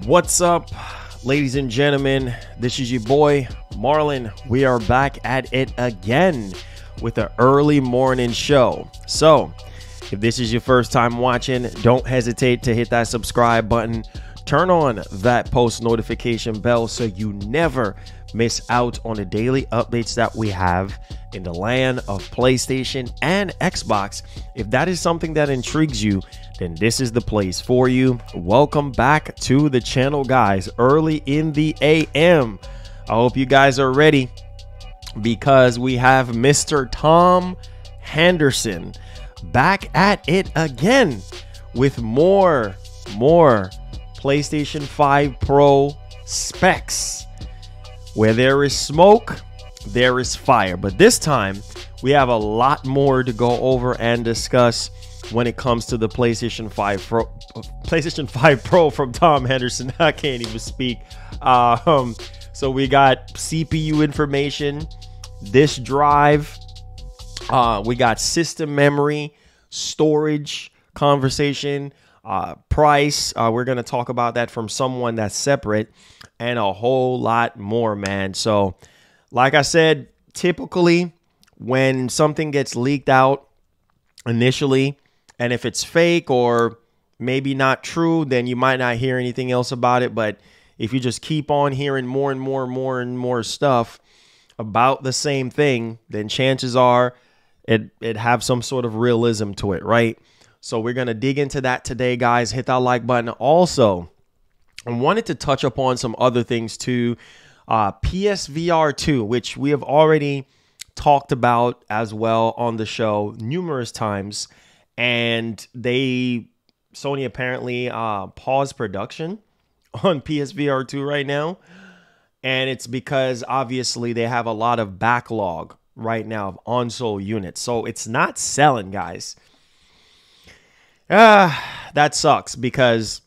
What's up, ladies and gentlemen? This is your boy Marlon. We are back at it again with an early morning show. So if this is your first time watching, don't hesitate to hit that subscribe button. Turn on that post notification bell so you never miss out on the daily updates that we have in the land of PlayStation and Xbox. If that is something that intrigues you, then this is the place for you. Welcome back to the channel, guys. Early in the AM. I hope you guys are ready because we have Mr. Tom Henderson back at it again with more PlayStation 5 Pro specs. Where there is smoke, there is fire. But this time, we have a lot more to go over and discuss when it comes to the PlayStation 5 Pro from Tom Henderson. I can't even speak. So we got CPU information, disk drive, we got system memory, storage conversation, price. We're going to talk about that from someone that's separate, and a whole lot more, man. So like I said, typically when something gets leaked out initially, and if it's fake or maybe not true, then you might not hear anything else about it. But if you just keep on hearing more and more stuff about the same thing, then chances are it have some sort of realism to it, right? So we're going to dig into that today, guys. Hit that like button. Also, I wanted to touch upon some other things too. PSVR 2, which we have already talked about as well on the show numerous times. And Sony apparently paused production on PSVR 2 right now. And it's because obviously they have a lot of backlog right now of unsold units. So it's not selling, guys. That sucks, because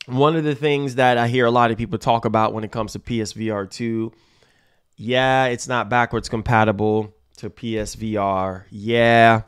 one of the things that I hear a lot of people talk about when it comes to PSVR 2, yeah, it's not backwards compatible to PSVR. Yeah.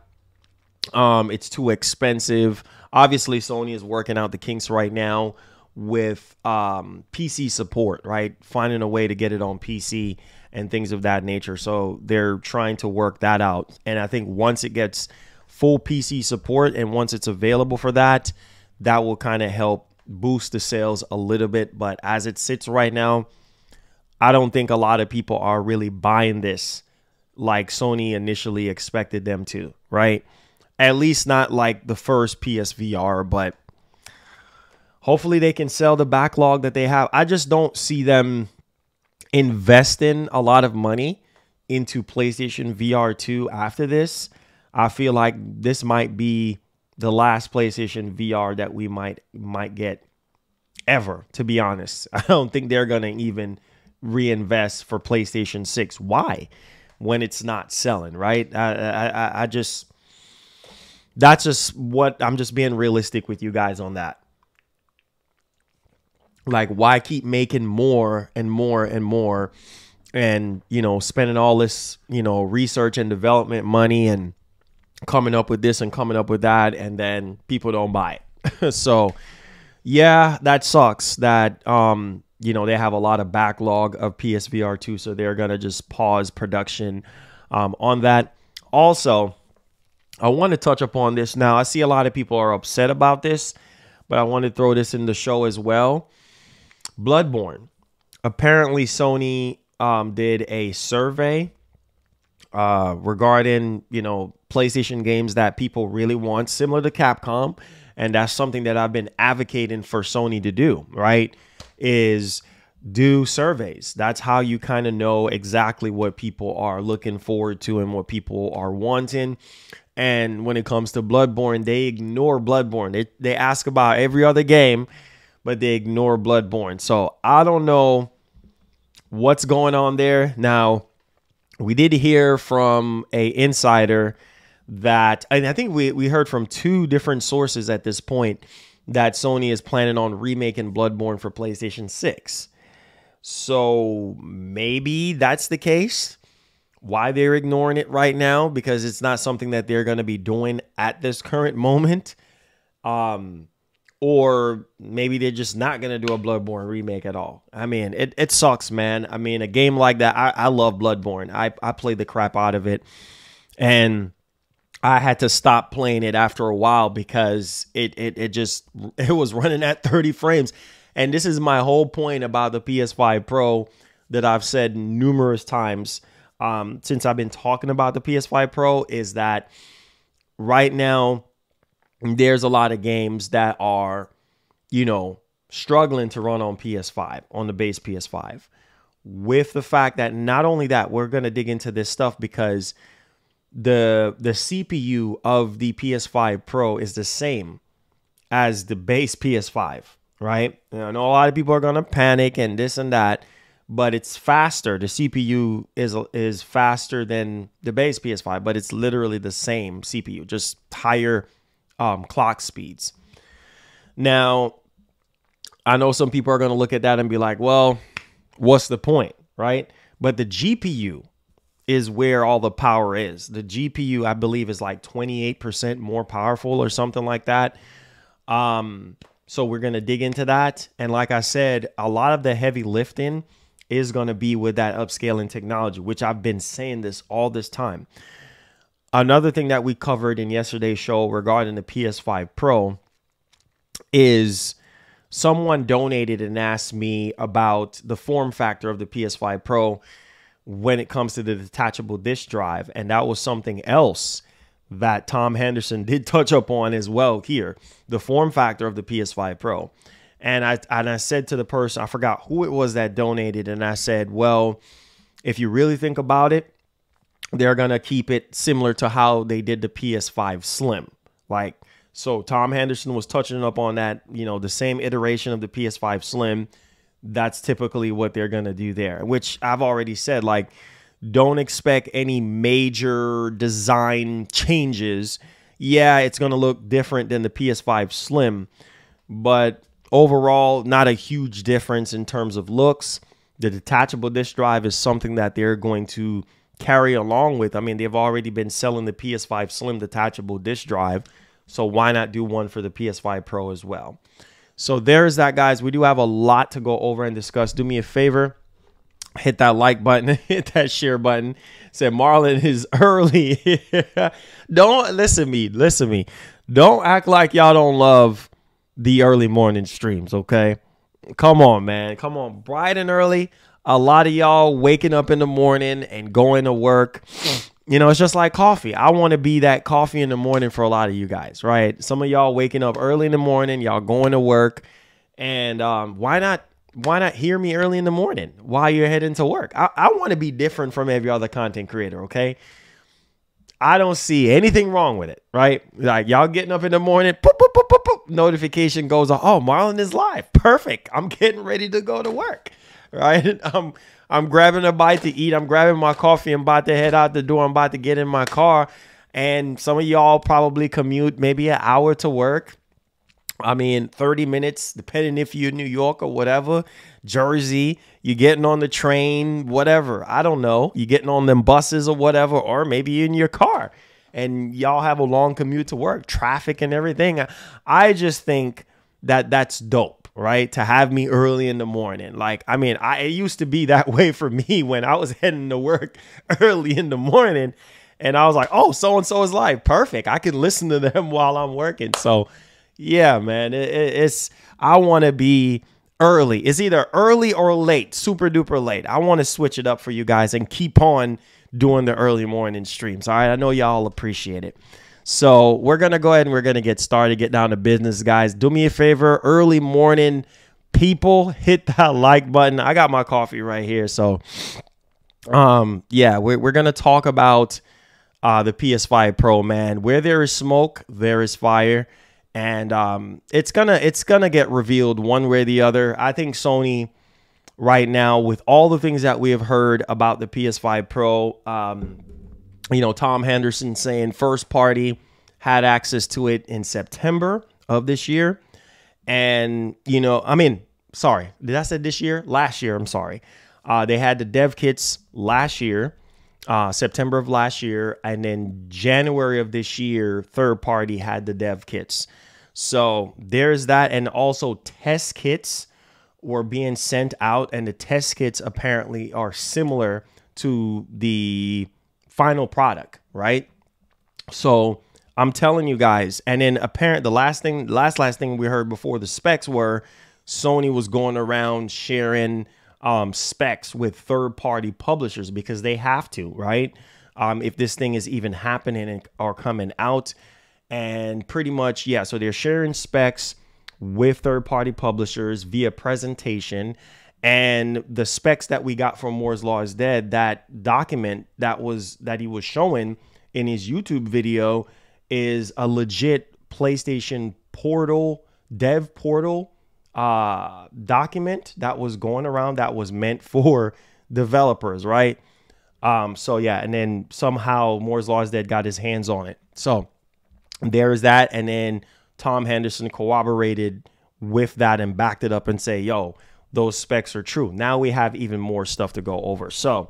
It's too expensive. Obviously, Sony is working out the kinks right now with PC support, right? Finding a way to get it on PC and things of that nature. So they're trying to work that out. And I think once it gets full PC support and once it's available for that, that will kind of help boost the sales a little bit. But as it sits right now, I don't think a lot of people are really buying this like Sony initially expected them to, right? At least not like the first PSVR, but hopefully they can sell the backlog that they have. I just don't see them investing a lot of money into PlayStation VR 2 after this. I feel like this might be the last PlayStation VR that we might get ever, to be honest. I don't think they're going to even reinvest for PlayStation 6. Why? When it's not selling, right? That's just what I'm just being realistic with you guys on that. Like, why keep making more and more and more and, you know, spending all this, you know, research and development money and coming up with this and coming up with that, and then people don't buy it. So yeah, that sucks that, you know, they have a lot of backlog of PSVR 2, so they're going to just pause production on that. Also, I want to touch upon this now. I see a lot of people are upset about this, but I want to throw this in the show as well. Bloodborne. Apparently, Sony did a survey regarding, you know, PlayStation games that people really want, similar to Capcom. And that's something that I've been advocating for Sony to do, right? Is do surveys. That's how you kind of know exactly what people are looking forward to and what people are wanting. And when it comes to Bloodborne, they ignore Bloodborne. They ask about every other game, but they ignore Bloodborne. So I don't know what's going on there. Now, we did hear from a insider that, and I think we heard from two different sources at this point, that Sony is planning on remaking Bloodborne for PlayStation 6. So maybe that's the case. Why they're ignoring it right now, because it's not something that they're going to be doing at this current moment. or maybe they're just not going to do a Bloodborne remake at all. I mean, it sucks, man. I mean, a game like that, I love Bloodborne. I played the crap out of it, and I had to stop playing it after a while because it was running at 30 frames. And this is my whole point about the PS5 Pro that I've said numerous times since I've been talking about the PS5 Pro, is that right now there's a lot of games that are, you know, struggling to run on PS5, on the base PS5, with the fact that not only that, we're going to dig into this stuff because the CPU of the PS5 Pro is the same as the base PS5, right? I know a lot of people are going to panic and this and that, but it's faster. The CPU is faster than the base PS5, but it's literally the same CPU, just higher clock speeds. Now, I know some people are going to look at that and be like, well, what's the point, right? But the GPU is where all the power is. The GPU, I believe, is like 28% more powerful or something like that. So we're going to dig into that. And like I said, a lot of the heavy lifting is going to be with that upscaling technology, which I've been saying this all this time. Another thing that we covered in yesterday's show regarding the PS5 Pro is someone donated and asked me about the form factor of the PS5 Pro when it comes to the detachable disk drive. And that was something else that Tom Henderson did touch up on as well here, the form factor of the PS5 Pro. And I said to the person, I forgot who it was that donated, and I said, well, if you really think about it, they're going to keep it similar to how they did the PS5 Slim. Like, so Tom Henderson was touching up on that, you know, the same iteration of the PS5 Slim. That's typically what they're going to do there, which I've already said, like, don't expect any major design changes. Yeah, it's going to look different than the PS5 Slim, but overall, not a huge difference in terms of looks. The detachable disk drive is something that they're going to carry along with. I mean, they've already been selling the PS5 Slim detachable disk drive, so why not do one for the PS5 Pro as well? So there's that, guys. We do have a lot to go over and discuss. Do me a favor, hit that like button, hit that share button. Said Marlon is early. Don't listen to me. Don't act like y'all don't love the early morning streams, okay? Come on, man. Come on, bright and early. A lot of y'all waking up in the morning and going to work. You know, it's just like coffee. I want to be that coffee in the morning for a lot of you guys, right? Some of y'all waking up early in the morning, y'all going to work, and why not hear me early in the morning while you're heading to work? I want to be different from every other content creator, okay? I don't see anything wrong with it, right? Like, y'all getting up in the morning, poop, poop, poop, poop, poop, notification goes off. Oh, Marlon is live. Perfect. I'm getting ready to go to work, right? I'm grabbing a bite to eat. I'm grabbing my coffee. I'm about to head out the door. I'm about to get in my car. And some of y'all probably commute maybe an hour to work. I mean, 30 minutes, depending if you're in New York or whatever, Jersey, you're getting on the train, whatever. I don't know. You're getting on them buses or whatever, or maybe you're in your car and y'all have a long commute to work, traffic and everything. I just think that that's dope, right? To have me early in the morning. Like, I mean, it used to be that way for me when I was heading to work early in the morning, and I was like, oh, so-and-so is live. Perfect. I can listen to them while I'm working. So yeah, man, I want to be early. It's either early or late, super duper late. I want to switch it up for you guys and keep on doing the early morning streams. All right, I know y'all appreciate it. So we're going to go ahead and we're going to get started, get down to business, guys. Do me a favor, early morning people, hit that like button. I got my coffee right here. So yeah, we're going to talk about the PS5 Pro, man. Where there is smoke, there is fire. And it's gonna get revealed one way or the other. I think Sony right now, with all the things that we have heard about the PS5 Pro, you know, Tom Henderson saying first party had access to it in September of this year. And, you know, I mean, sorry, did I say this year? Last year, I'm sorry. They had the dev kits last year, September of last year, and then January of this year, third party had the dev kits. So there's that. And also test kits were being sent out, and the test kits apparently are similar to the final product, right? So I'm telling you guys. And then apparently the last thing we heard before the specs were Sony was going around sharing specs with third-party publishers because they have to, right? If this thing is even happening or coming out. And pretty much, yeah, so they're sharing specs with third-party publishers via presentation. And the specs that we got from Moore's Law is Dead, that document that he was showing in his YouTube video, is a legit PlayStation portal, dev portal document that was going around that was meant for developers, right? So yeah, and then somehow Moore's Law is Dead got his hands on it. So there's that. And then Tom Henderson corroborated with that and backed it up and say, yo, those specs are true. Now we have even more stuff to go over. So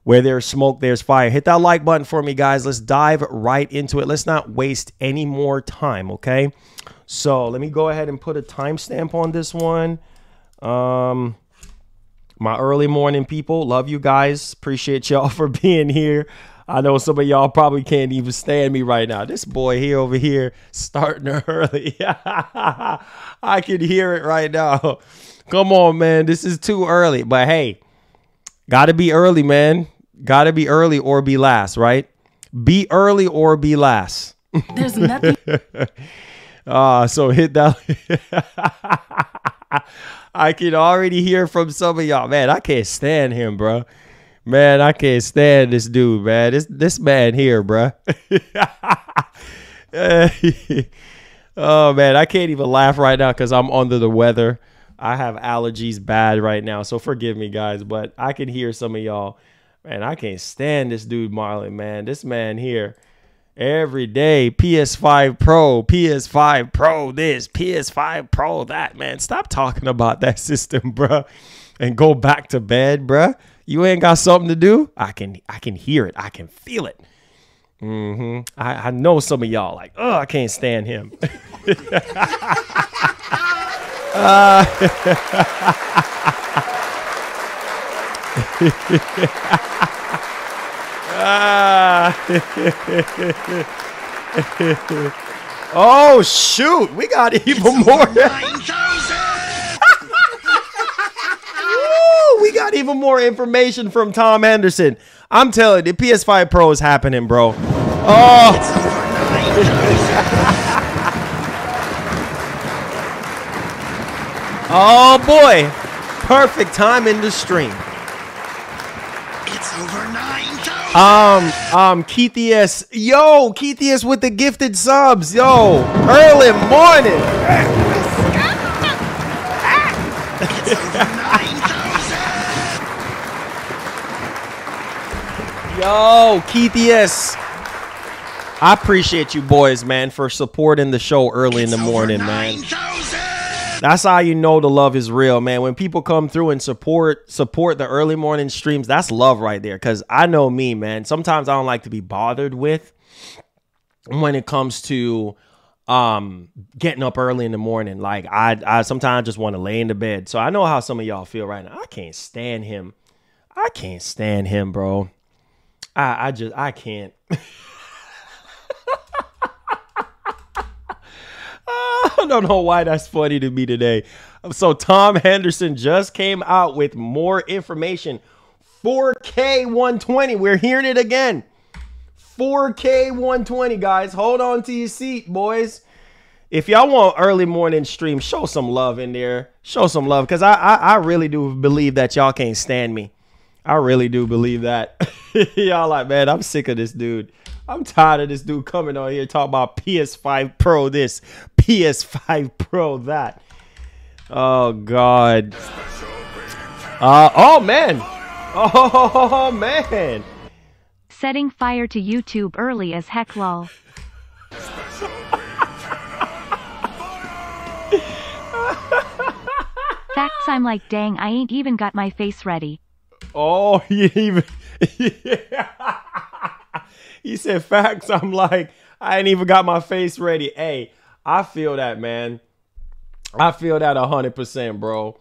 where there's smoke, there's fire. Hit that like button for me, guys. Let's dive right into it. Let's not waste any more time, okay? So let me go ahead and put a timestamp on this one. My early morning people, love you guys. Appreciate y'all for being here. I know some of y'all probably can't even stand me right now. This boy here over here starting early. I can hear it right now. Come on, man. This is too early. But hey, gotta be early, man. Gotta be early or be last, right? Be early or be last. There's nothing. So hit that. I can already hear from some of y'all. Man, I can't stand him, bro. Man, I can't stand this dude, man. This man here, bro. Oh, man, I can't even laugh right now because I'm under the weather. I have allergies bad right now, so forgive me, guys. But I can hear some of y'all. Man, I can't stand this dude, Marlon, man. This man here. Every day, PS5 Pro, PS5 Pro this, PS5 Pro that, man. Stop talking about that system, bro, and go back to bed, bro. You ain't got something to do? I can hear it. I can feel it. I know some of y'all like, oh, I can't stand him. Oh shoot, we got even more. We got even more information from Tom Henderson. I'm telling you, the PS5 Pro is happening, bro. Oh. Oh boy, perfect time in the stream. It's over 9,000. Keithias, yo, Keithias with the gifted subs, yo, early morning. It's over 9,000. Yo, Keithias, I appreciate you boys, man, for supporting the show early in the morning, man. 9,000. That's how you know the love is real, man. When people come through and support the early morning streams, that's love right there. Because I know me, man. Sometimes I don't like to be bothered with when it comes to getting up early in the morning. Like I sometimes just want to lay in the bed. So I know how some of y'all feel right now. I can't stand him. I can't stand him, bro. I can't. I don't know why that's funny to me today. So Tom Henderson just came out with more information. 4K 120. We're hearing it again. 4K 120, guys. Hold on to your seat, boys. If y'all want early morning stream, show some love in there. Show some love, because I really do believe that y'all can't stand me. I really do believe that. Y'all like, man, I'm sick of this dude. I'm tired of this dude coming on here talking about PS5 Pro this, PS5 Pro that. Oh, God. Oh, man. Oh, man. Setting fire to YouTube early as heck, lol. Facts, I'm like, dang, I ain't even got my face ready. Oh, he even... He said, facts, I'm like, I ain't even got my face ready. Hey, I feel that, man. I feel that 100%, bro.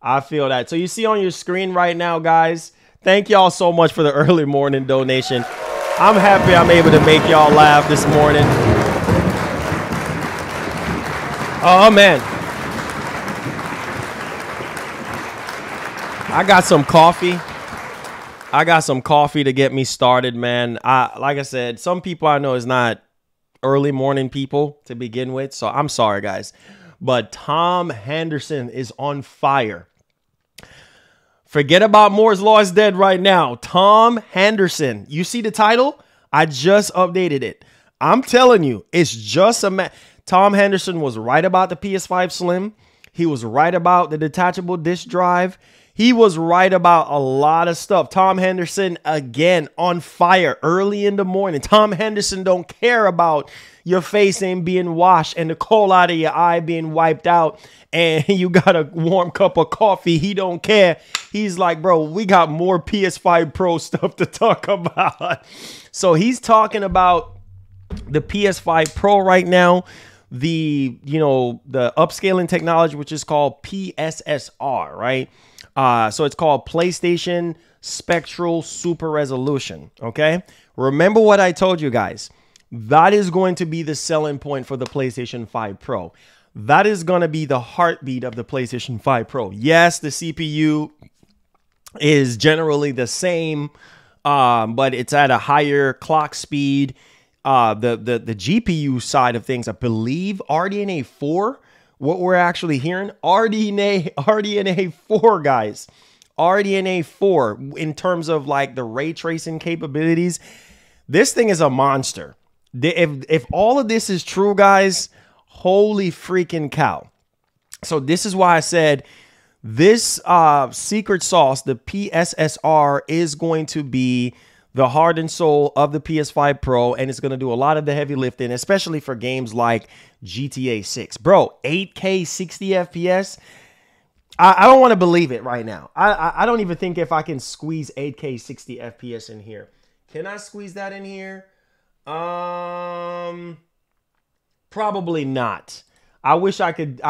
I feel that. So you see on your screen right now, guys, thank y'all so much for the early morning donation. I'm happy I'm able to make y'all laugh this morning. Oh, man. I got some coffee. I got some coffee to get me started, man. Like I said, some people I know is not early morning people to begin with, so I'm sorry, guys. But Tom Henderson is on fire. Forget about Moore's Law is dead right now. Tom Henderson. You see the title? I just updated it. I'm telling you, it's just a Tom Henderson was right about the PS5 Slim. He was right about the detachable disk drive. He was right about a lot of stuff. Tom Henderson, again, on fire early in the morning. Tom Henderson don't care about your face ain't being washed and the coal out of your eye being wiped out and you got a warm cup of coffee. He don't care. He's like, bro, we got more PS5 Pro stuff to talk about. So he's talking about the PS5 Pro right now, the upscaling technology, which is called PSSR, right? So it's called PlayStation Spectral Super Resolution. Okay. Remember what I told you guys. That is going to be the selling point for the PlayStation 5 Pro. That is going to be the heartbeat of the PlayStation 5 Pro. Yes, the CPU is generally the same, but it's at a higher clock speed. The GPU side of things, I believe RDNA 4, what we're actually hearing, RDNA 4, guys. RDNA 4 in terms of like the ray tracing capabilities. This thing is a monster. If all of this is true, guys, holy freaking cow. So this is why I said this secret sauce, the PSSR, is going to be the heart and soul of the PS5 Pro, and it's going to do a lot of the heavy lifting, especially for games like GTA 6. Bro, 8K 60 FPS. I don't want to believe it right now. I don't even think if I can squeeze 8K 60 FPS in here. Can I squeeze that in here? Probably not. I wish I could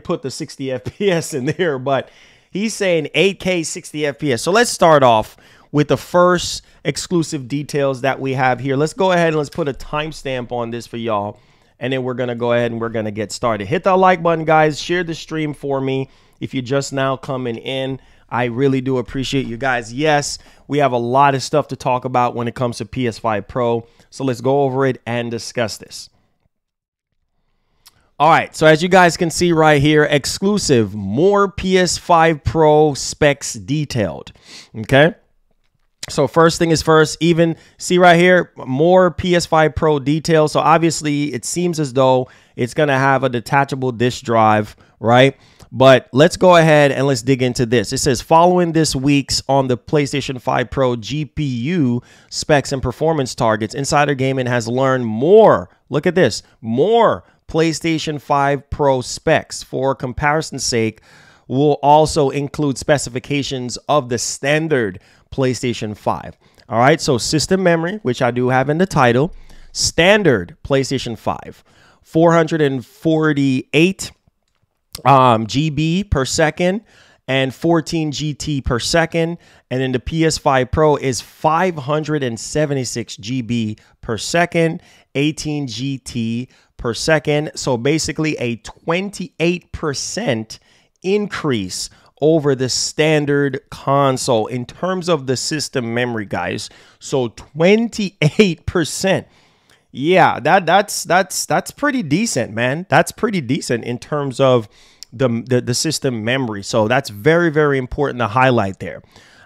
put the 60 FPS in there, but he's saying 8K 60 FPS. So let's start off with the first exclusive details that we have here. Let's go ahead and let's put a timestamp on this for y'all. And then we're going to go ahead and we're going to get started. Hit that like button, guys. Share the stream for me. If you're just now coming in, I really do appreciate you guys. Yes, we have a lot of stuff to talk about when it comes to PS5 Pro. So let's go over it and discuss this. All right, so as you guys can see right here, exclusive, more PS5 Pro specs detailed. Okay. So first thing is first, even see right here, more PS5 Pro details. So obviously it seems as though it's going to have a detachable disk drive, right? But let's go ahead and let's dig into this. It says following this week's on the PlayStation 5 Pro GPU specs and performance targets, Insider Gaming has learned more. Look at this, more PlayStation 5 Pro specs. For comparison's sake, will also include specifications of the standard PlayStation 5. All right, so system memory, which I do have in the title, standard PlayStation 5, 448 GB per second and 14 GT per second. And then the PS5 Pro is 576 GB per second, 18 GT per second. So basically a 28% increase over the standard console in terms of the system memory, guys. So 28%. Yeah, that's pretty decent, man. That's pretty decent in terms of the system memory. So that's very, very important to highlight there.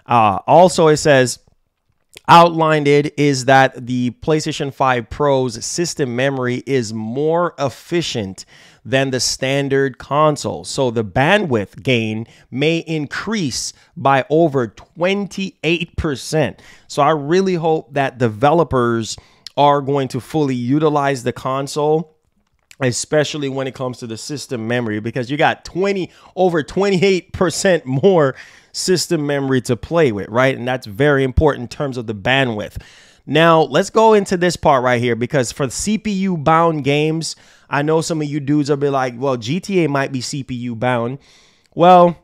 Also, it says outlined it is that the PlayStation 5 Pro's system memory is more efficient than the standard console. So the bandwidth gain may increase by over 28%. So I really hope that developers are going to fully utilize the console, especially when it comes to the system memory, because you got over 28% more system memory to play with, right? And that's very important in terms of the bandwidth. Now, let's go into this part right here, because for CPU bound games, I know some of you dudes will be like, well, GTA might be CPU bound. Well,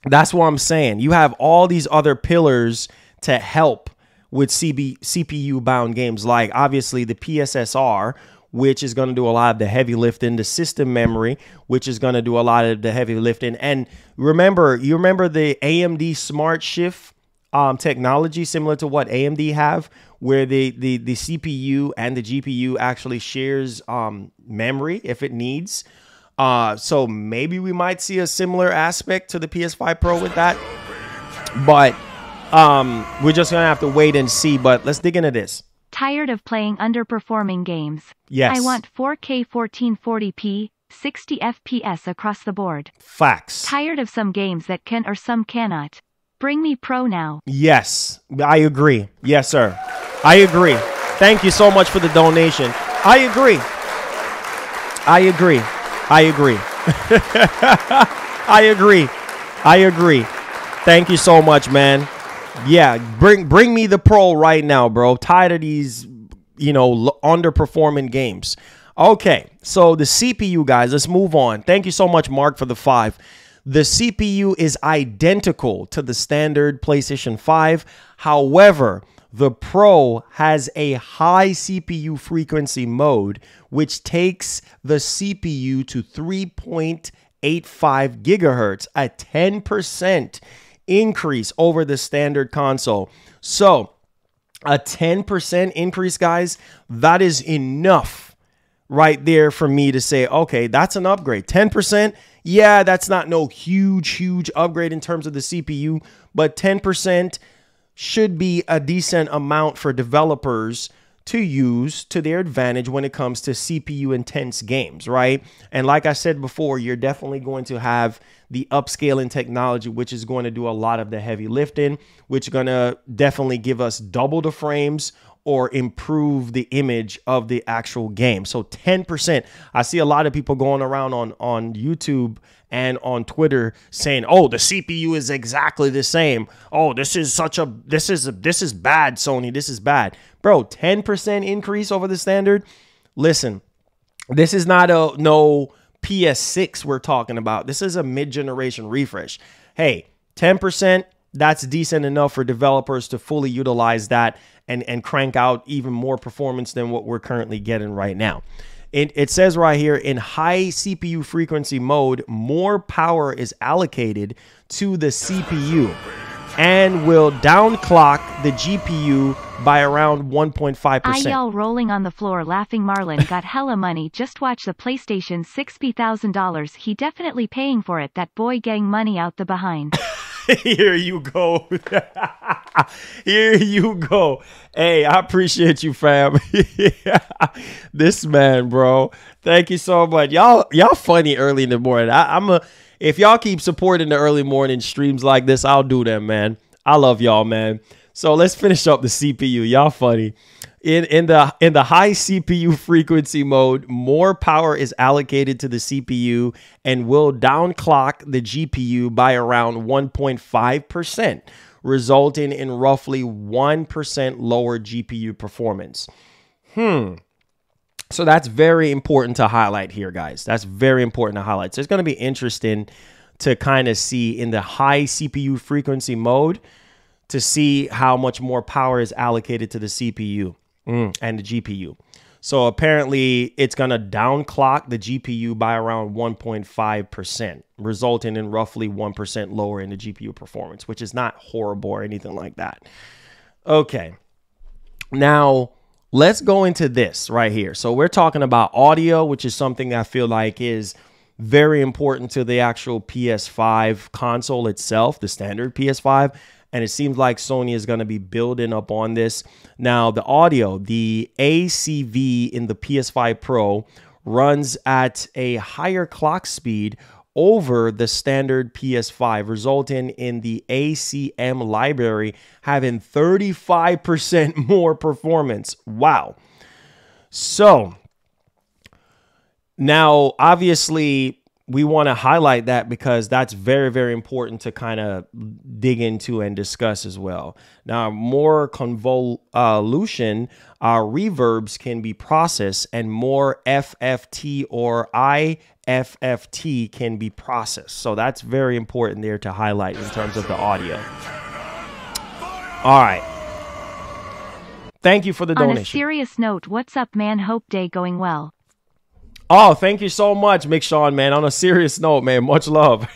that's what I'm saying. You have all these other pillars to help with CPU bound games, like obviously the PSSR, which is going to do a lot of the heavy lifting, the system memory, which is going to do a lot of the heavy lifting. And remember, you remember the AMD Smart Shift technology, similar to what AMD have, where the CPU and the GPU actually shares memory if it needs. So maybe we might see a similar aspect to the PS5 Pro with that. But we're just going to have to wait and see. But let's dig into this. Tired of playing underperforming games? Yes. I want 4K 1440p, 60 FPS across the board. Facts. Tired of some games that can or some cannot? Bring me Pro now. Yes, I agree. Yes, sir. I agree. Thank you so much for the donation. I agree. I agree. I agree. I agree. I agree. Thank you so much, man. Yeah, bring me the Pro right now, bro. Tired of these, underperforming games. Okay, so the CPU, guys, let's move on. Thank you so much, Mark, for the 5. The CPU is identical to the standard PlayStation 5. However, the Pro has a high CPU frequency mode, which takes the CPU to 3.85 gigahertz, a 10% increase over the standard console. So a 10% increase, guys, that is enough right there for me to say, okay, that's an upgrade. 10%, yeah, that's not no huge upgrade in terms of the CPU, but 10% should be a decent amount for developers to use to their advantage when it comes to CPU intense games, right? And like I said before, you're definitely going to have the upscaling technology, which is going to do a lot of the heavy lifting, which is going to definitely give us double the frames or improve the image of the actual game. So 10%. I see a lot of people going around on YouTube and on Twitter saying, oh, the CPU is exactly the same. Oh, this is bad, Sony. This is bad. Bro, 10% increase over the standard. Listen, this is not no PS6 we're talking about. This is a mid-generation refresh. Hey, 10%, that's decent enough for developers to fully utilize that and crank out even more performance than what we're currently getting right now. It says right here, in high CPU frequency mode, more power is allocated to the CPU and will downclock the GPU by around 1.5%. I yell rolling on the floor laughing. Marlon got hella money. Just watch the PlayStation 6 be $1,000. He definitely paying for it. That boy gang money out the behind. Here you go. Here you go. Hey, I appreciate you, fam. This man, bro. Thank you so much. Y'all funny early in the morning. If y'all keep supporting the early morning streams like this, I'll do them, man. I love y'all, man. So let's finish up the CPU. Y'all funny. In the high CPU frequency mode, more power is allocated to the CPU and will downclock the GPU by around 1.5%, resulting in roughly 1% lower GPU performance. So that's very important to highlight here, guys. That's very important to highlight. So it's going to be interesting to kind of see in the high CPU frequency mode to see how much more power is allocated to the CPU and the GPU. So apparently it's going to downclock the GPU by around 1.5%, resulting in roughly 1% lower in the GPU performance, which is not horrible or anything like that. Okay. Now, let's go into this right here. So we're talking about audio, which is something I feel like is very important to the actual PS5 console itself, the standard PS5. And it seems like Sony is going to be building up on this. Now, the audio, the ACV in the PS5 Pro runs at a higher clock speed over the standard PS5, resulting in the ACM library having 35% more performance. Wow. So now, obviously, we want to highlight that because that's very, very important to kind of dig into and discuss as well. Now, more convolution, reverbs can be processed, and more FFT or IFFT can be processed. So that's very important there to highlight in terms of the audio. All right. Thank you for the donation. On a serious note, what's up, man? Hope day going well. Oh, thank you so much, Mick Sean, man. On a serious note, man, much love.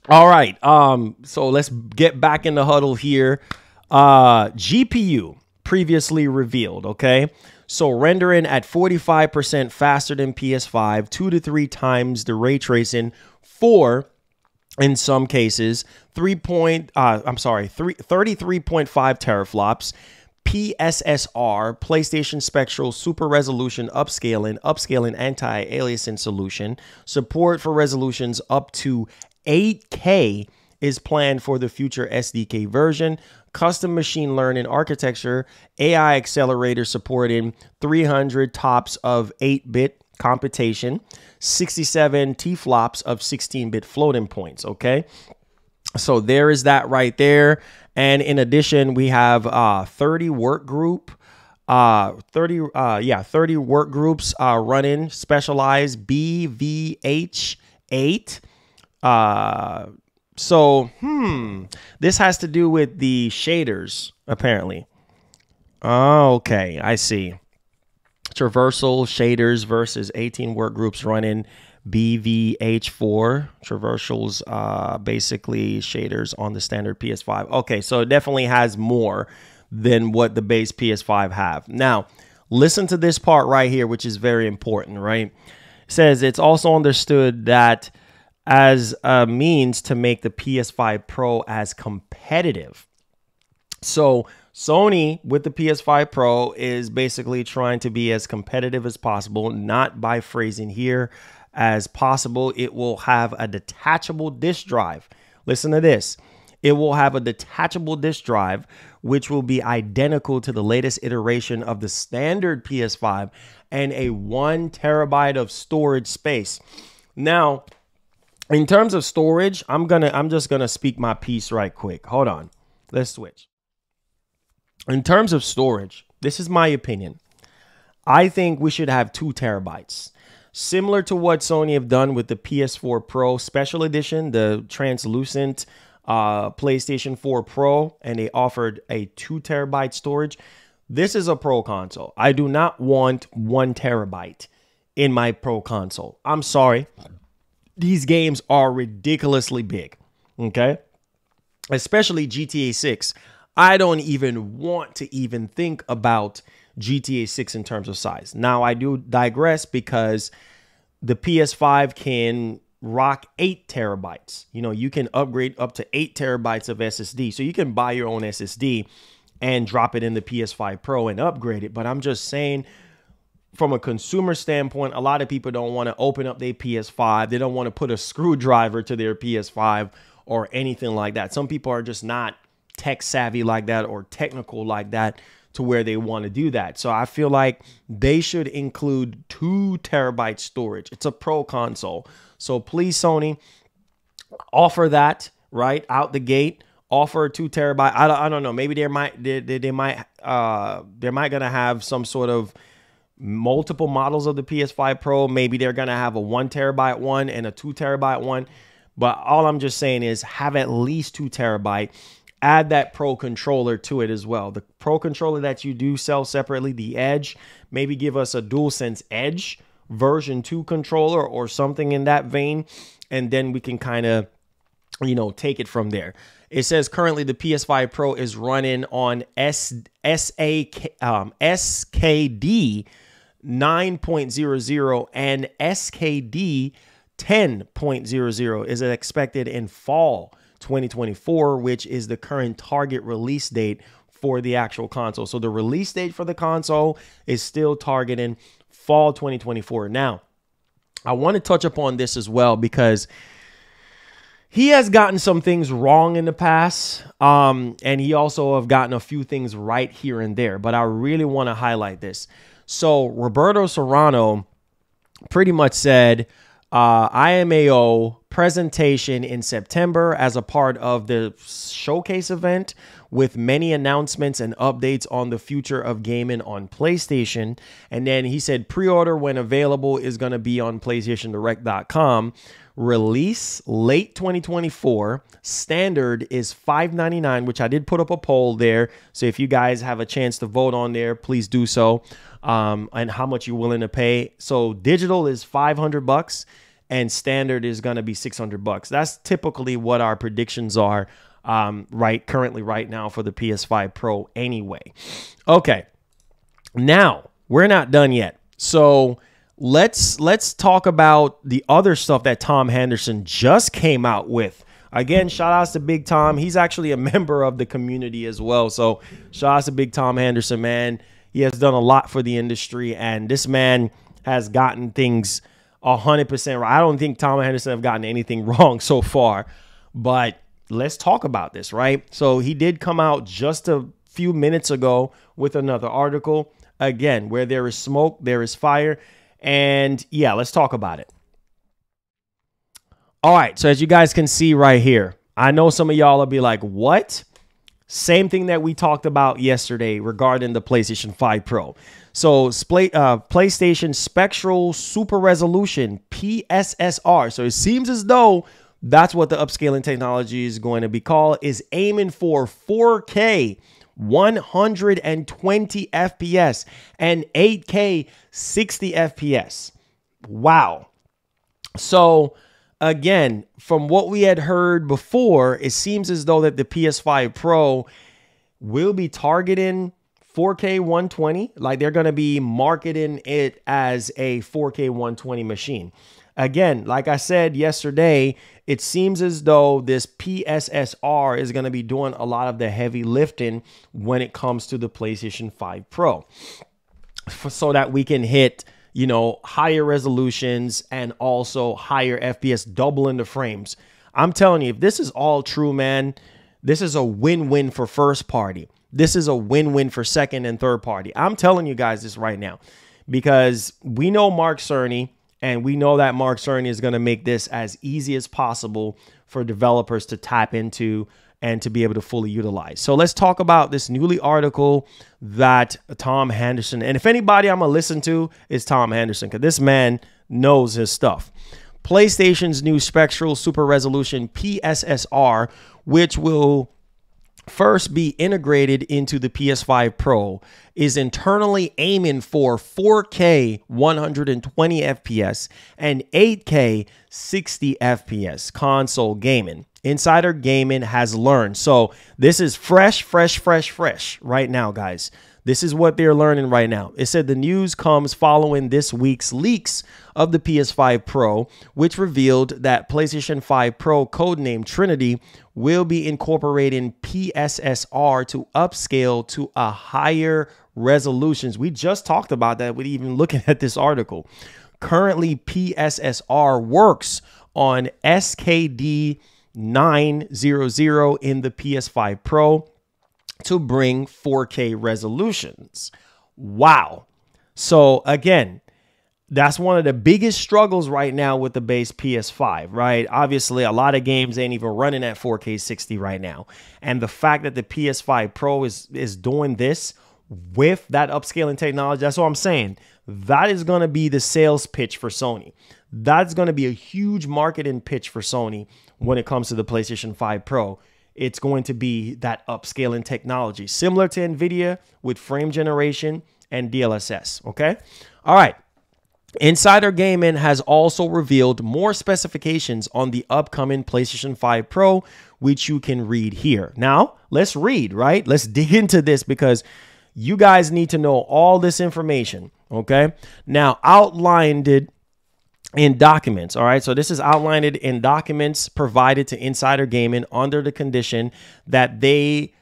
All right. So let's get back in the huddle here. GPU previously revealed. OK, so rendering at 45% faster than PS5, 2 to 3 times the ray tracing, 4 in some cases, 33.5 teraflops. PSSR, PlayStation Spectral Super Resolution Upscaling Anti-Aliasing Solution. Support for resolutions up to 8K is planned for the future SDK version. Custom machine learning architecture, AI accelerator supporting 300 TOPS of 8-bit computation, 67 T-flops of 16-bit floating points, okay? So there is that right there. And in addition, we have 30 work groups running specialized BVH8. This has to do with the shaders, apparently. Oh, okay, I see. Traversal shaders versus 18 work groups running BVH4 traversals, basically shaders on the standard PS5. Okay, so it definitely has more than what the base PS5 have. Now, listen to this part right here, which is very important, right? It says it's also understood that as a means to make the PS5 Pro as competitive. So Sony with the PS5 Pro is basically trying to be as competitive as possible, not by phrasing here as possible. It will have a detachable disk drive. Listen to this. It will have a detachable disk drive, which will be identical to the latest iteration of the standard PS5 and a 1 terabyte of storage space. Now, in terms of storage, I'm just gonna speak my piece right quick. Hold on. Let's switch. In terms of storage, this is my opinion. I think we should have 2 terabytes. Similar to what Sony have done with the PS4 Pro Special Edition, the translucent PlayStation 4 Pro, and they offered a 2 terabyte storage. This is a Pro console. I do not want 1 terabyte in my Pro console. I'm sorry. These games are ridiculously big, okay? Especially GTA 6. I don't even want to even think about GTA 6 in terms of size. Now, I do digress because the PS5 can rock 8 terabytes. You know, you can upgrade up to 8 terabytes of SSD. So you can buy your own SSD and drop it in the PS5 Pro and upgrade it. But I'm just saying, from a consumer standpoint, a lot of people don't want to open up their PS5. They don't want to put a screwdriver to their PS5 or anything like that. Some people are just not tech savvy like that or technical like that to where they want to do that. So I feel like they should include 2 terabyte storage. It's a Pro console. So please, Sony, offer that right out the gate. Offer 2 terabyte. I don't know. Maybe they might gonna have some sort of multiple models of the PS5 Pro. Maybe they're gonna have a 1 terabyte one and a 2 terabyte one. But all I'm just saying is have at least 2 terabyte. Add that Pro controller to it as well. The Pro controller that you do sell separately, the Edge, maybe give us a DualSense Edge version 2 controller or something in that vein. And then we can kind of, you know, take it from there. It says currently the PS5 Pro is running on SKD 9.00 and SKD 10.00 is expected in fall 2024, which is the current target release date for the actual console. So the release date for the console is still targeting fall 2024. Now, I want to touch upon this as well because he has gotten some things wrong in the past, and he also have gotten a few things right here and there. But I really want to highlight this. So Roberto Serrano pretty much said IMAO presentation in September as a part of the showcase event with many announcements and updates on the future of gaming on PlayStation. And then he said pre-order when available is going to be on PlayStationDirect.com. Release late 2024. Standard is $599, which I did put up a poll there. So if you guys have a chance to vote on there, please do so. And how much you're willing to pay. So digital is $500 and standard is going to be $600. That's typically what our predictions are currently right now for the PS5 Pro anyway. Okay. Now, we're not done yet. So let's talk about the other stuff that Tom Henderson just came out with. Again, shout outs to Big Tom. He's actually a member of the community as well. So shout outs to Big Tom Henderson, man. He has done a lot for the industry, and this man has gotten things 100% right. I don't think Tom Henderson have gotten anything wrong so far, but let's talk about this, right? So he did come out just a few minutes ago with another article. Again, where there is smoke, there is fire. And yeah, let's talk about it. All right. So as you guys can see right here, I know some of y'all will be like, what? Same thing that we talked about yesterday regarding the PlayStation 5 Pro. So PlayStation Spectral Super Resolution, PSSR. So it seems as though that's what the upscaling technology is going to be called, is aiming for 4K 120 FPS and 8K 60 FPS. Wow. So again, from what we had heard before, it seems as though that the PS5 Pro will be targeting 4K 120. Like they're going to be marketing it as a 4K 120 machine. Again, like I said yesterday, it seems as though this PSSR is going to be doing a lot of the heavy lifting when it comes to the PlayStation 5 Pro, so that we can hit, you know, higher resolutions and also higher FPS, doubling the frames. I'm telling you, if this is all true, man, this is a win-win for first party. This is a win-win for second and third party. I'm telling you guys this right now, because we know Mark Cerny, and we know that Mark Cerny is going to make this as easy as possible for developers to tap into and to be able to fully utilize. So let's talk about this newly article that Tom Henderson, and if anybody I'm going to listen to is Tom Henderson, because this man knows his stuff. PlayStation's new Spectral Super Resolution PSSR, which will first be integrated into the PS5 Pro, is internally aiming for 4K 120 FPS and 8K 60 FPS console gaming. Insider Gaming has learned. So this is fresh right now, guys. This is what they're learning right now. It said the news comes following this week's leaks of the PS5 Pro, which revealed that PlayStation 5 Pro, codenamed Trinity, will be incorporating PSSR to upscale to a higher resolutions. We just talked about that with even looking at this article. Currently, PSSR works on SKD 900 in the PS5 Pro to bring 4K resolutions. Wow. So again, that's one of the biggest struggles right now with the base PS5, right? Obviously, a lot of games ain't even running at 4K 60 right now. And the fact that the PS5 Pro is doing this with that upscaling technology, that's what I'm saying. That is going to be the sales pitch for Sony. That's going to be a huge marketing pitch for Sony when it comes to the PlayStation 5 Pro. It's going to be that upscaling technology, similar to NVIDIA with frame generation and DLSS, okay? All right. Insider Gaming has also revealed more specifications on the upcoming PlayStation 5 Pro, which you can read here. Now, let's read, right? Let's dig into this because you guys need to know all this information, okay? Now, outlined it in documents, all right? So this is outlined in documents provided to Insider Gaming under the condition that they,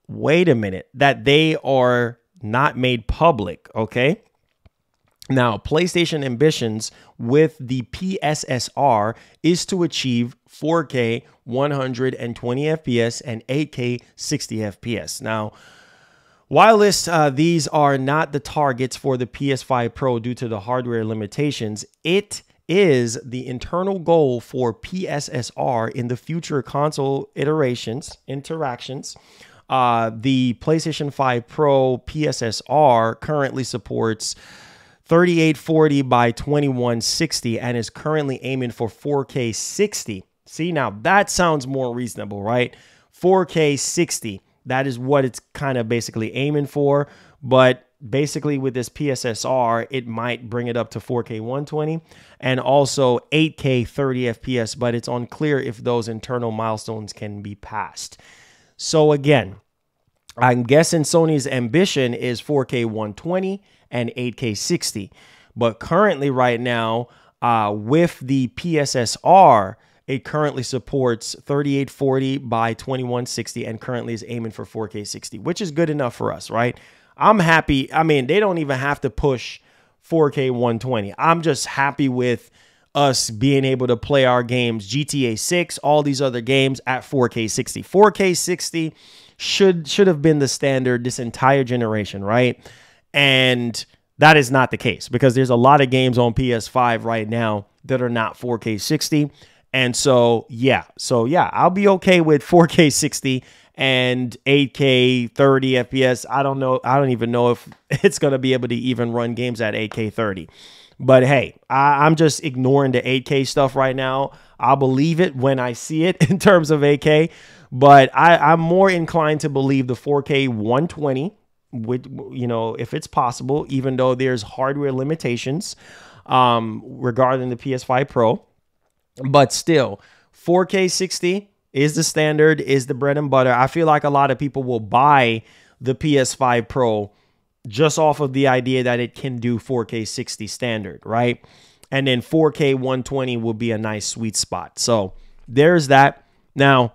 that they are not made public, okay? Now, PlayStation ambitions with the PSSR is to achieve 4K 120 FPS and 8K 60 FPS. Now, these are not the targets for the PS5 Pro due to the hardware limitations, it is the internal goal for PSSR in the future console interactions. The PlayStation 5 Pro PSSR currently supports 3840 by 2160 and is currently aiming for 4K 60. See, now that sounds more reasonable, right? 4K 60. That is what it's kind of basically aiming for. But basically with this PSSR, it might bring it up to 4K 120 and also 8K 30 FPS, but it's unclear if those internal milestones can be passed. So again, I'm guessing Sony's ambition is 4K 120 and 8K 60. But currently right now, with the PSSR, it currently supports 3840 by 2160 and currently is aiming for 4K 60, which is good enough for us, right? I'm happy. I mean, they don't even have to push 4K 120. I'm just happy with us being able to play our games, GTA 6, all these other games at 4K 60. 4K 60 should have been the standard this entire generation, right? And that is not the case because there's a lot of games on PS5 right now that are not 4K 60. And so, yeah, I'll be okay with 4K 60 and 8K 30 FPS. I don't know. I don't even know if it's going to be able to even run games at 8K 30. But hey, I'm just ignoring the 8K stuff right now. I'll believe it when I see it in terms of 8K. But I'm more inclined to believe the 4K 120, with, you know, if it's possible, even though there's hardware limitations regarding the PS5 Pro. But still, 4K 60 is the standard, is the bread and butter. I feel like a lot of people will buy the PS5 Pro just off of the idea that it can do 4K 60 standard, right? And then 4K 120 will be a nice sweet spot. So there's that. Now,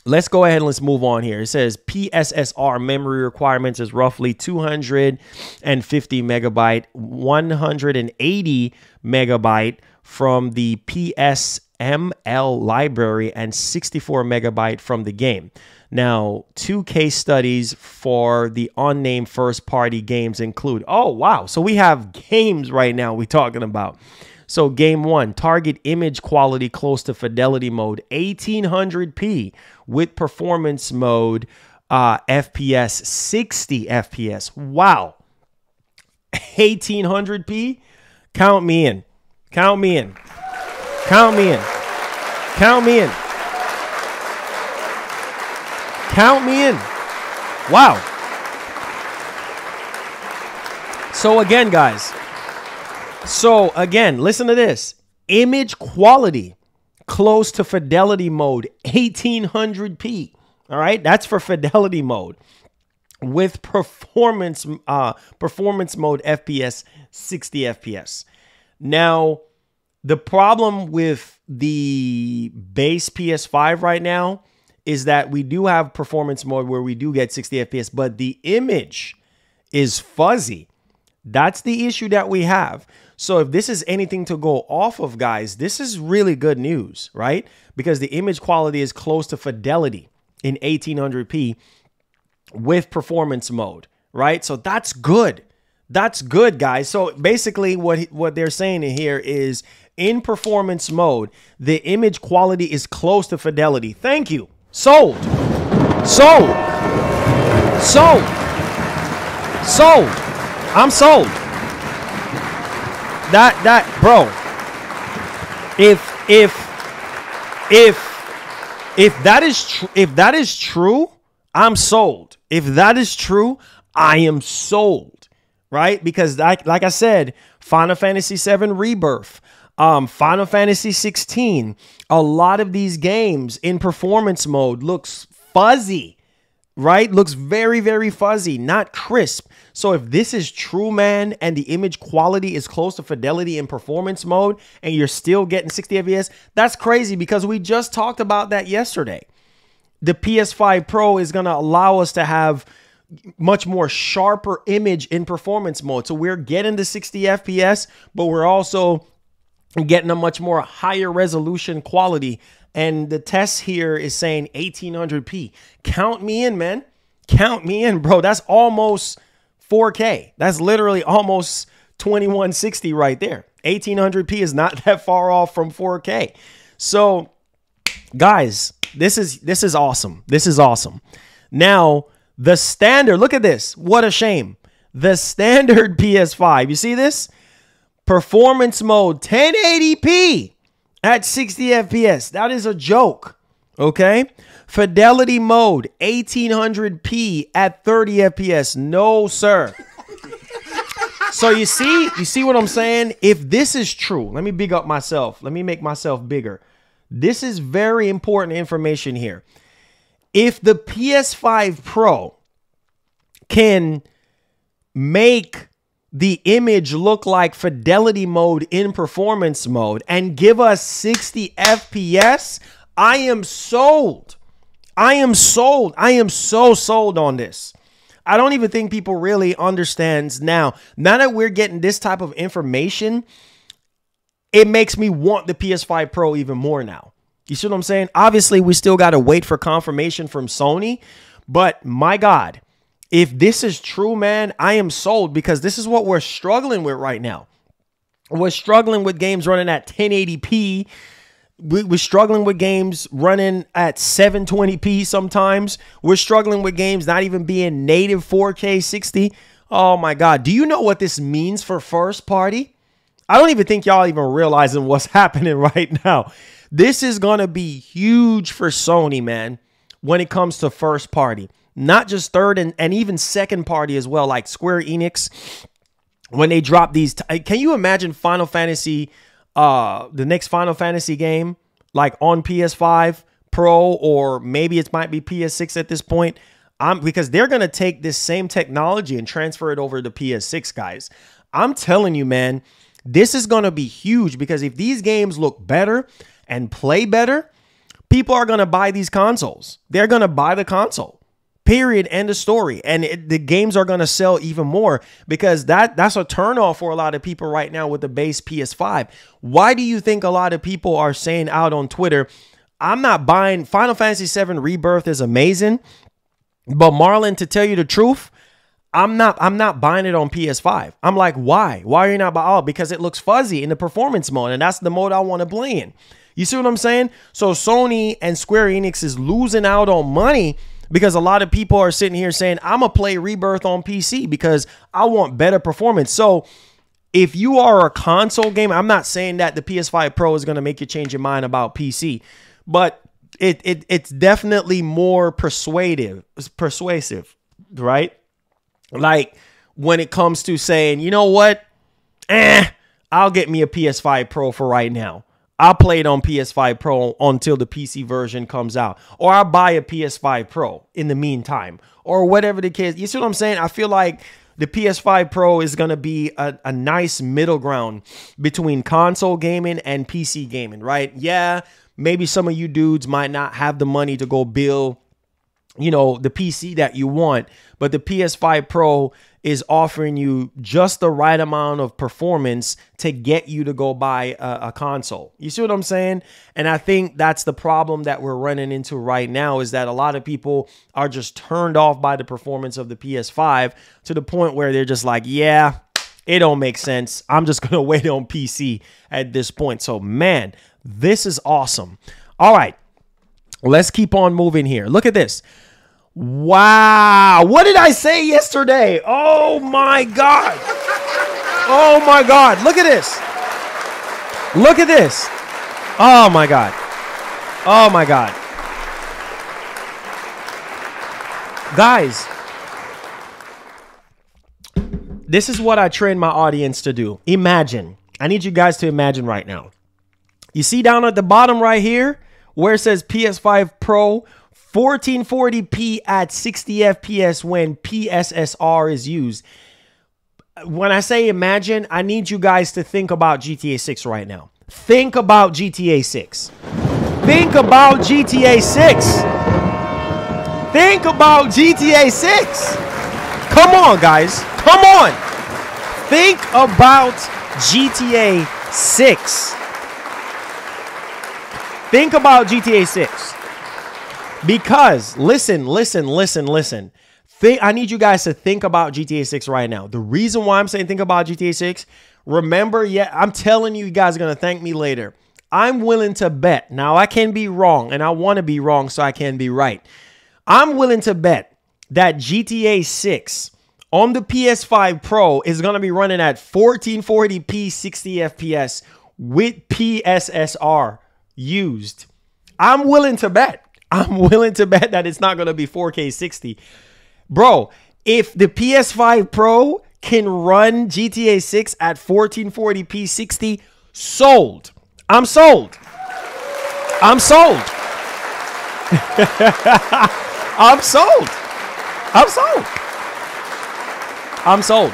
let's go ahead and let's move on here. It says PSSR memory requirements is roughly 250 megabyte, 180 megabyte from the PSML library and 64 megabyte from the game. Now, 2 case studies for the unnamed first-party games include, oh, wow. So we have games right now we're talking about. So game 1, target image quality close to fidelity mode, 1800p with performance mode, FPS, 60 FPS. Wow. 1800p? Count me in. Count me in. Count me in. Count me in. Count me in. Wow. So again, guys. So again, listen to this. Image quality close to fidelity mode, 1800p. All right, that's for fidelity mode. With performance mode FPS, 60 FPS. Now, the problem with the base PS5 right now is that we do have performance mode where we do get 60 FPS, but the image is fuzzy. That's the issue that we have. So if this is anything to go off of, guys, this is really good news, right? Because the image quality is close to fidelity in 1800p with performance mode, right? So that's good. That's good, guys. So basically what they're saying here is in performance mode, the image quality is close to fidelity. Thank you. Sold. Sold. Sold. Sold. I'm sold. Bro, if that is true, I'm sold. If that is true, I am sold. Right? Because like I said, Final Fantasy VII Rebirth, Final Fantasy 16, a lot of these games in performance mode looks fuzzy, right? Looks very, very fuzzy, not crisp. So if this is true, man, and the image quality is close to fidelity in performance mode and you're still getting 60 FPS, that's crazy because we just talked about that yesterday. The PS5 Pro is going to allow us to have much more sharper image in performance mode. So we're getting the 60 FPS, but we're also getting a much more higher resolution quality. And the test here is saying 1800p. Count me in, man. Count me in, bro. That's almost 4K. That's literally almost 2160 right there. 1800p is not that far off from 4K. So, guys, this is awesome. This is awesome. Now, the standard, look at this. What a shame. The standard PS5, you see this? Performance mode, 1080p at 60 FPS. That is a joke, okay? Fidelity mode, 1800p at 30 FPS. No, sir. So you see what I'm saying? If this is true, let me big up myself. Let me make myself bigger. This is very important information here. If the PS5 Pro can make the image look like fidelity mode in performance mode and give us 60 FPS, I am sold. I am sold. I am so sold on this. I don't even think people really understands now. Now that we're getting this type of information, it makes me want the PS5 Pro even more now. You see what I'm saying? Obviously, we still got to wait for confirmation from Sony, but my God, if this is true, man, I am sold, because this is what we're struggling with right now. We're struggling with games running at 1080p. We're struggling with games running at 720p sometimes. We're struggling with games not even being native 4K 60. Oh my God. Do you know what this means for first party? I don't even think y'all even realizing what's happening right now. This is going to be huge for Sony, man, when it comes to first party. Not just third and even second party as well, like Square Enix. When they drop these, can you imagine Final Fantasy, the next Final Fantasy game, like on PS5 Pro, or maybe it might be PS6 at this point? Because they're going to take this same technology and transfer it over to PS6, guys. I'm telling you, man, this is going to be huge, because if these games look better and play better, people are going to buy these consoles. They're going to buy the console. Period. End of story. And the games are going to sell even more, because that's a turnoff for a lot of people right now with the base PS5. Why do you think a lot of people are saying out on Twitter, I'm not buying Final Fantasy VII Rebirth is amazing, but Marlon, to tell you the truth, I'm not buying it on PS5. I'm like, why? Why are you not buying? Oh, because it looks fuzzy in the performance mode, and that's the mode I want to play in. You see what I'm saying? So Sony and Square Enix is losing out on money, because a lot of people are sitting here saying, I'm going to play Rebirth on PC because I want better performance. So if you are a console gamer, I'm not saying that the PS5 Pro is going to make you change your mind about PC, but it's definitely more persuasive, right? Like when it comes to saying, you know what? I'll get me a PS5 Pro for right now. I'll play it on PS5 Pro until the PC version comes out. Or I'll buy a PS5 Pro in the meantime. Or whatever the case. You see what I'm saying? I feel like the PS5 Pro is going to be a nice middle ground between console gaming and PC gaming, right? Yeah, maybe some of you dudes might not have the money to go build, you know, the PC that you want, but the PS5 Pro is offering you just the right amount of performance to get you to go buy a console. You see what I'm saying? And I think that's the problem that we're running into right now, is that a lot of people are just turned off by the performance of the PS5 to the point where they're just like, yeah, it don't make sense. I'm just going to wait on PC at this point. So, man, this is awesome. All right, let's keep on moving here. Look at this. Wow. What did I say yesterday? Oh my God. Oh my God. Look at this. Look at this. Oh my God. Oh my God. Guys, this is what I train my audience to do. Imagine. I need you guys to imagine right now. You see down at the bottom right here where it says PS5 Pro 1440p at 60 FPS when PSSR is used. When I say imagine, I need you guys to think about GTA 6 right now. Think about GTA 6. Think about GTA 6. Think about GTA 6. Come on, guys. Come on. Think about GTA 6. Think about GTA 6. Because, listen. I need you guys to think about GTA 6 right now. The reason why I'm saying think about GTA 6, remember, I'm telling you, you guys are going to thank me later. I'm willing to bet. Now, I can be wrong, and I want to be wrong so I can be right. I'm willing to bet that GTA 6 on the PS5 Pro is going to be running at 1440p 60 FPS with PSSR used. I'm willing to bet. I'm willing to bet that it's not going to be 4K 60. Bro, if the PS5 Pro can run GTA 6 at 1440p 60, sold. I'm sold. I'm sold. I'm sold. I'm sold. I'm sold.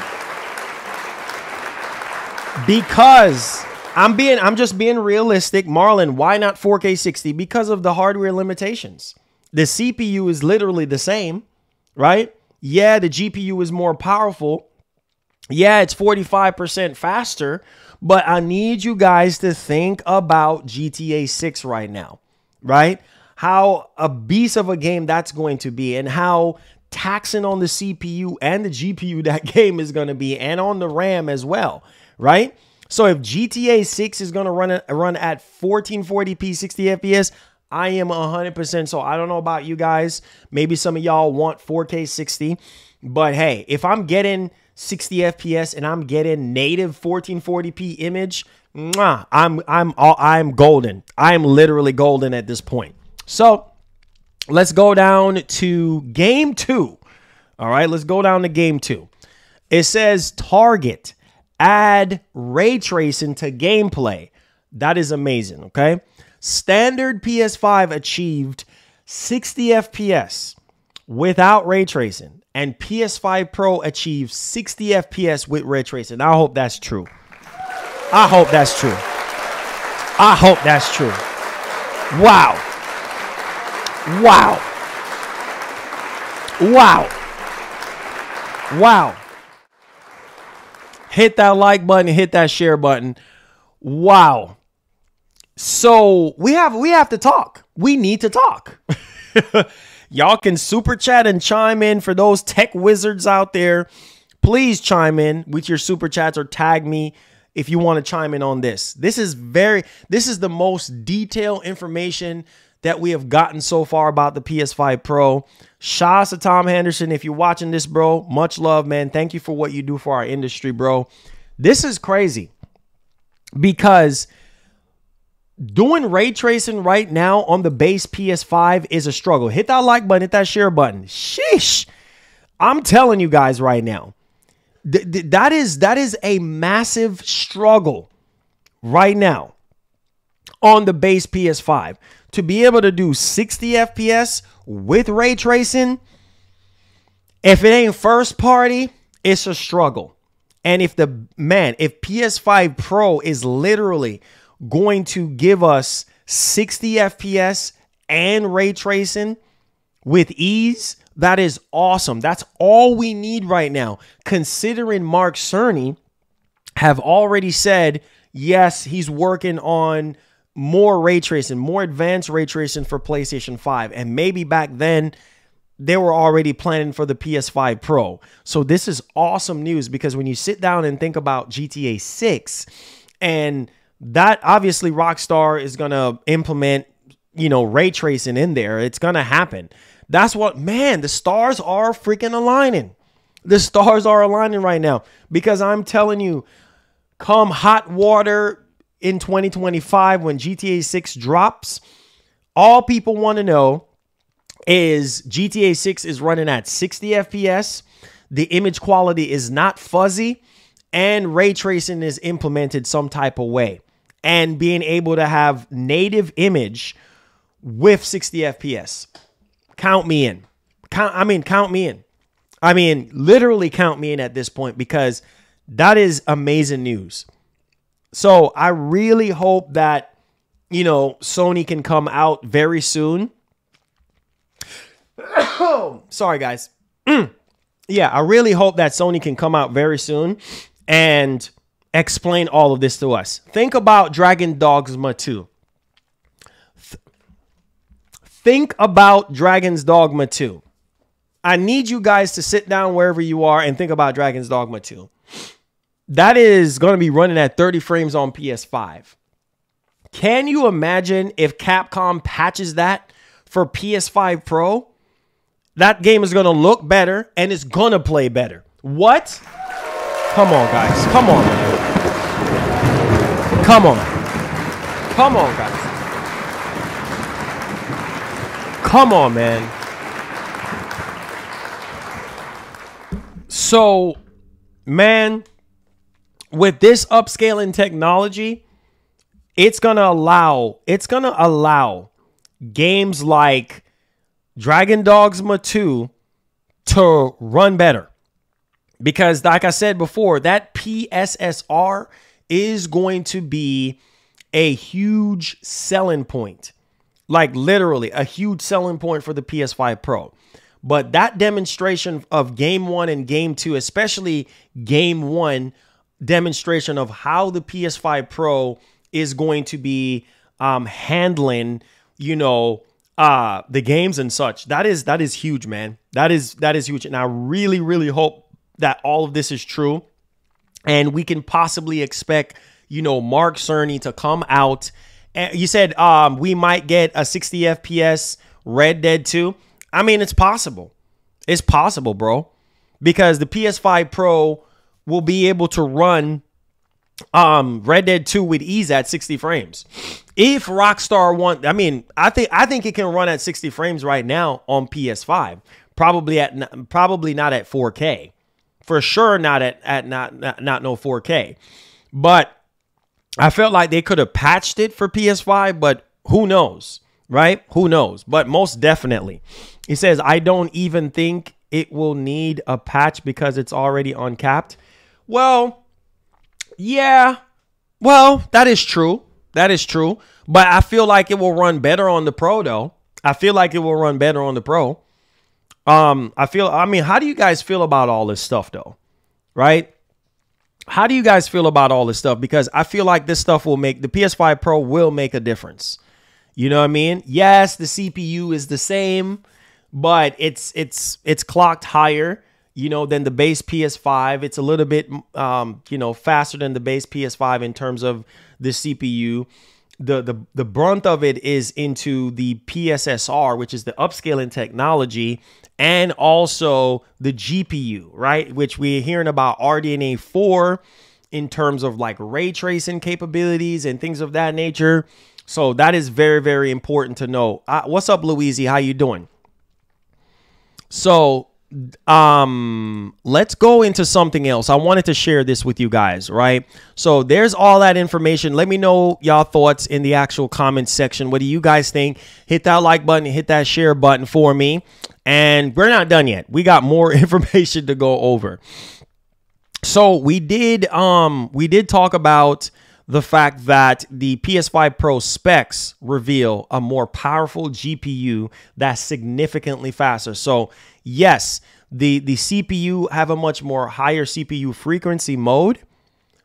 Because I'm just being realistic. Marlon, why not 4K 60? Because of the hardware limitations. The CPU is literally the same, right? Yeah, the GPU is more powerful. Yeah, it's 45% faster, but I need you guys to think about GTA 6 right now, right? How a beast of a game that's going to be and how taxing on the CPU and the GPU that game is going to be and on the RAM as well, right? So if GTA 6 is going to run at 1440p 60 FPS, I am 100%. So I don't know about you guys. Maybe some of y'all want 4K 60, but hey, if I'm getting 60 FPS and I'm getting native 1440p image, I'm golden. I'm literally golden at this point. So let's go down to game 2. All right, let's go down to game 2. It says target, add ray tracing to gameplay. That is amazing, okay? Standard PS5 achieved 60 FPS without ray tracing, and PS5 Pro achieved 60 FPS with ray tracing. I hope that's true. I hope that's true. I hope that's true. Wow. Wow. Wow. Wow. Hit that like button, hit that share button. Wow. So we have to talk. We need to talk. Y'all can super chat and chime in. For those tech wizards out there, please chime in with your super chats or tag me if you want to chime in on this. This is the most detailed information that we have gotten so far about the PS5 Pro. Shouts to Tom Henderson. If you're watching this, bro, much love, man. Thank you for what you do for our industry, bro. This is crazy because doing ray tracing right now on the base PS5 is a struggle. Hit that like button, hit that share button. Sheesh. I'm telling you guys right now, that is a massive struggle right now on the base PS5. To be able to do 60 FPS with ray tracing, if it ain't first party, it's a struggle. And if PS5 Pro is literally going to give us 60 FPS and ray tracing with ease, that is awesome. That's all we need right now, considering Mark Cerny have already said, yes, he's working on more ray tracing, more advanced ray tracing for PlayStation 5. And maybe back then they were already planning for the PS5 Pro. So this is awesome news, because when you sit down and think about GTA 6, and that obviously Rockstar is going to implement, ray tracing in there. It's going to happen. That's what, man, the stars are freaking aligning. The stars are aligning right now, because I'm telling you, come hot water in 2025, when GTA 6 drops, all people want to know is GTA 6 is running at 60 FPS. The image quality is not fuzzy, and ray tracing is implemented some type of way, and being able to have native image with 60 FPS. Count me in. Count me in. I mean, literally count me in at this point, because that is amazing news. So I really hope that, Sony can come out very soon. Sorry, guys. Yeah, I really hope that Sony can come out very soon and explain all of this to us. Think about Dragon Dogma 2. Think about Dragon's Dogma 2. I need you guys to sit down wherever you are and think about Dragon's Dogma 2. That is going to be running at 30 frames on PS5. Can you imagine if Capcom patches that for PS5 Pro? That game is going to look better and it's going to play better. What? Come on, guys. Come on, man. Come on. Come on, guys. Come on, man. So, man, with this upscaling technology, it's going to allow games like Dragon Dogma 2 to run better. Because like I said before, that PSSR is going to be a huge selling point. Like literally a huge selling point for the PS5 Pro. But that demonstration of game 1 and game 2, especially game 1 demonstration of how the PS5 Pro is going to be handling, you know, the games and such. That is huge, man. That is huge. And I really, really hope that all of this is true. And we can possibly expect, you know, Mark Cerny to come out. And you said we might get a 60 FPS Red Dead 2. I mean, it's possible. It's possible, bro. Because the PS5 Pro will be able to run Red Dead 2 with ease at 60 frames. If Rockstar want, I mean, I think it can run at 60 frames right now on PS5. Probably not at 4K. For sure not at not no 4K. But I felt like they could have patched it for PS5, but who knows, right? Who knows? But most definitely. He says, I don't even think it will need a patch because it's already uncapped. Well, yeah. Well, that is true. That is true. But I feel like it will run better on the Pro, though. I feel like it will run better on the Pro. I mean, how do you guys feel about all this stuff, though? Right? How do you guys feel about all this stuff? Because I feel like this stuff will make, the PS5 Pro will make a difference. You know what I mean? Yes, the CPU is the same, but it's clocked higher, you know, than the base PS5. It's a little bit, you know, faster than the base PS5 in terms of the CPU. The brunt of it is into the PSSR, which is the upscaling technology, and also the GPU, right? Which we're hearing about RDNA 4 in terms of like ray tracing capabilities and things of that nature. So that is very, very important to know. What's up, Louise? How you doing? So let's go into something else. I wanted to share this with you guys, right? So there's all that information. Let me know y'all thoughts in the actual comments section. What do you guys think? Hit that like button, hit that share button for me. And we're not done yet. We got more information to go over. So we did talk about the fact that the PS5 Pro specs reveal a more powerful GPU that's significantly faster. So yes, the CPU have a much more higher CPU frequency mode,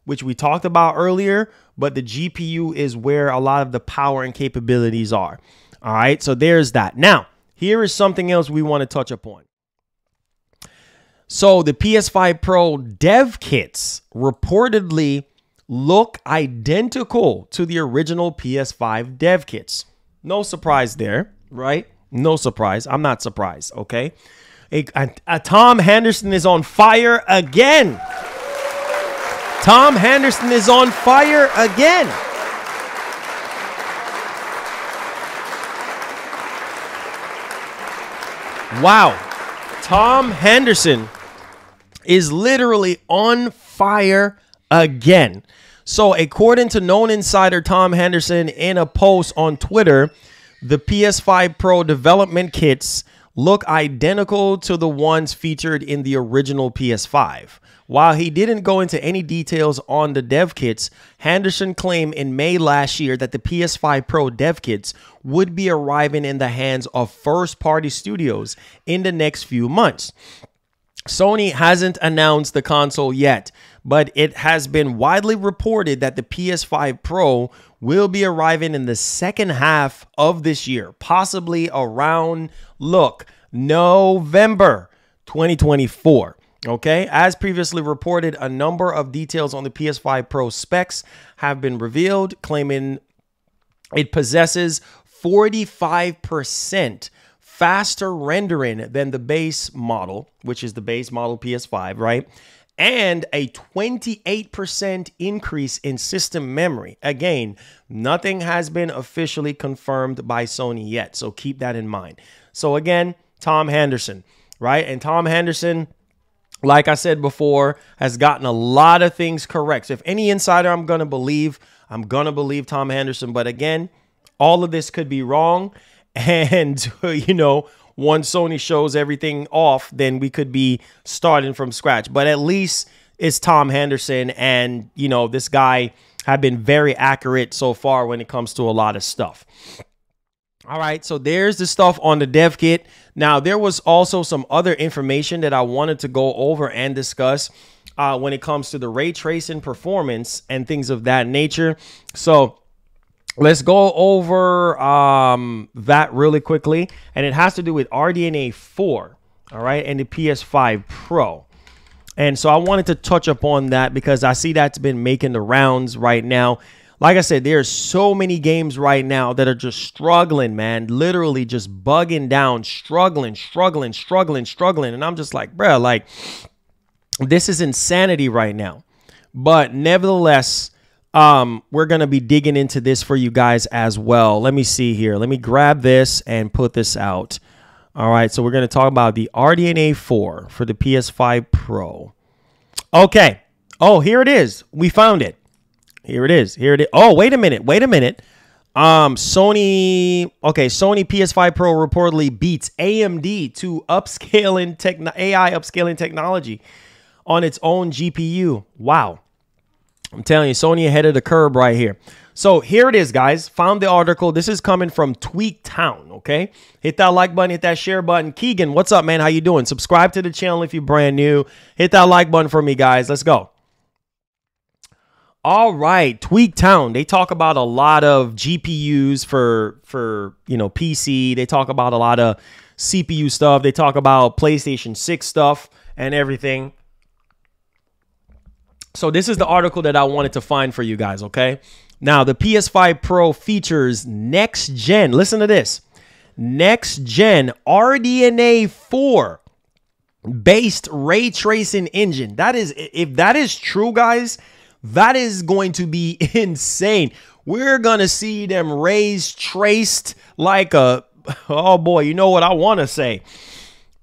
which we talked about earlier, but the GPU is where a lot of the power and capabilities are. All right, so there's that. Now, here is something else we want to touch upon. So the PS5 Pro dev kits reportedly look identical to the original PS5 dev kits. No surprise there, right? No surprise. I'm not surprised, okay? Tom Henderson is on fire again. Tom Henderson is on fire again. Wow. Tom Henderson is literally on fire again. So according to known insider Tom Henderson in a post on Twitter, the PS5 Pro development kits look identical to the ones featured in the original PS5. While he didn't go into any details on the dev kits, Henderson claimed in May last year that the PS5 Pro dev kits would be arriving in the hands of first-party studios in the next few months. Sony hasn't announced the console yet, but it has been widely reported that the PS5 Pro will be arriving in the second half of this year, possibly around, look, November 2024. Okay, as previously reported, a number of details on the PS5 Pro specs have been revealed, claiming it possesses 45% faster rendering than the base model, which is the base model PS5, right? And a 28% increase in system memory. Again, nothing has been officially confirmed by Sony yet, so keep that in mind. So again, Tom Henderson, right? And Tom Henderson, like I said before, has gotten a lot of things correct. So if any insider I'm going to believe Tom Henderson. But again, all of this could be wrong. And, you know, once Sony shows everything off, then we could be starting from scratch. But at least it's Tom Henderson. And, you know, this guy have been very accurate so far when it comes to a lot of stuff. All right, so there's the stuff on the dev kit. Now, there was also some other information that I wanted to go over and discuss when it comes to the ray tracing performance and things of that nature. So let's go over that really quickly. And it has to do with RDNA 4, all right, and the PS5 Pro. And so I wanted to touch upon that because I see that's been making the rounds right now. Like I said, there's so many games right now that are just struggling, man. Literally just bugging down, struggling. And I'm just like, bro, like, this is insanity right now. But nevertheless, we're going to be digging into this for you guys as well. Let me see here. Let me grab this and put this out. All right, so we're going to talk about the RDNA 4 for the PS5 Pro. Okay. Oh, here it is. We found it. Here it is. Oh, wait a minute. Sony PS5 Pro reportedly beats AMD to AI upscaling technology on its own GPU. Wow. I'm telling you, Sony ahead of the curve right here. So here it is, guys. Found the article. This is coming from Tweaktown, okay? Hit that like button, hit that share button. Keegan, what's up, man? How you doing? Subscribe to the channel if you're brand new. Hit that like button for me, guys. Let's go. All right, Tweaktown. They talk about a lot of GPUs for you know, PC. They talk about a lot of CPU stuff. They talk about PlayStation 6 stuff and everything. So this is the article that I wanted to find for you guys, okay? Now, the PS5 Pro features next gen. Listen to this. Next gen RDNA 4 based ray tracing engine. That is, if that is true, guys, that is going to be insane. We're going to see them rays traced like a, oh boy, you know what I want to say.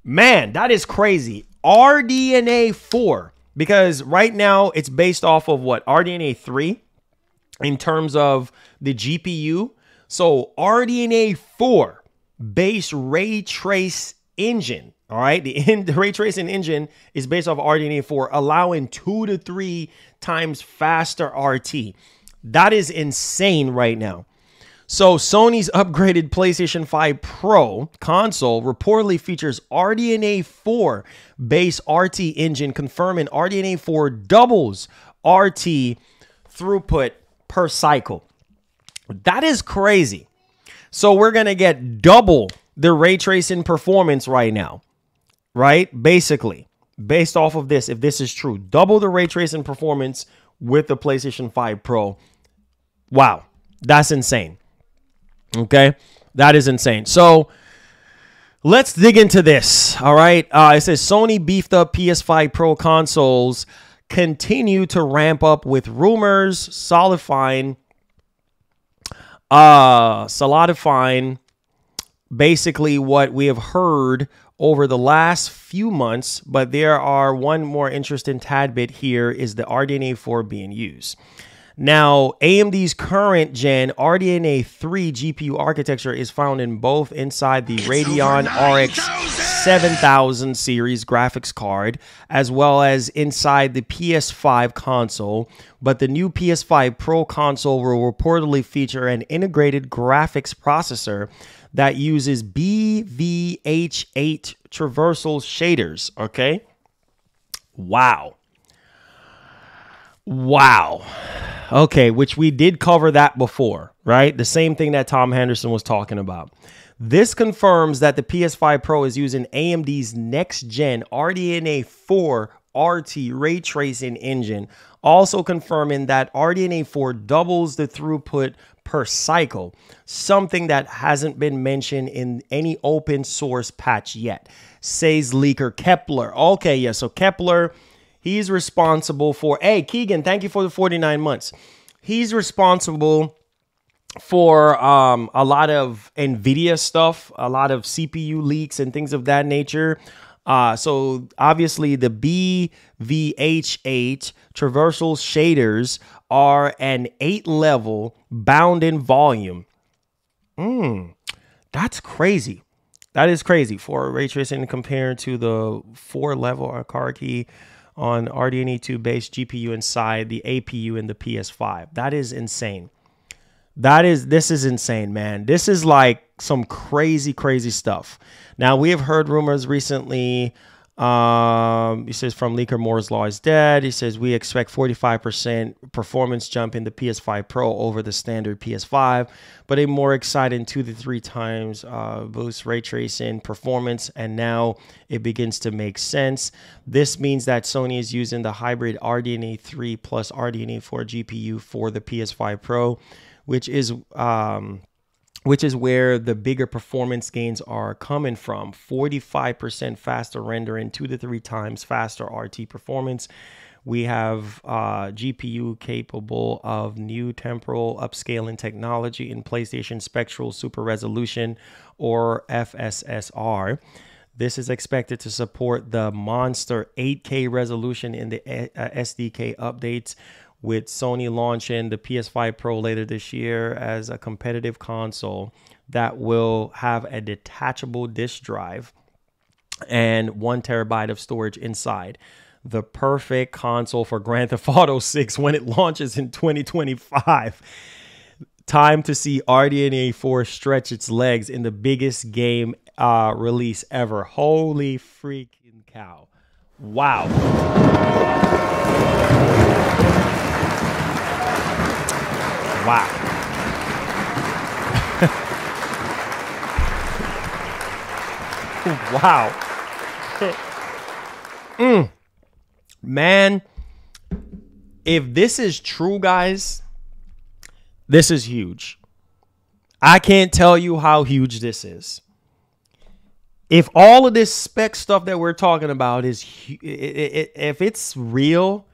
Man, that is crazy. RDNA 4, because right now it's based off of what? RDNA 3 in terms of the GPU. So RDNA 4 base ray trace engine. All right, the ray tracing engine is based off RDNA 4, allowing 2 to 3 times faster RT. That is insane right now. So Sony's upgraded PlayStation 5 Pro console reportedly features RDNA 4 base RT engine, confirming RDNA 4 doubles RT throughput per cycle. That is crazy. So we're going to get double the ray tracing performance right now. Right? Basically, based off of this, if this is true, double the ray tracing performance with the PlayStation 5 Pro. Wow, that's insane. Okay, that is insane. So let's dig into this. All right, it says Sony beefed up PS5 Pro consoles continue to ramp up with rumors solidifying basically what we have heard over the last few months, but there are one more interesting tad bit here is the RDNA 4 being used. Now, AMD's current gen RDNA 3 GPU architecture is found in both inside the Radeon RX 7000 series graphics card, as well as inside the PS5 console, but the new PS5 Pro console will reportedly feature an integrated graphics processor that uses BVH8 traversal shaders, okay? Wow. Wow. Okay, which we did cover that before, right? The same thing that Tom Henderson was talking about. This confirms that the PS5 Pro is using AMD's next-gen RDNA 4 RT ray tracing engine, also confirming that RDNA 4 doubles the throughput per cycle, something that hasn't been mentioned in any open source patch yet, says leaker Kepler. Okay, yeah, so Kepler, he's responsible for, hey, Keegan, thank you for the 49 months. He's responsible for a lot of NVIDIA stuff, a lot of CPU leaks and things of that nature. So obviously the BVH8 traversal shaders are an 8-level bound in volume. That's crazy. That is crazy for ray tracing compared to the 4-level card key on RDNA 2 based GPU inside the APU in the PS5. That is insane. This is insane, man. This is like some crazy stuff. Now, we have heard rumors recently. He says from leaker Moore's Law is dead. He says we expect 45% performance jump in the PS5 Pro over the standard PS5, but a more exciting 2 to 3 times boost ray tracing performance. And now it begins to make sense. This means that Sony is using the hybrid RDNA 3 plus RDNA 4 GPU for the PS5 Pro, which is where the bigger performance gains are coming from. 45% faster rendering, 2 to 3 times faster RT performance. We have GPU capable of new temporal upscaling technology in PlayStation Spectral Super Resolution, or FSSR. This is expected to support the monster 8K resolution in the SDK updates, with Sony launching the PS5 Pro later this year as a competitive console that will have a detachable disk drive and 1 terabyte of storage inside. The perfect console for Grand Theft Auto 6 when it launches in 2025. Time to see RDNA 4 stretch its legs in the biggest game release ever. Holy freaking cow. Wow. Wow. Wow. Man, if this is true, guys, this is huge. I can't tell you how huge this is. If all of this spec stuff that we're talking about is, if it's real,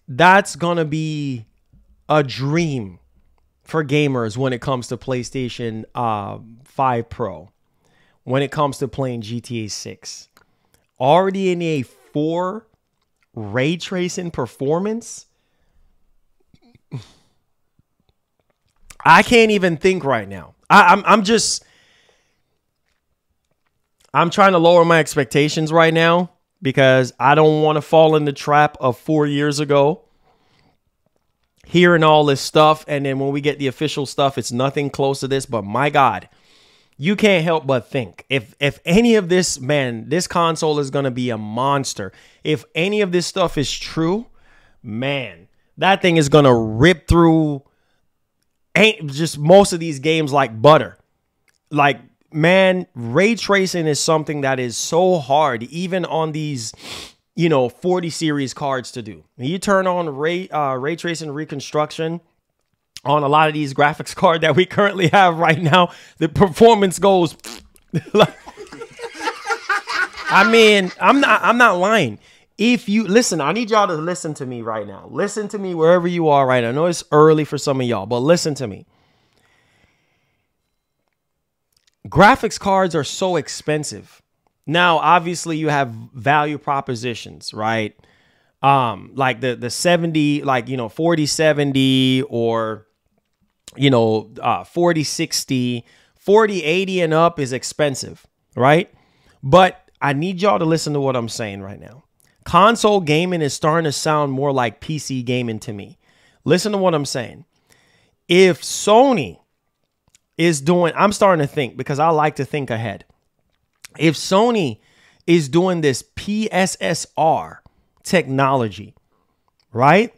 that's going to be a dream for gamers when it comes to PlayStation 5 Pro, when it comes to playing GTA 6. RDNA 4 ray tracing performance. I can't even think right now. I'm trying to lower my expectations right now because I don't want to fall in the trap of 4 years ago, hearing all this stuff, and then when we get the official stuff, it's nothing close to this. But my God, you can't help but think, if any of this, man, this console is going to be a monster. If any of this stuff is true, man, that thing is going to rip through just most of these games like butter. Like, man, ray tracing is something that is so hard, even on these, 40 series cards to do. You turn on ray tracing reconstruction on a lot of these graphics cards that we currently have right now, the performance goes. I mean, I'm not lying. If you listen, I need y'all to listen to me right now. Listen to me wherever you are right now. I know it's early for some of y'all, but listen to me. Graphics cards are so expensive. Now, obviously, you have value propositions, right? Like the 70, like, 4070 or, 4060, 4080 and up is expensive, right? But I need y'all to listen to what I'm saying right now. Console gaming is starting to sound more like PC gaming to me. Listen to what I'm saying. If Sony is doing, I'm starting to think, because I like to think ahead. If Sony is doing this PSSR technology, right?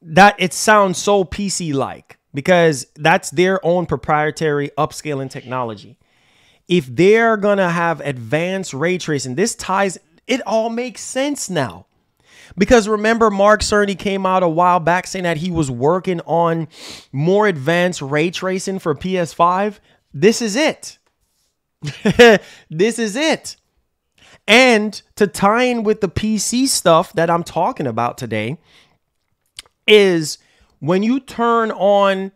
That it sounds so PC-like. because that's their own proprietary upscaling technology. If they're going to have advanced ray tracing, this ties, it all makes sense now. Because remember, Mark Cerny came out a while back saying that he was working on more advanced ray tracing for PS5. This is it. This is it. And to tie in with the PC stuff that I'm talking about today is when you turn on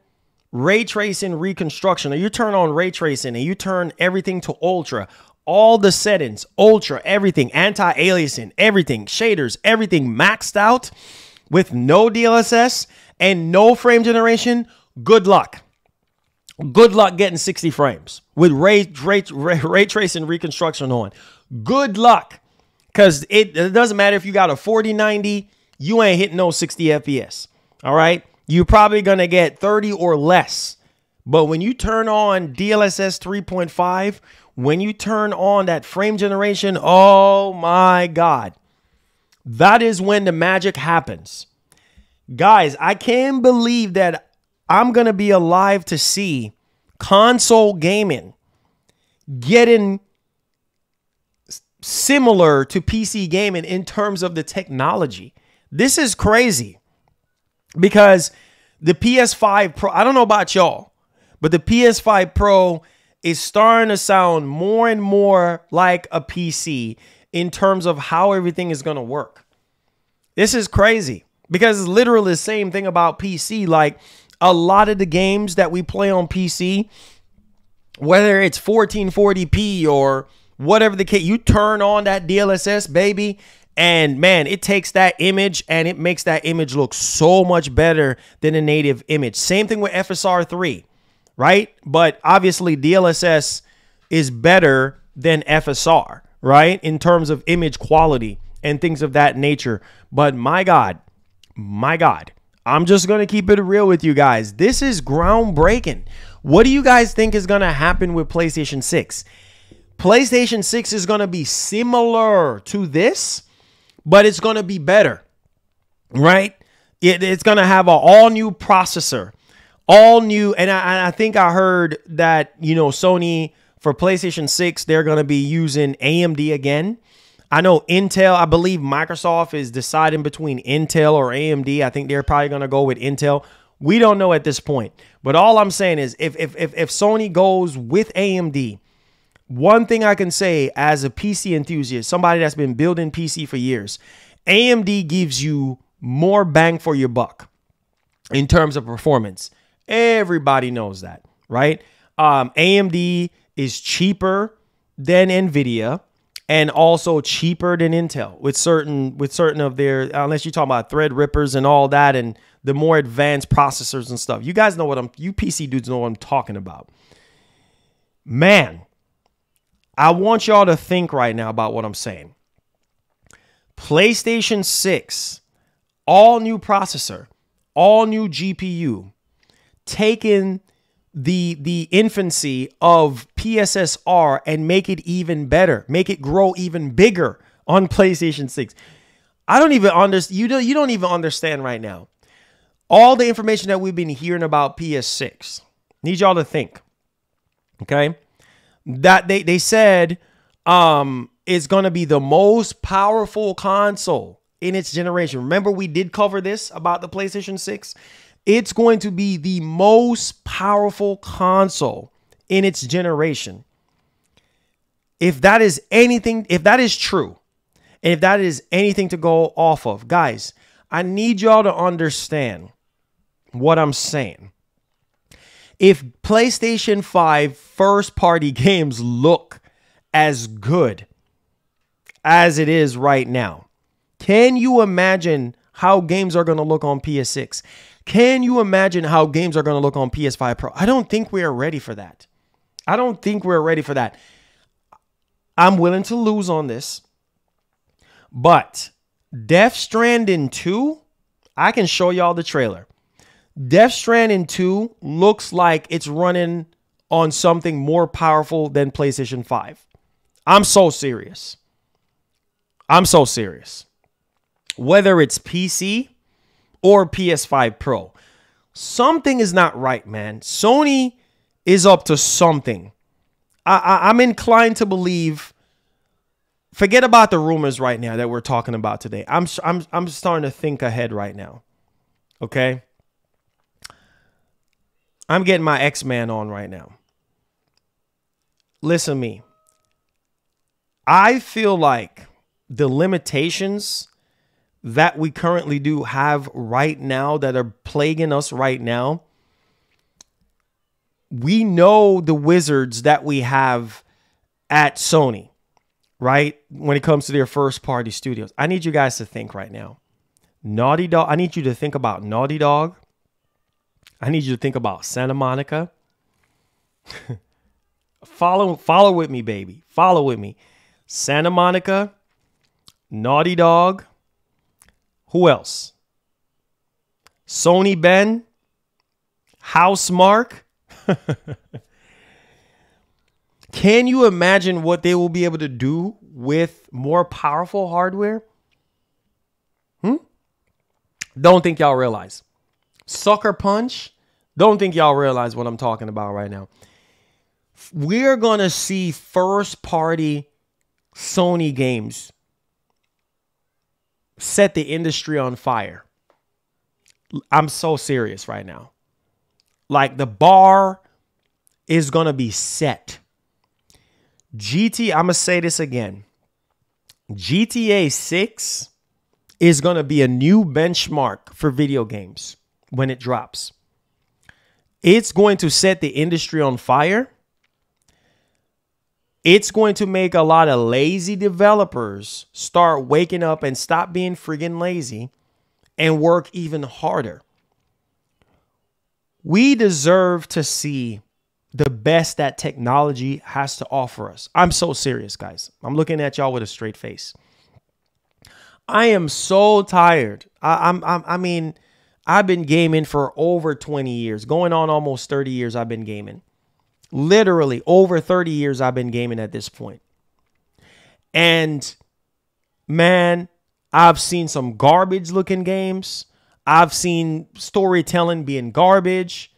ray tracing reconstruction, or you turn on ray tracing and you turn everything to ultra, all the settings, ultra, everything, anti-aliasing, everything, shaders, everything maxed out with no DLSS and no frame generation, good luck. Good luck getting 60 frames with ray tracing reconstruction on. Good luck. Because it doesn't matter if you got a 4090, you ain't hitting no 60 FPS. All right. You're probably going to get 30 or less. But when you turn on DLSS 3.5, when you turn on that frame generation, oh my God, that is when the magic happens. Guys, I can't believe that I'm going to be alive to see console gaming getting similar to PC gaming in terms of the technology. This is crazy. Because the PS5 Pro, I don't know about y'all, but the PS5 Pro is starting to sound more and more like a PC in terms of how everything is going to work. This is crazy because it's literally the same thing about PC. Like a lot of the games that we play on PC, whether it's 1440p or whatever the case, you turn on that DLSS, baby. And man, it takes that image and it makes that image look so much better than a native image. Same thing with FSR 3, right? But obviously DLSS is better than FSR, right? In terms of image quality and things of that nature. But my God, I'm just going to keep it real with you guys. This is groundbreaking. What do you guys think is going to happen with PlayStation 6? PlayStation 6 is going to be similar to this, but it's going to be better, right? It's going to have an all-new processor, all new. And I think I heard that, you know, Sony for PlayStation 6, they're going to be using AMD again. I know Intel, I believe Microsoft is deciding between Intel or AMD. I think they're probably going to go with Intel. We don't know at this point. But all I'm saying is if Sony goes with AMD, one thing I can say as a PC enthusiast, somebody that's been building PC for years, AMD gives you more bang for your buck in terms of performance. Everybody knows that, right? AMD is cheaper than NVIDIA and also cheaper than Intel with certain of their, unless you talk about Threadrippers and all that and the more advanced processors and stuff. You guys know you PC dudes know what I'm talking about. Man, I want y'all to think right now about what I'm saying. PlayStation 6, all new processor, all new GPU, taking the infancy of PSSR and make it even better, make it grow even bigger on PlayStation 6. I don't even understand. You don't even understand right now. All the information that we've been hearing about PS6. Need y'all to think. Okay? That they said is going to be the most powerful console in its generation. Remember, we did cover this about the PlayStation 6. It's going to be the most powerful console in its generation. If that is anything, if that is true, and if that is anything to go off of, guys, I need y'all to understand what I'm saying. If PlayStation 5 first-party games look as good as it is right now, can you imagine how games are going to look on PS6? Can you imagine how games are going to look on PS5 Pro? I don't think we are ready for that. I don't think we're ready for that. I'm willing to lose on this. But Death Stranding 2, I can show y'all the trailer. Death Stranding 2 looks like it's running on something more powerful than PlayStation 5. I'm so serious. I'm so serious. Whether it's PC or PS5 Pro. Something is not right, man. Sony is up to something. I'm inclined to believe. Forget about the rumors right now that we're talking about today. I'm starting to think ahead right now. Okay? I'm getting my X-Man on right now. Listen to me. I feel like the limitations that we currently do have right now that are plaguing us right now, we know the wizards that we have at Sony, right? When it comes to their first party studios. I need you guys to think right now. Naughty Dog. I need you to think about Naughty Dog. I need you to think about Santa Monica. Follow with me, baby. Follow with me. Santa Monica, Naughty Dog. Who else? Sony Ben, Housemarque. Can you imagine what they will be able to do with more powerful hardware? Don't think y'all realize. Sucker Punch. Don't think y'all realize what I'm talking about right now. We're going to see first party Sony games set the industry on fire. I'm so serious right now. Like, the bar is going to be set. I'm going to say this again. GTA 6 is going to be a new benchmark for video games when it drops. It's going to set the industry on fire. It's going to make a lot of lazy developers start waking up and stop being friggin' lazy and work even harder. We deserve to see the best that technology has to offer us. I'm so serious, guys. I'm looking at y'all with a straight face. I am so tired. I mean, I've been gaming for over 20 years, going on almost 30 years I've been gaming. Literally over 30 years I've been gaming at this point. And man, I've seen some garbage looking games. I've seen storytelling being garbage.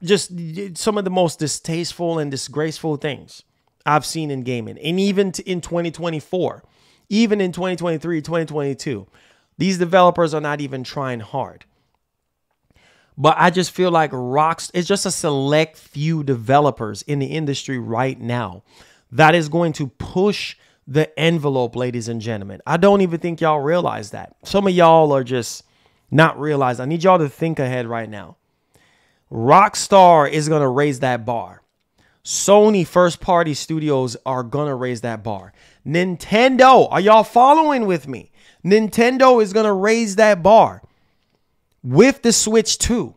Just some of the most distasteful and disgraceful things I've seen in gaming. And even in 2024, even in 2023, 2022, these developers are not even trying hard. But I just feel like it's just a select few developers in the industry right now that is going to push the envelope, ladies and gentlemen. I don't even think y'all realize that. Some of y'all are just not realizing. I need y'all to think ahead right now. Rockstar is going to raise that bar. Sony first party studios are going to raise that bar. Nintendo, are y'all following with me? Nintendo is going to raise that bar. With the Switch 2,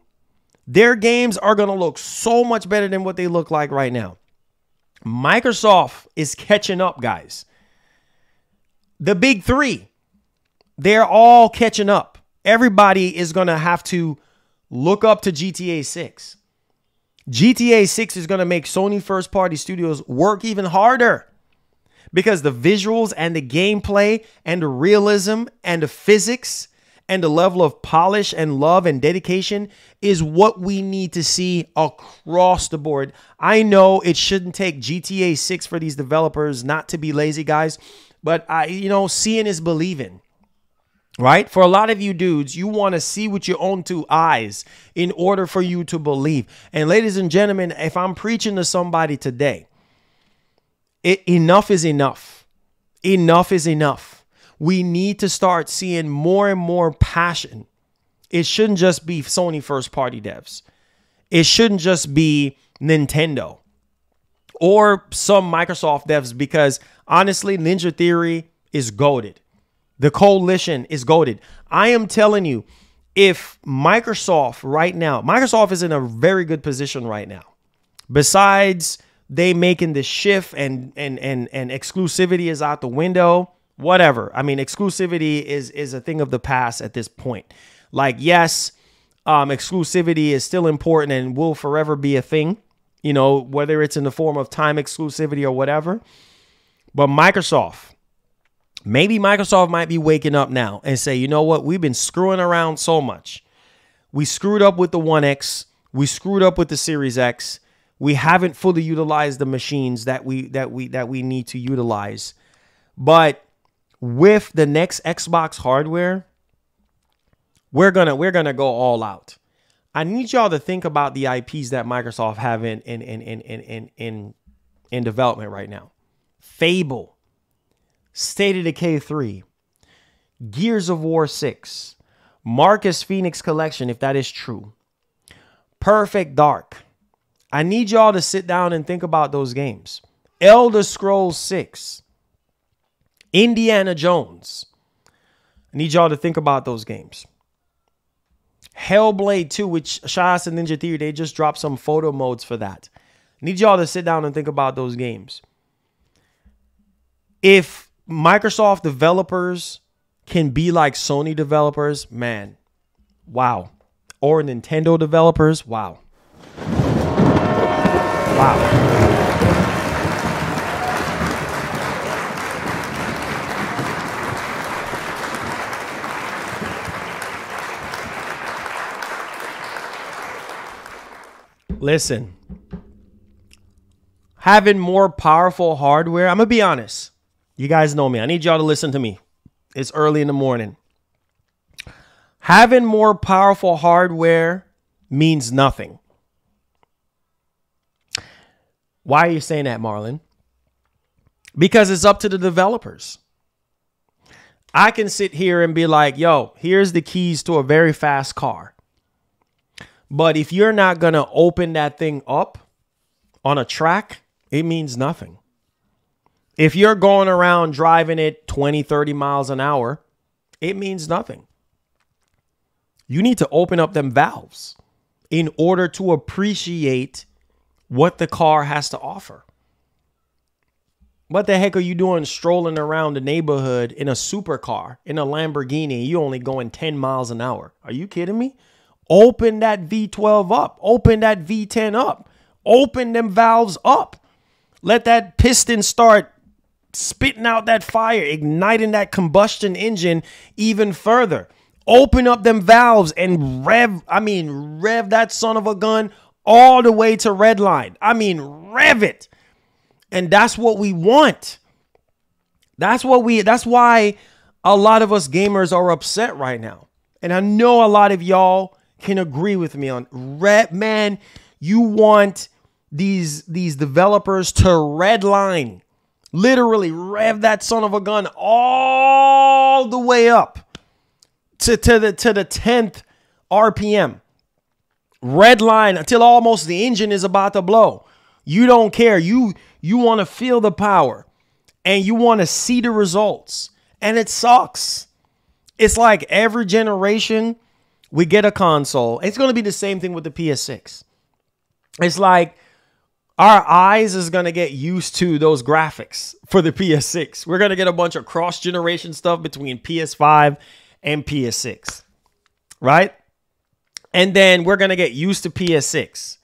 their games are going to look so much better than what they look like right now. Microsoft is catching up, guys. The big three, they're all catching up. Everybody is going to have to look up to GTA 6. GTA 6 is going to make Sony first party studios work even harder because the visuals and the gameplay and the realism and the physics and the level of polish and love and dedication is what we need to see across the board. I know it shouldn't take GTA 6 for these developers not to be lazy, guys, but seeing is believing, right? For a lot of you dudes, you want to see with your own two eyes in order for you to believe. And ladies and gentlemen, if I'm preaching to somebody today, enough is enough. Enough is enough. We need to start seeing more and more passion. It shouldn't just be Sony first party devs. It shouldn't just be Nintendo or some Microsoft devs, because honestly, Ninja Theory is goated. The coalition is goated. I am telling you, if Microsoft right now, Microsoft is in a very good position right now. Besides they making this shift and exclusivity is out the window. Whatever. I mean, exclusivity is a thing of the past at this point. Like, yes, exclusivity is still important and will forever be a thing, whether it's in the form of time exclusivity or whatever. But maybe Microsoft might be waking up now and say, you know what? We've been screwing around so much. We screwed up with the 1X. We screwed up with the Series X. We haven't fully utilized the machines that we need to utilize. But with the next Xbox hardware, we're gonna go all out. I need y'all to think about the IPs that Microsoft have in development right now. Fable, State of Decay 3, Gears of War 6, Marcus Phoenix Collection, if that is true, Perfect Dark. I need y'all to sit down and think about those games. Elder Scrolls 6, Indiana Jones. I need y'all to think about those games. Hellblade 2, which shout out to Ninja Theory, they just dropped some photo modes for that. I need y'all to sit down and think about those games. If Microsoft developers can be like Sony developers, man, wow. Or Nintendo developers, wow. Wow. Listen, having more powerful hardware, I'm going to be honest. You guys know me. I need y'all to listen to me. It's early in the morning. Having more powerful hardware means nothing. Why are you saying that, Marlon? Because it's up to the developers. I can sit here and be like, yo, here's the keys to a very fast car. But if you're not going to open that thing up on a track, it means nothing. If you're going around driving it 20, 30 miles an hour, it means nothing. You need to open up them valves in order to appreciate what the car has to offer. What the heck are you doing strolling around the neighborhood in a supercar, in a Lamborghini? You only going 10 miles an hour. Are you kidding me? Open that V12 up. Open that V10 up. Open them valves up. Let that piston start spitting out that fire, igniting that combustion engine even further. Open up them valves and rev that son of a gun all the way to red line. Rev it. And that's what we want. That's why a lot of us gamers are upset right now. And I know a lot of y'all can agree with me on man, you want these developers to redline, literally rev that son of a gun all the way up to the 10th RPM. Redline until almost the engine is about to blow. You don't care. You want to feel the power and you want to see the results. And it sucks. It's like every generation we get a console. It's going to be the same thing with the PS6. It's like our eyes is going to get used to those graphics for the PS6. We're going to get a bunch of cross-generation stuff between PS5 and PS6, right? And then we're going to get used to PS6.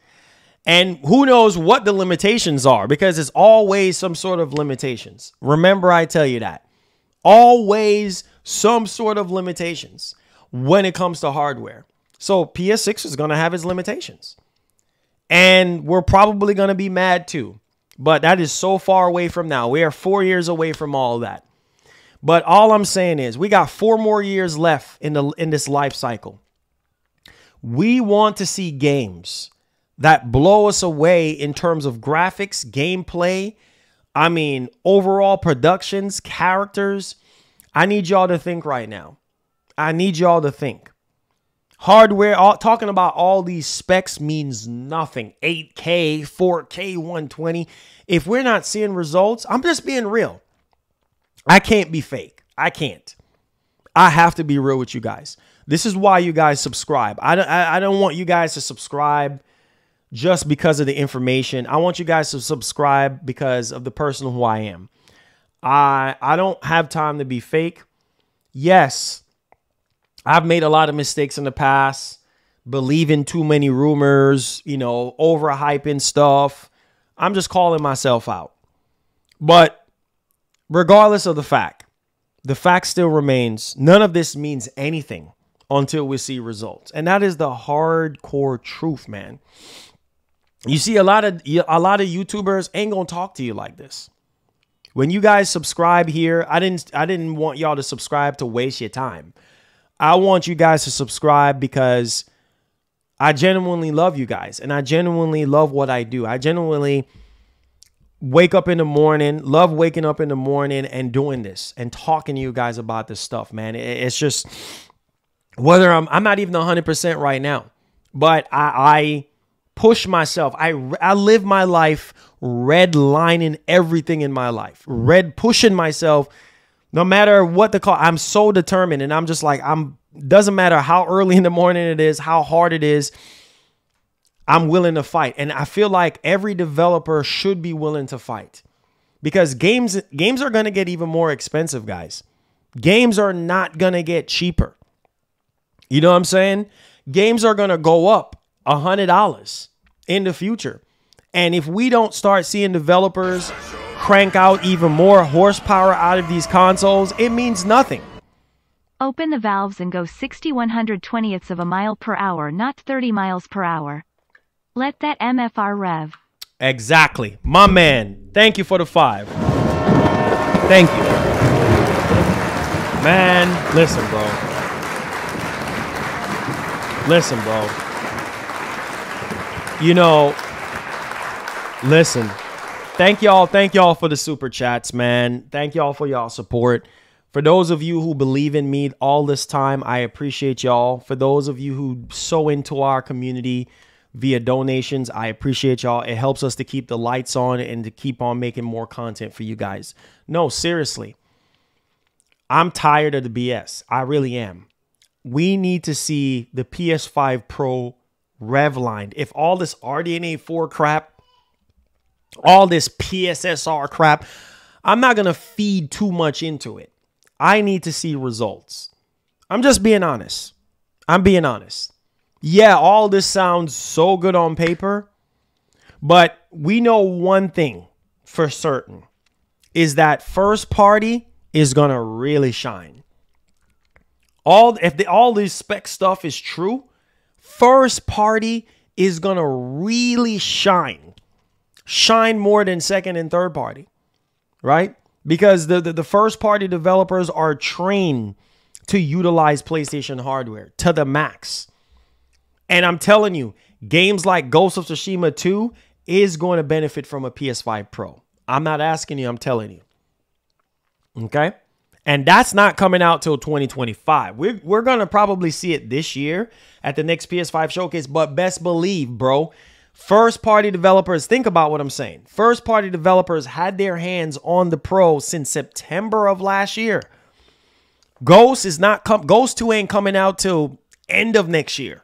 And who knows what the limitations are, because it's always some sort of limitations. Remember, I tell you that. Always some sort of limitations when it comes to hardware. So PS6 is going to have its limitations. And we're probably going to be mad too. But that is so far away from now. We are 4 years away from all of that. But all I'm saying is we got 4 more years left in this life cycle. We want to see games that blow us away in terms of graphics, gameplay. Overall productions, characters. I need y'all to think right now. I need y'all to think. Hardware, talking about all these specs means nothing. 8K, 4K, 120. If we're not seeing results, I'm just being real. I can't be fake. I can't. I have to be real with you guys. This is why you guys subscribe. I don't want you guys to subscribe just because of the information. I want you guys to subscribe because of the person who I am. I don't have time to be fake. Yes, I've made a lot of mistakes in the past, believing too many rumors, overhyping stuff. I'm just calling myself out. But regardless of the fact still remains, none of this means anything. until we see results. And that is the hardcore truth, man. You see, a lot of YouTubers ain't gonna talk to you like this. When you guys subscribe here, I didn't want y'all to subscribe to waste your time. I want you guys to subscribe because I genuinely love you guys, and I genuinely love what I do. I genuinely wake up in the morning, love waking up in the morning and doing this and talking to you guys about this stuff, man. It's just, whether I'm not even 100% right now, but I push myself. I live my life redlining everything in my life, pushing myself, no matter what the call. I'm so determined, and I'm just like, doesn't matter how early in the morning it is, how hard it is, I'm willing to fight. And I feel like every developer should be willing to fight, because games are going to get even more expensive, guys. Games are not going to get cheaper. You know what I'm saying? Games are going to go up $100 in the future. And if we don't start seeing developers crank out even more horsepower out of these consoles, it means nothing. Open the valves and go 60/120ths of a mile per hour, not 30 miles per hour. Let that MFR rev. Exactly. My man. Thank you for the 5. Thank you. Man, listen, bro. Listen, bro. You know, listen. Thank y'all for the super chats, man. Thank y'all for y'all support. For those of you who believe in me all this time, I appreciate y'all. For those of you who sow into our community via donations, I appreciate y'all. It helps us to keep the lights on and to keep on making more content for you guys. No, seriously. I'm tired of the BS. I really am. We need to see the PS5 Pro revlined. If all this RDNA 4 crap, all this PSSR crap, I'm not going to feed too much into it. I need to see results. I'm just being honest. I'm being honest. Yeah, all this sounds so good on paper, but we know one thing for certain, is that first party is going to really shine. If all this spec stuff is true, first party is going to really shine. Shine more than second and third party, right? Because the first party developers are trained to utilize PlayStation hardware to the max. And I'm telling you, games like Ghost of Tsushima 2 is going to benefit from a PS5 Pro. I'm not asking you, I'm telling you. Okay? And that's not coming out till 2025. We're going to probably see it this year at the next PS5 showcase, but best believe, bro, first party developers, think about what I'm saying. First party developers had their hands on the Pro since September of last year. Ghost 2 ain't coming out till end of next year.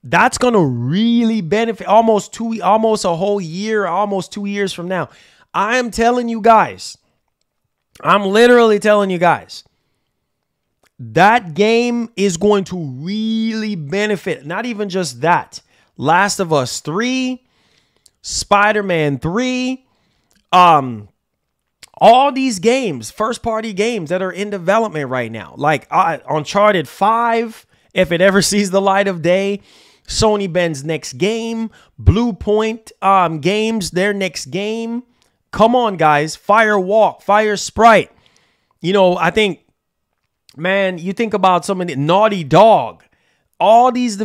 That's going to really benefit almost a whole year, almost 2 years from now. I am telling you guys, I'm literally telling you guys, that game is going to really benefit. Not even just that. Last of Us 3, Spider-Man 3, all these games, first-party games that are in development right now, like Uncharted 5, if it ever sees the light of day, Sony Ben's next game, Blue Point Games, their next game. Come on, guys. Fire Walk, Fire Sprite. You know, I think, man, you think about some of the Naughty Dog. All these,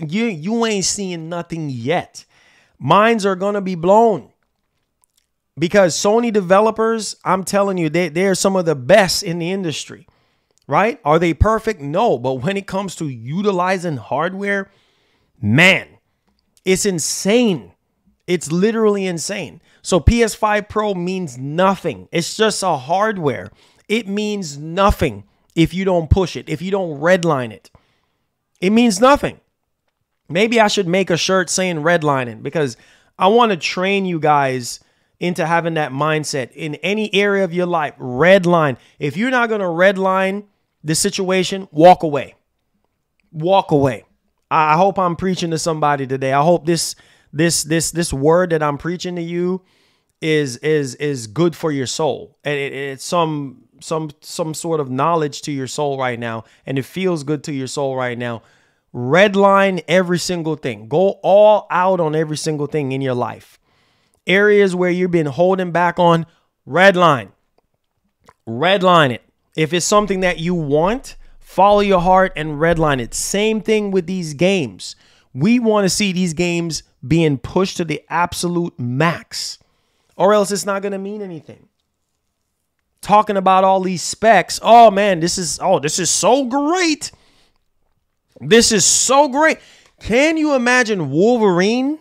you ain't seeing nothing yet. Minds are going to be blown. Because Sony developers, I'm telling you, they're some of the best in the industry. Right? Are they perfect? No. But when it comes to utilizing hardware, man, it's insane. It's literally insane. So PS5 Pro means nothing. It's just a hardware. It means nothing if you don't push it, if you don't redline it. It means nothing. Maybe I should make a shirt saying redlining, because I want to train you guys into having that mindset in any area of your life. Redline. If you're not going to redline the situation, walk away. Walk away. I hope I'm preaching to somebody today. I hope this word that I'm preaching to you is good for your soul, and it's some sort of knowledge to your soul right now, and it feels good to your soul right now, redline every single thing. Go all out on every single thing in your life. Areas where you've been holding back on, redline. Redline it. If it's something that you want, follow your heart and redline it. Same thing with these games. We want to see these games being pushed to the absolute max, or else it's not going to mean anything. Talking about all these specs. Oh man, this is so great. This is so great. Can you imagine Wolverine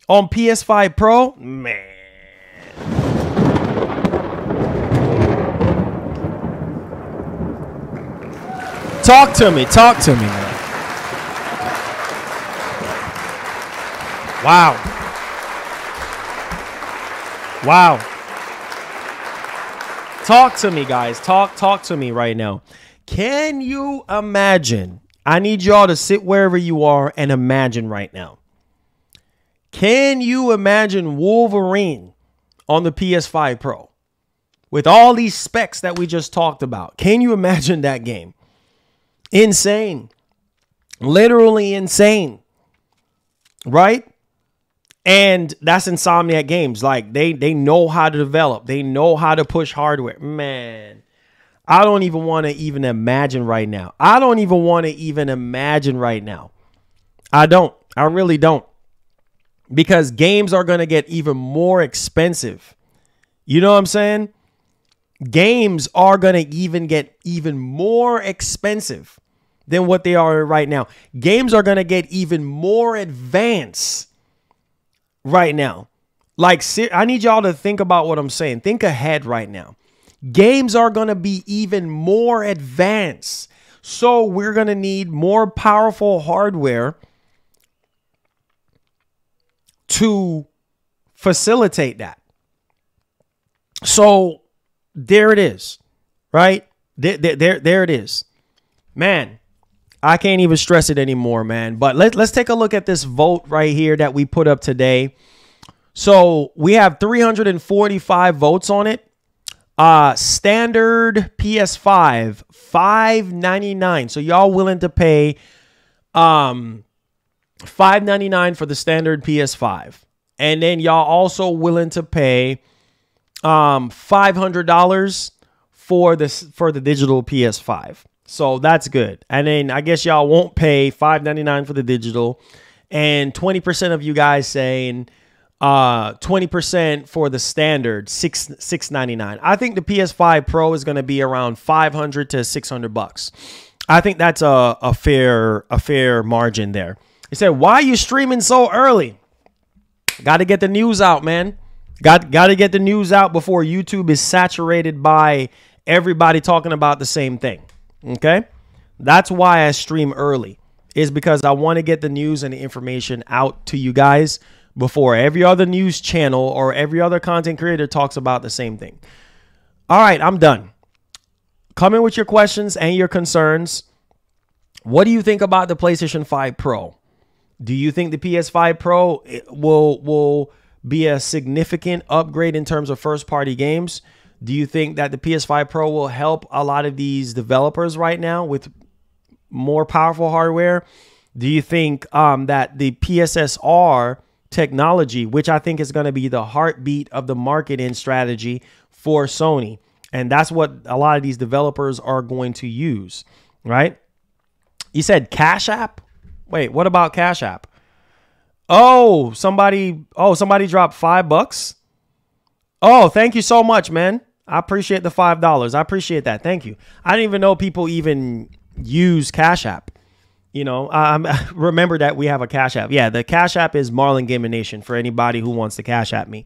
on PS5 Pro? Man. Talk to me, man. Wow. Talk to me, guys. Talk to me right now. Can you imagine? I need y'all to sit wherever you are and imagine right now. Can you imagine Wolverine on the PS5 Pro with all these specs that we just talked about? Can you imagine that game? Insane. Literally insane. Right? And that's Insomniac Games. Like they know how to develop. They know how to push hardware. Man, I don't even want to even imagine right now. I don't even want to even imagine right now. I don't. I really don't. Because games are going to get even more expensive. You know what I'm saying? Games are going to even get even more expensive than what they are right now. Games are going to get even more advanced right now. Like, I need y'all to think about what I'm saying. Think ahead right now. Games are going to be even more advanced. So we're going to need more powerful hardware to facilitate that. So there it is, right? There it is. Man, I can't even stress it anymore, man. But let's take a look at this vote right here that we put up today. So we have 345 votes on it. Standard PS5, $599. So y'all willing to pay $599 for the standard PS5. And then y'all also willing to pay $500 for the digital PS5. So that's good. And then I guess y'all won't pay $599 for the digital, and 20% of you guys saying 20% for the standard, $699. I think the PS5 Pro is going to be around $500 to $600. I think that's a fair margin there. He said, "Why are you streaming so early?" Got to get the news out, man. Got to get the news out before YouTube is saturated by everybody talking about the same thing. Okay? That's why I stream early, is because I want to get the news and the information out to you guys before every other news channel or every other content creator talks about the same thing. All right, I'm done. Come in with your questions and your concerns. What do you think about the PlayStation 5 Pro? Do you think the PS5 Pro will be a significant upgrade in terms of first-party games? Do you think that the PS5 Pro will help a lot of these developers right now with more powerful hardware? Do you think that the PSSR technology, which I think is going to be the heartbeat of the marketing strategy for Sony, and that's what a lot of these developers are going to use, right? You said Cash App? Wait, what about Cash App? Oh, somebody dropped $5. Oh, thank you so much, man. I appreciate the $5. I appreciate that. Thank you. I didn't even know people even use Cash App. You know, remember that we have a Cash App. Yeah, the Cash App is Marlongamingnation for anybody who wants to Cash App me.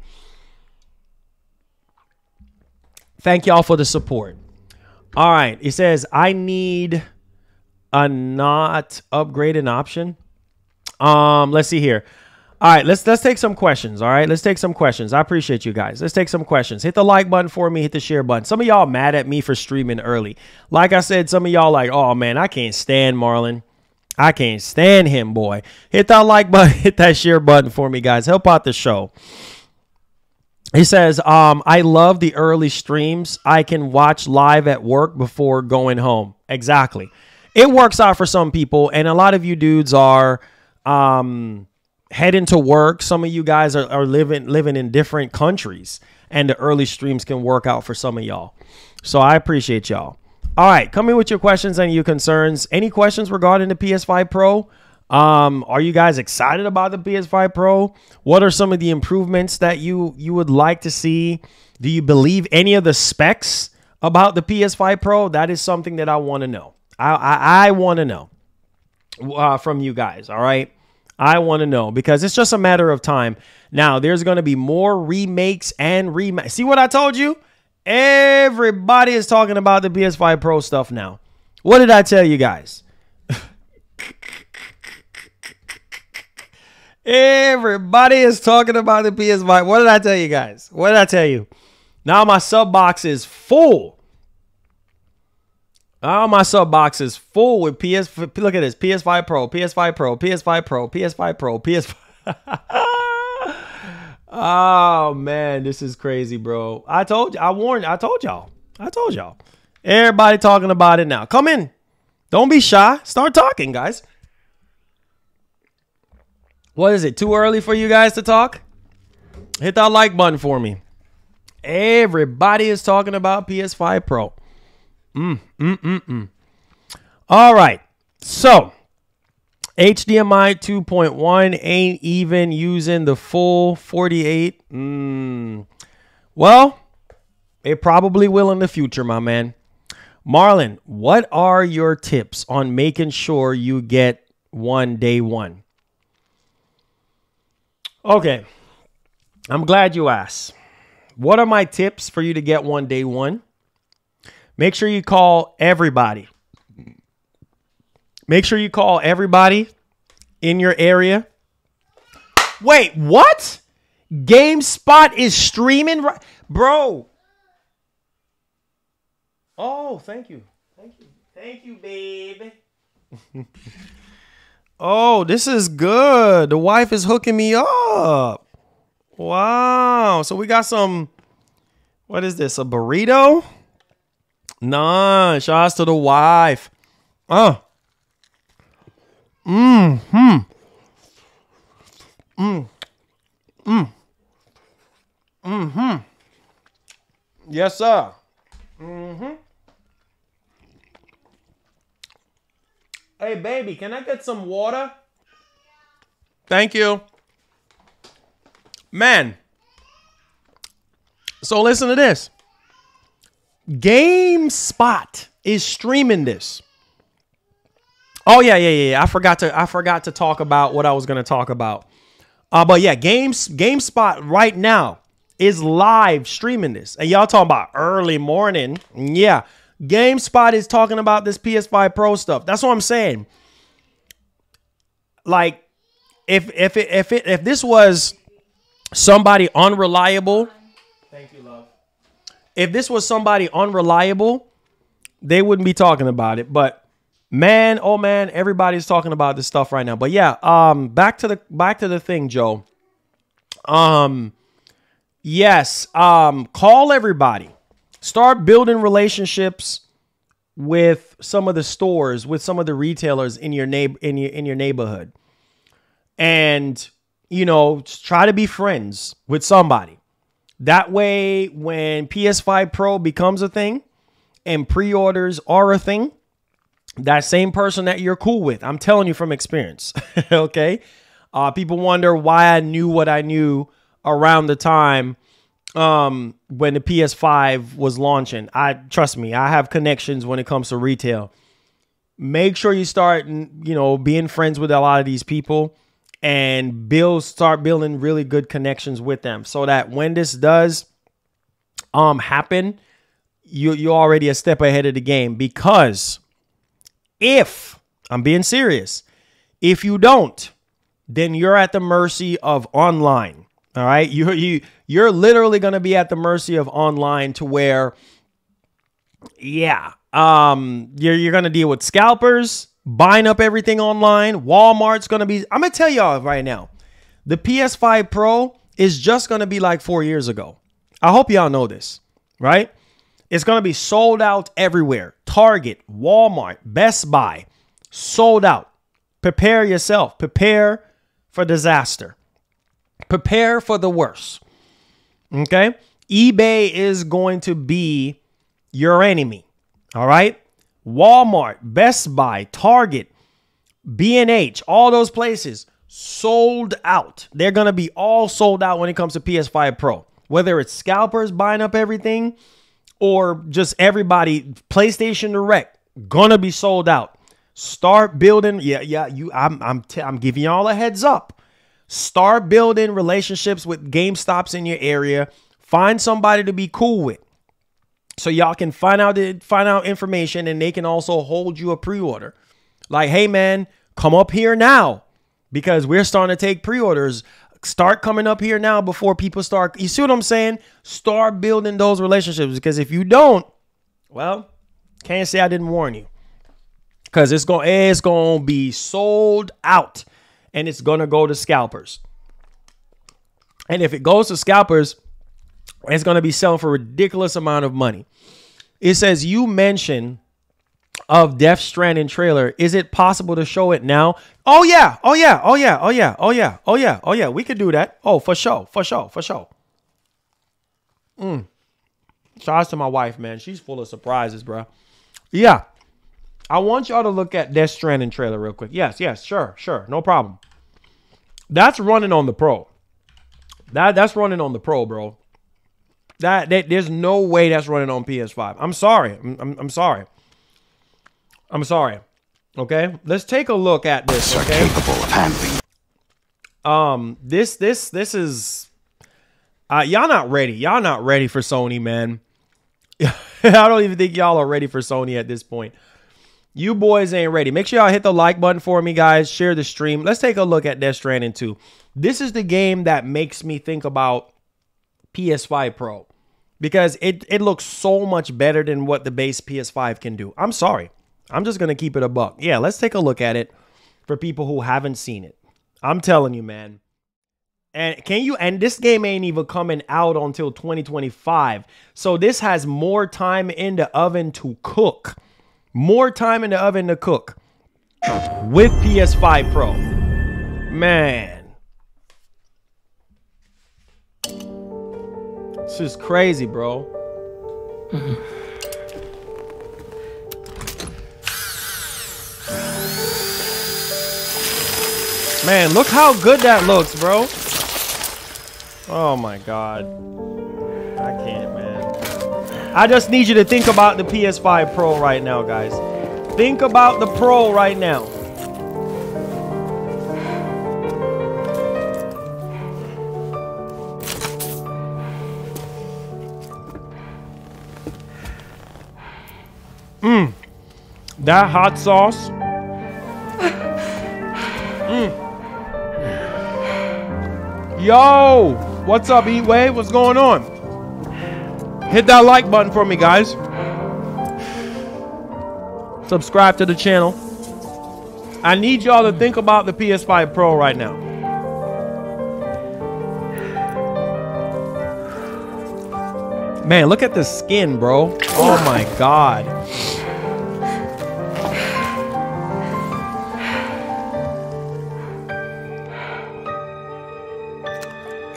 Thank y'all for the support. All right. It says, I need a not upgraded option. Let's see here. All right, let's take some questions. All right, let's take some questions. I appreciate you guys. Let's take some questions. Hit the like button for me. Hit the share button. Some of y'all mad at me for streaming early. Like I said, some of y'all like, oh man, I can't stand Marlon. I can't stand him, boy. Hit that like button. Hit that share button for me, guys. Help out the show. He says, I love the early streams. I can watch live at work before going home. Exactly. It works out for some people, and a lot of you dudes are heading to work. Some of you guys are living in different countries, and the early streams can work out for some of y'all. So I appreciate y'all. All right, come in with your questions and your concerns. Any questions regarding the PS5 Pro? Are you guys excited about the PS5 Pro? What are some of the improvements that you would like to see? Do you believe any of the specs about the PS5 Pro? That is something that I want to know. I want to know from you guys. All right. I want to know because it's just a matter of time. Now there's going to be more remakes and remakes. See what I told you? Everybody is talking about the PS5 Pro stuff now. What did I tell you guys? Everybody is talking about the PS5. What did I tell you guys? What did I tell you? Now my sub box is full. Now my sub box is full with PS. Look at this: PS5 Pro, PS5 Pro, PS5 Pro, PS5 Pro, PS5. Oh man, this is crazy, bro. I told you. I warned. I told y'all. I told y'all. Everybody talking about it now. Come in. Don't be shy. Start talking, guys. What is it? Too early for you guys to talk? Hit that like button for me. Everybody is talking about PS5 Pro. All right. So, HDMI 2.1 ain't even using the full 48. Well, it probably will in the future, my man. Marlon, what are your tips on making sure you get one day one? Okay, I'm glad you asked. What are my tips for you to get one day one? Make sure you call everybody. Make sure you call everybody in your area. Wait, what? GameSpot is streaming? Bro. Oh, thank you. Thank you. Thank you, babe. Oh, this is good. The wife is hooking me up. Wow. So we got some, what is this? A burrito? Nah, shout outs to the wife. Yes, sir. Hey, baby, can I get some water? Thank you. Man. So listen to this. GameSpot is streaming this. Oh, yeah. I forgot to talk about what I was going to talk about. But yeah, GameSpot right now is live streaming this. And y'all talking about early morning. Yeah. GameSpot is talking about this PS5 Pro stuff. That's what I'm saying. Like, if this was somebody unreliable, thank you, love. If this was somebody unreliable, they wouldn't be talking about it. But man, oh man, everybody's talking about this stuff right now. But yeah, back to the thing, Joe. Yes, call everybody. Start building relationships with some of the stores, with some of the retailers in your neighborhood. And, you know, try to be friends with somebody. That way, when PS5 Pro becomes a thing and pre-orders are a thing, that same person that you're cool with, I'm telling you from experience, okay? People wonder why I knew what I knew around the time when the PS5 was launching. Trust me, I have connections when it comes to retail. Make sure you start, you know, being friends with a lot of these people and start building really good connections with them so that when this does happen, you're already a step ahead of the game. Because if, I'm being serious, if you don't, then you're at the mercy of online. All right, you're literally going to be at the mercy of online to where, yeah, you're going to deal with scalpers, buying up everything online. Walmart's going to be, I'm going to tell y'all right now, the PS5 Pro is just going to be like 4 years ago. I hope y'all know this, right? It's going to be sold out everywhere. Target, Walmart, Best Buy, sold out. Prepare yourself. Prepare for disaster. Prepare for the worst. Okay? eBay is going to be your enemy. All right? Walmart, Best Buy, Target, B&H, all those places sold out. They're going to be all sold out when it comes to PS5 Pro. Whether it's scalpers buying up everything or just everybody, PlayStation Direct, going to be sold out. Start building. I'm giving y'all a heads up. Start building relationships with GameStops in your area. Find somebody to be cool with, so y'all can find out information, and they can also hold you a pre-order. Like, hey man, come up here now, because we're starting to take pre-orders. Start coming up here now before people start. You see what I'm saying? Start building those relationships, because if you don't, well, can't say I didn't warn you. Because it's going to be sold out, and it's going to go to scalpers. And if it goes to scalpers, it's going to be selling for a ridiculous amount of money. It says you mentioned of Death Stranding trailer. Is it possible to show it now? Oh yeah. We could do that. Oh, for sure. Shouts to my wife, man. She's full of surprises, bro. Yeah. I want y'all to look at Death Stranding trailer real quick. Yes, sure. No problem. That's running on the Pro. That's running on the Pro, bro. There's no way that's running on PS5. I'm sorry. I'm sorry. Okay, let's take a look at this. Okay, capable of handling. This is y'all not ready. Y'all not ready for Sony, man. I don't even think y'all are ready for Sony at this point. You boys ain't ready. Make sure y'all hit the like button for me, guys. Share the stream. Let's take a look at Death Stranding 2. This is the game that makes me think about PS5 Pro, because it looks so much better than what the base PS5 can do. I'm sorry. I'm just going to keep it a buck. Yeah, let's take a look at it for people who haven't seen it. I'm telling you, man. And this game ain't even coming out until 2025. So this has more time in the oven to cook. More time in the oven to cook with PS5 Pro. Man. This is crazy, bro. Man, look how good that looks, bro. Oh my God. I can't, man. I just need you to think about the PS5 Pro right now, guys. Think about the Pro right now. That hot sauce. Yo, what's up, Eat Wave? What's going on? Hit that like button for me, guys. Subscribe to the channel. I need y'all to think about the PS5 Pro right now. Man, look at the skin, bro. Oh my God.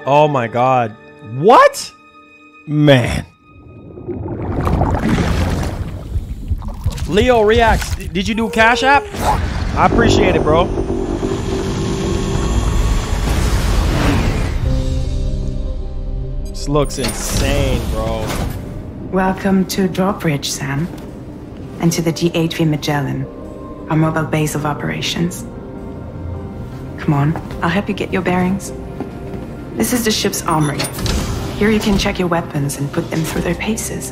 Oh my God. What? Man. Leo reacts. Did you do Cash App? I appreciate it, bro. This looks insane, bro. Welcome to Drawbridge, Sam. And to the G8V Magellan, our mobile base of operations. Come on, I'll help you get your bearings. This is the ship's armory. Here you can check your weapons and put them through their paces.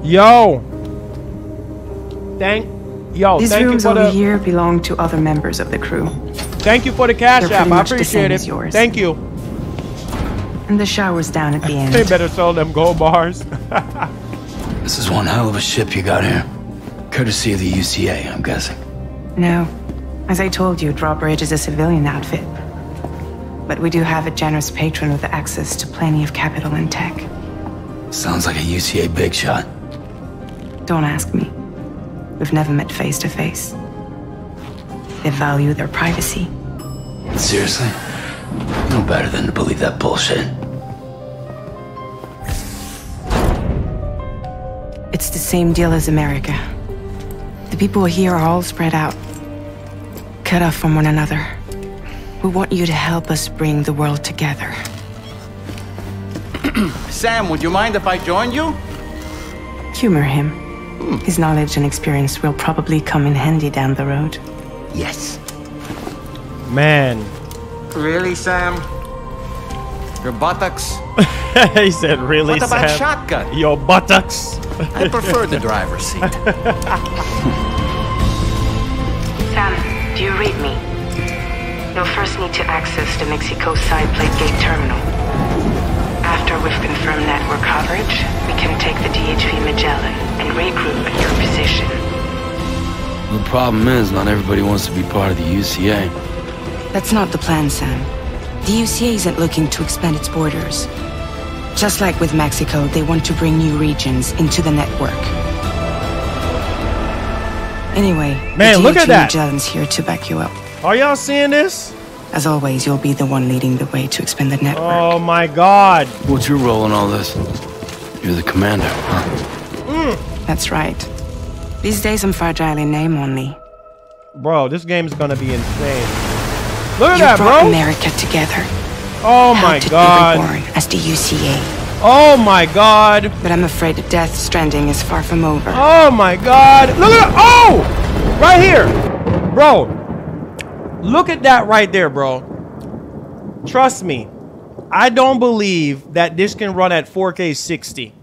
Yo. Thank These you rooms for over the here belong to other members of the crew. Thank you for the Cash They're App. pretty I much the appreciate same it. as yours. Thank you. And the shower's down at the end. They better sell them gold bars. This is one hell of a ship you got here. Courtesy of the UCA, I'm guessing. No. As I told you, Drawbridge is a civilian outfit. But we do have a generous patron with access to plenty of capital and tech. Sounds like a UCA big shot. Don't ask me. We've never met face to face. They value their privacy. Seriously? No better than to believe that bullshit. It's the same deal as America. The people here are all spread out, cut off from one another. We want you to help us bring the world together. Sam, would you mind if I joined you? Humor him. His knowledge and experience will probably come in handy down the road. Yes. Man. Really, Sam? Your buttocks? He said, really, What about Sam? shotgun? Your buttocks. I prefer the driver's seat. Sam, do you read me? You'll first need to access the Mexico side plate gate terminal. After we've confirmed network coverage, we can take the DHV Magellan and regroup at your position. The problem is, not everybody wants to be part of the UCA. That's not the plan, Sam. The UCA isn't looking to expand its borders. Just like with Mexico, they want to bring new regions into the network. Anyway, Man, the look at DHV that. Magellan's here to back you up. Are y'all seeing this? As always, you'll be the one leading the way to expand the network. Oh my God. What's your role in all this? You're the commander, huh? That's right. These days I'm fragile in name only. Bro, this game's gonna be insane. Look at You that, brought bro. America together. Oh my Helped it be God. reborn as the UCA. Oh my God. But I'm afraid that Death Stranding is far from over. Oh my God. Look at that. Oh! Right here. Bro. Look at that right there, bro. Trust me. I don't believe that this can run at 4K 60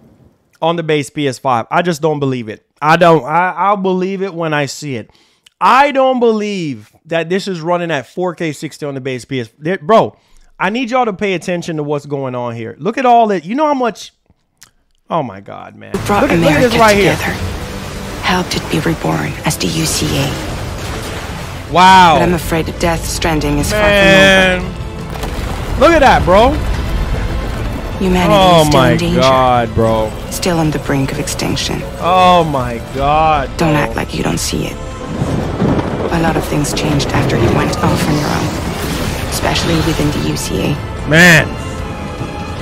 on the base PS5. I just don't believe it. I'll believe it when I see it. I don't believe that this is running at 4K 60 on the base PS. Bro, I need y'all to pay attention to what's going on here. Look at all that. You know how much... Oh my God, man. We brought Look at America this right together. here. Helped it be reborn as the UCA. Wow. But I'm afraid that Death Stranding is Man. Look at that, bro. far from over. Humanity Oh is still my in danger. God, bro. Still on the brink of extinction. Oh my God. Don't bro. act like you don't see it. A lot of things changed after you went off on your own. Especially within the UCA. Man.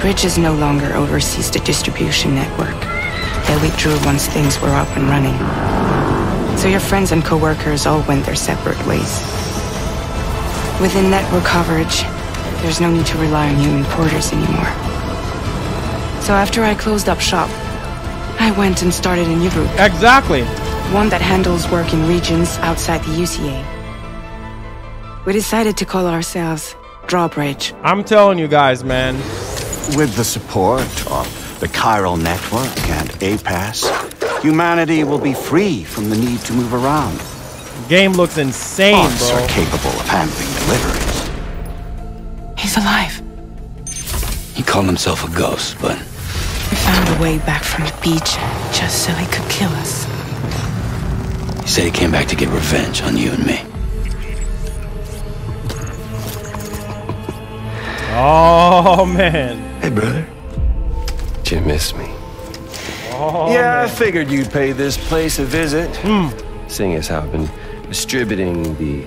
Bridges no longer oversees the distribution network. They withdrew once things were up and running. So your friends and co-workers all went their separate ways. Within network coverage, there's no need to rely on human porters anymore. So after I closed up shop, I went and started a new group. Exactly. One that handles work in regions outside the UCA. We decided to call ourselves Drawbridge. I'm telling you guys, man. With the support of the chiral network and APAS, humanity will be free from the need to move around. Game looks insane, Bots bro. are capable of handling deliveries. He's alive. He called himself a ghost, but We found a way back from the beach just so he could kill us. he said he came back to get revenge on you and me. Oh, man. Hey, brother. Did you miss me? Oh, Yeah, I man. figured you'd pay this place a visit. Seeing as how I've been distributing the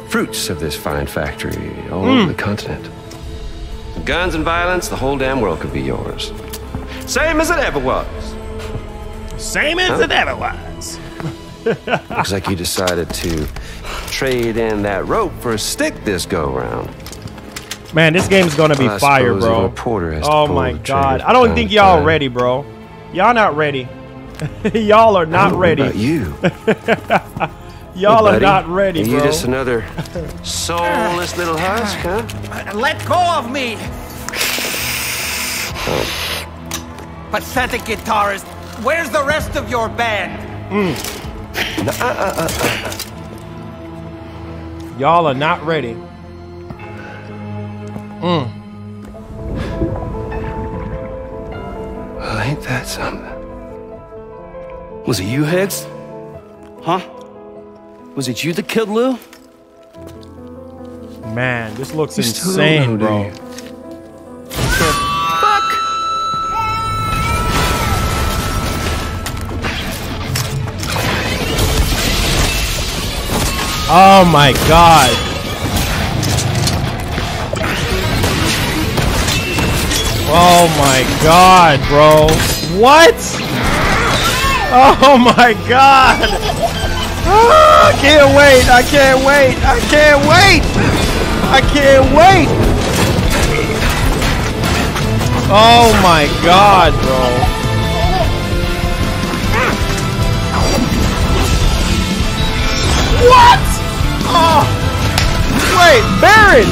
fruits of this fine factory all over the continent. Guns and violence, the whole damn world could be yours. Same as it ever was. Same as it ever was. Looks like you decided to trade in that rope for a stick this go-round. Man, this game's gonna be Well, I fire, suppose bro. even a porter has to Oh pull my the God. trigger I don't from think time y'all to time. ready, bro. Y'all not ready. Y'all are I not don't know ready. about you. Y'all Hey, are buddy. not ready, Are bro. you just another soulless little husk, huh? Let go of me! Pathetic guitarist, where's the rest of your band? Y'all are not ready. Well, ain't that something? Was it you, Higgs? Huh? Was it you that killed Lou? Man, this looks You still insane, don't know, bro. do you? Fuck! Oh my god. Oh my god, bro. What? Oh my god. Oh, I can't wait. I can't wait. I can't wait. I can't wait. Oh my god, bro. What? Oh. Wait, Baron.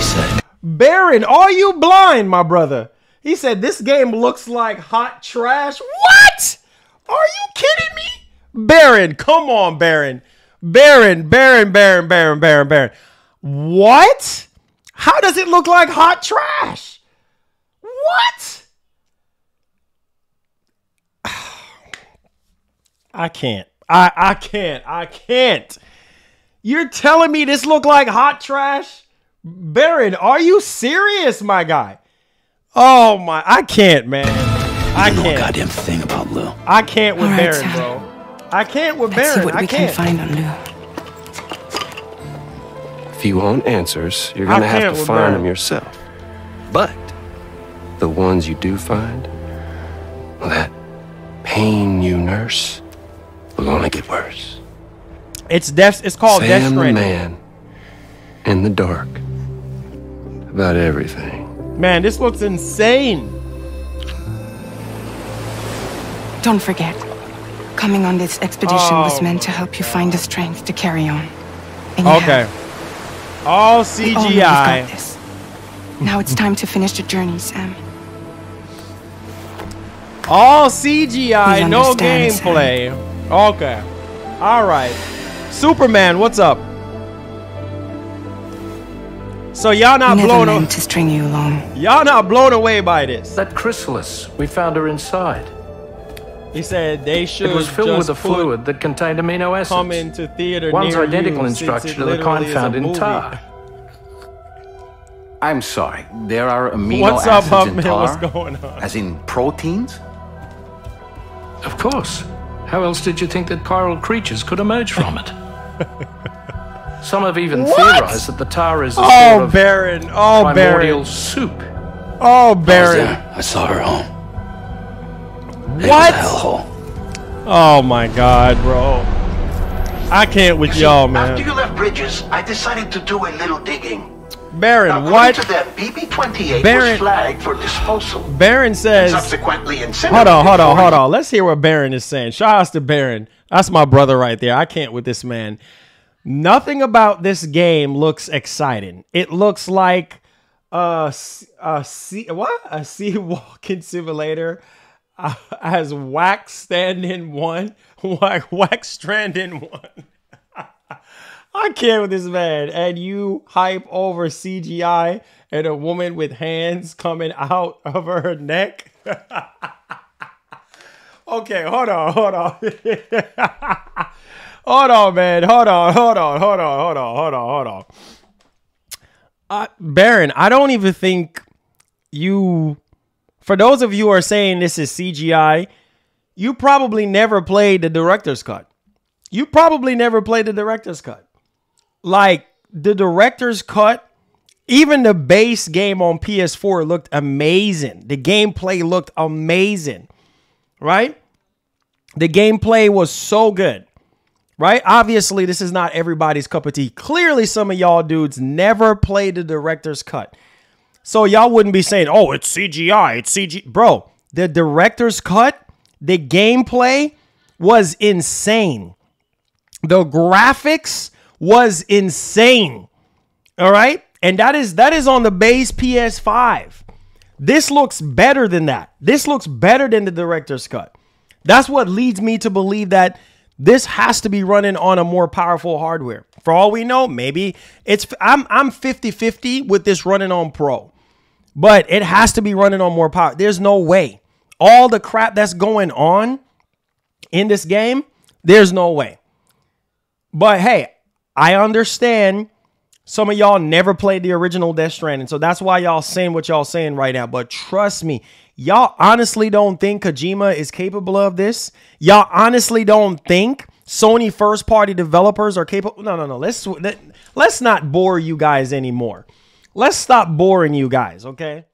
Baron, are you blind, my brother? He said this game looks like hot trash. What? Are you kidding me? Baron, come on, Baron. Baron. What? How does it look like hot trash? What? I can't. I can't. You're telling me this look like hot trash? Baron, are you serious, my guy? Oh my, I can't, man. I You know a can't. goddamn thing about Lou. I can't with All right, Baron, Sam. bro. I can't with Let's see Baron. what I we can can't. find on Lou. If you want answers, you're I gonna have can't to with find Baron. them yourself. But the ones you do find, well, that pain you nurse will only get worse. It's called Death Sam the Stranding. man in the dark about everything. Man, this looks insane. Don't forget, coming on this expedition was meant to help you find the strength to carry on. And you Okay. have. All We all know you've got CGI. this. Now it's time to finish the journey, Sam. All CGI, We no understand, Sam. gameplay. Okay. All right. Superman, what's up? So y'all not Never blown meant to string you along. y'all not blown away by this. That chrysalis, we found her inside. He said they should It was filled with just a fluid that contained amino acids. come into theater One's near identical you, in since structure it to the kind literally is a found in movie. tar. I'm sorry, there are amino What's up, acids in Huffman? tar? What's going on? As in proteins? Of course. How else did you think that chiral creatures could emerge from it? Some have even What? theorized that the tar is a sort Oh, of Baron. Oh, primordial Baron. soup. Oh, I was Baron. there. I saw her home. It was a What? hellhole. Oh my God, bro. I can't with y'all, After man. you left Bridges, I decided to do a little digging. Baron, According what? to them, BB-28 Baron- was flagged for disposal. Baron says. Subsequently Hold incinerated. on. for- Let's hear what Baron is saying. Shout out to Baron. That's my brother right there. I can't with this man. Nothing about this game looks exciting. It looks like a sea walking simulator as Wax Standing One, Wax Stranding One. I can't with this man. And you hype over CGI and a woman with hands coming out of her neck. Okay, hold on. Hold on, man. Hold on. Baron, I don't even think you... For those of you who are saying this is CGI, you probably never played the director's cut. Like, the director's cut, even the base game on PS4 looked amazing. The gameplay looked amazing, right? The gameplay was so good, right? Obviously, this is not everybody's cup of tea. Clearly, some of y'all dudes never played the director's cut. So y'all wouldn't be saying, oh, it's CGI, it's CG. Bro, the director's cut, the gameplay was insane. The graphics was insane. All right? And that is on the base PS5. This looks better than that. This looks better than the director's cut. That's what leads me to believe that this has to be running on a more powerful hardware. For all we know, maybe it's I'm 50-50 with this running on Pro. But it has to be running on more power. There's no way. All the crap that's going on in this game, there's no way. But hey, I understand some of y'all never played the original Death Stranding, so that's why y'all saying what y'all saying right now. But trust me, y'all honestly don't think Kojima is capable of this? Y'all honestly don't think Sony first-party developers are capable? No. Let's not bore you guys anymore. Let's stop boring you guys, okay?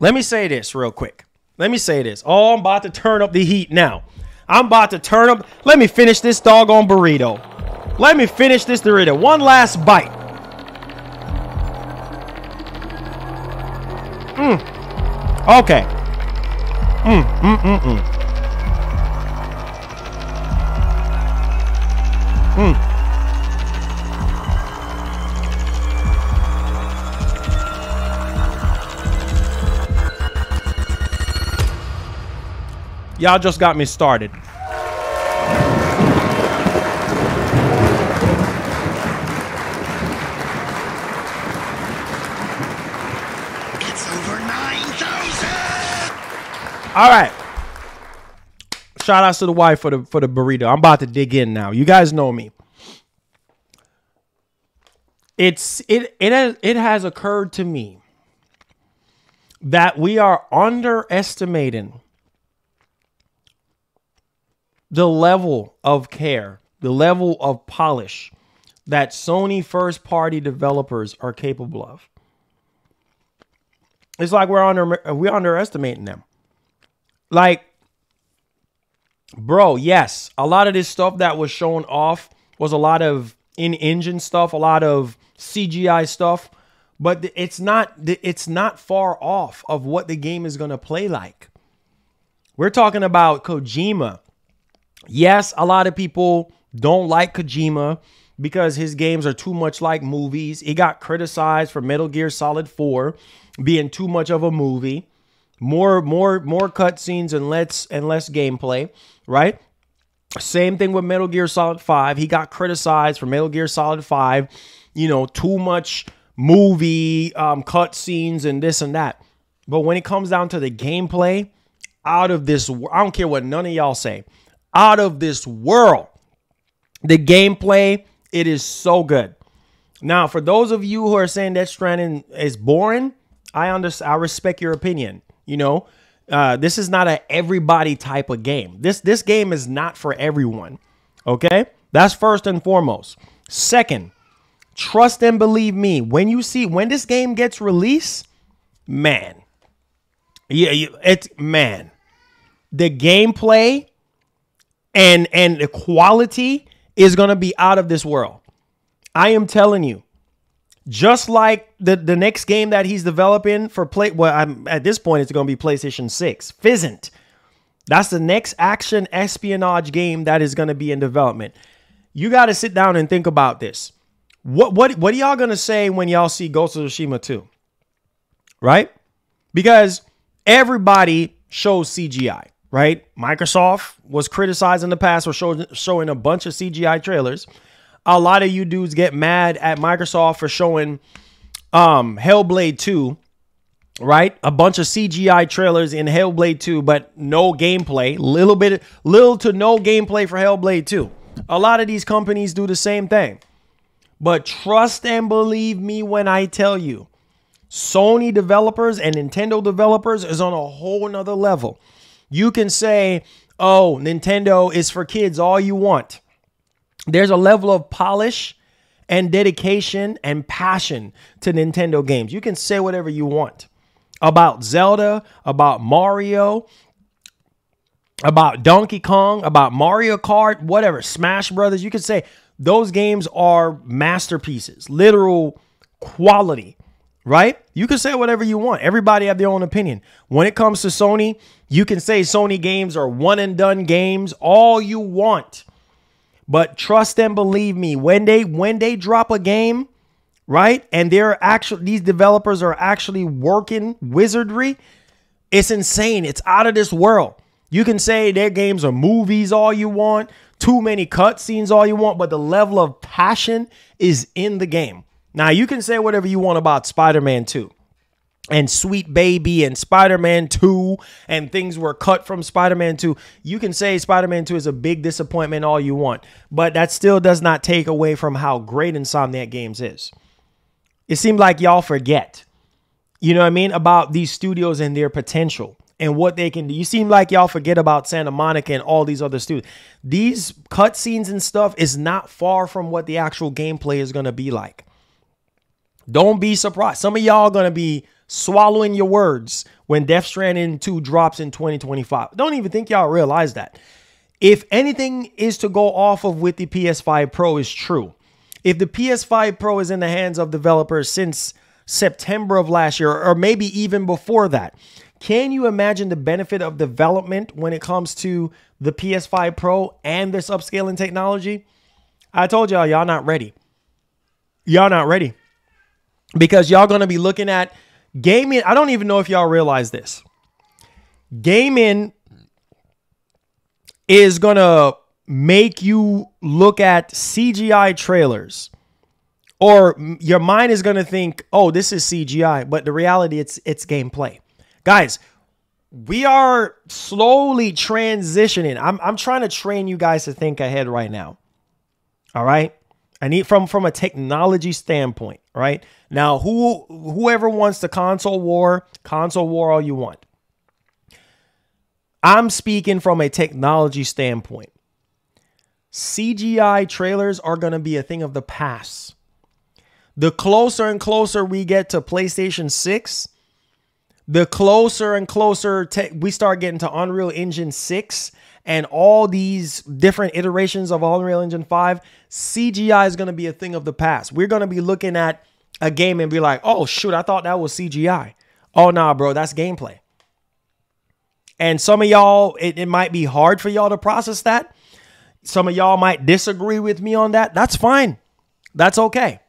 Let me say this real quick. Let me say this. Oh, I'm about to turn up the heat now. I'm about to turn up. Let me finish this doggone burrito. Let me finish this burrito. One last bite. Okay. Y'all just got me started. All right. Shout outs to the wife for the burrito. I'm about to dig in now. You guys know me. It has occurred to me that we are underestimating the level of care, the level of polish that Sony first-party developers are capable of. It's like we're underestimating them. Like, bro, yes, a lot of this stuff that was shown off was a lot of in-engine stuff, a lot of CGI stuff, but it's not far off of what the game is going to play like. We're talking about Kojima. Yes, a lot of people don't like Kojima because his games are too much like movies. He got criticized for Metal Gear Solid 4 being too much of a movie. More cutscenes and less gameplay, right? Same thing with Metal Gear Solid 5. He got criticized for Metal Gear Solid 5, you know, too much movie cutscenes and this and that. But when it comes down to the gameplay, out of this, I don't care what none of y'all say, out of this world, the gameplay, it is so good. Now, for those of you who are saying Death Stranding is boring, I respect your opinion. You know, this is not a everybody type of game. This game is not for everyone. Okay, that's first and foremost. Second, trust and believe me. When this game gets released, man, the gameplay and the quality is gonna be out of this world. I am telling you. Just like the next game that he's developing for at this point, it's going to be PlayStation 6. Fizzant. That's the next action espionage game that is going to be in development. You got to sit down and think about this. What are y'all going to say when y'all see Ghost of Tsushima 2? Right? Because everybody shows CGI, right? Microsoft was criticized in the past for showing a bunch of CGI trailers. A lot of you dudes get mad at Microsoft for showing Hellblade 2, right? A bunch of CGI trailers in Hellblade 2, but no gameplay. Little to no gameplay for Hellblade 2. A lot of these companies do the same thing. But trust and believe me when I tell you, Sony developers and Nintendo developers is on a whole nother level. You can say, oh, Nintendo is for kids all you want. There's a level of polish and dedication and passion to Nintendo games. You can say whatever you want about Zelda, about Mario, about Donkey Kong, about Mario Kart, whatever, Smash Brothers. You can say those games are masterpieces, literal quality, right? You can say whatever you want. Everybody have their own opinion. When it comes to Sony, you can say Sony games are one and done games, all you want. But trust and believe me, when they drop a game, right? And these developers are actually working wizardry, it's insane. It's out of this world. You can say their games are movies all you want, too many cutscenes all you want, but the level of passion is in the game. Now, you can say whatever you want about Spider-Man 2. and Sweet Baby and Spider-Man 2 and things were cut from Spider-Man 2. You can say Spider-Man 2 is a big disappointment all you want, but that still does not take away from how great Insomniac Games is. It seems like y'all forget, you know what I mean, about these studios and their potential and what they can do. You seem like y'all forget about Santa Monica and all these other studios. These cutscenes and stuff is not far from what the actual gameplay is going to be like. Don't be surprised. Some of y'all are going to be swallowing your words when Death Stranding 2 drops in 2025. Don't even think y'all realize that. If anything is to go off of with the PS5 Pro is true, if the PS5 Pro is in the hands of developers since September of last year, or maybe even before that, can you imagine the benefit of development when it comes to the PS5 Pro and this upscaling technology? I told y'all, y'all not ready. Y'all not ready. Because y'all going to be looking at gaming. I don't even know if y'all realize this. Gaming is going to make you look at CGI trailers, or your mind is going to think, oh, this is CGI. But the reality, it's gameplay. Guys, we are slowly transitioning. I'm trying to train you guys to think ahead right now. All right. I need from a technology standpoint, right? Now, whoever wants the console war all you want. I'm speaking from a technology standpoint. CGI trailers are going to be a thing of the past. The closer and closer we get to PlayStation 6, the closer and closer we start getting to Unreal Engine 6 and all these different iterations of Unreal Engine 5, CGI is going to be a thing of the past. We're going to be looking at a game and be like, oh, shoot, I thought that was CGI. Oh, nah, bro, that's gameplay. And some of y'all, it might be hard for y'all to process that. Some of y'all might disagree with me on that. That's fine. That's okay.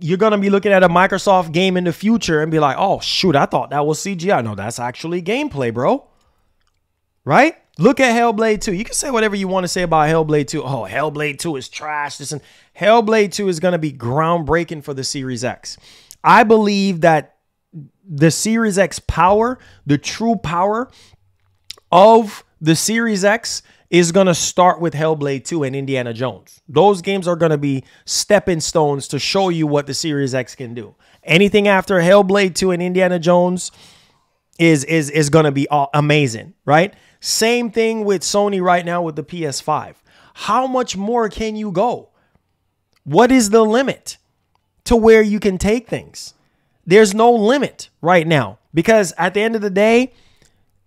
You're going to be looking at a Microsoft game in the future and be like, oh, shoot, I thought that was CGI. No, that's actually gameplay, bro. Right? Look at Hellblade 2. You can say whatever you want to say about Hellblade 2. Oh, Hellblade 2 is trash. Listen, Hellblade 2 is going to be groundbreaking for the Series X. I believe that the Series X power, the true power of the Series X is going to start with Hellblade 2 and Indiana Jones. Those games are going to be stepping stones to show you what the Series X can do. Anything after Hellblade 2 and Indiana Jones is going to be amazing, right? Same thing with Sony right now with the PS5. How much more can you go? What is the limit to where you can take things? There's no limit right now, because at the end of the day,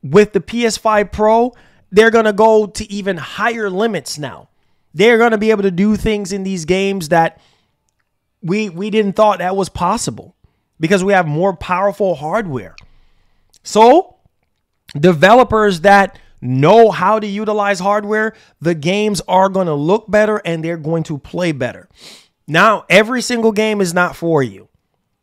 with the PS5 Pro, they're going to go to even higher limits now. They're going to be able to do things in these games that we didn't thought that was possible, because we have more powerful hardware. So developers that know how to utilize hardware, the games are going to look better and they're going to play better. Now, every single game is not for you.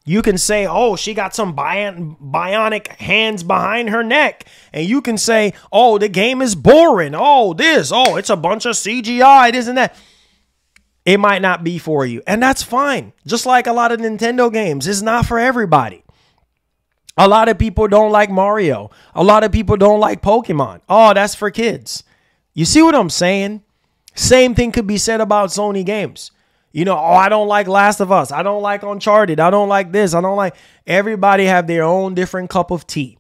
You can say, oh, she got some bionic hands behind her neck. And you can say, oh, the game is boring. Oh, it's a bunch of CGI, this and that. It might not be for you. And that's fine. Just like a lot of Nintendo games, it's not for everybody. A lot of people don't like Mario. A lot of people don't like Pokemon. Oh, that's for kids. You see what I'm saying? Same thing could be said about Sony games. You know, oh, I don't like Last of Us. I don't like Uncharted. I don't like this. I don't like... Everybody have their own different cup of tea.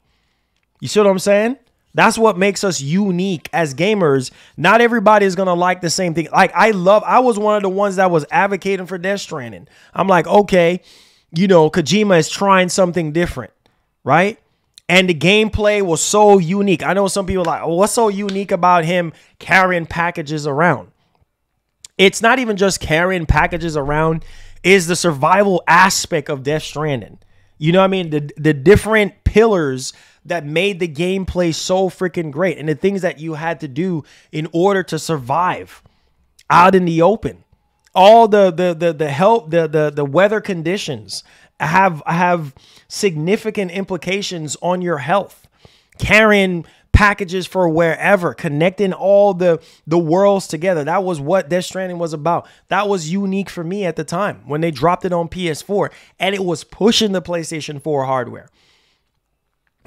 You see what I'm saying? That's what makes us unique as gamers. Not everybody is going to like the same thing. Like, I was one of the ones that was advocating for Death Stranding. I'm like, okay, you know, Kojima is trying something different, right? And the gameplay was so unique. I know some people are like, oh, what's so unique about him carrying packages around? It's not even just carrying packages around, is the survival aspect of Death Stranding. You know what I mean? The different pillars that made the gameplay so freaking great, and the things that you had to do in order to survive out in the open. All the weather conditions have significant implications on your health. Carrying packages for wherever, connecting all the worlds together. That was what Death Stranding was about. That was unique for me at the time when they dropped it on PS4, and it was pushing the PlayStation 4 hardware.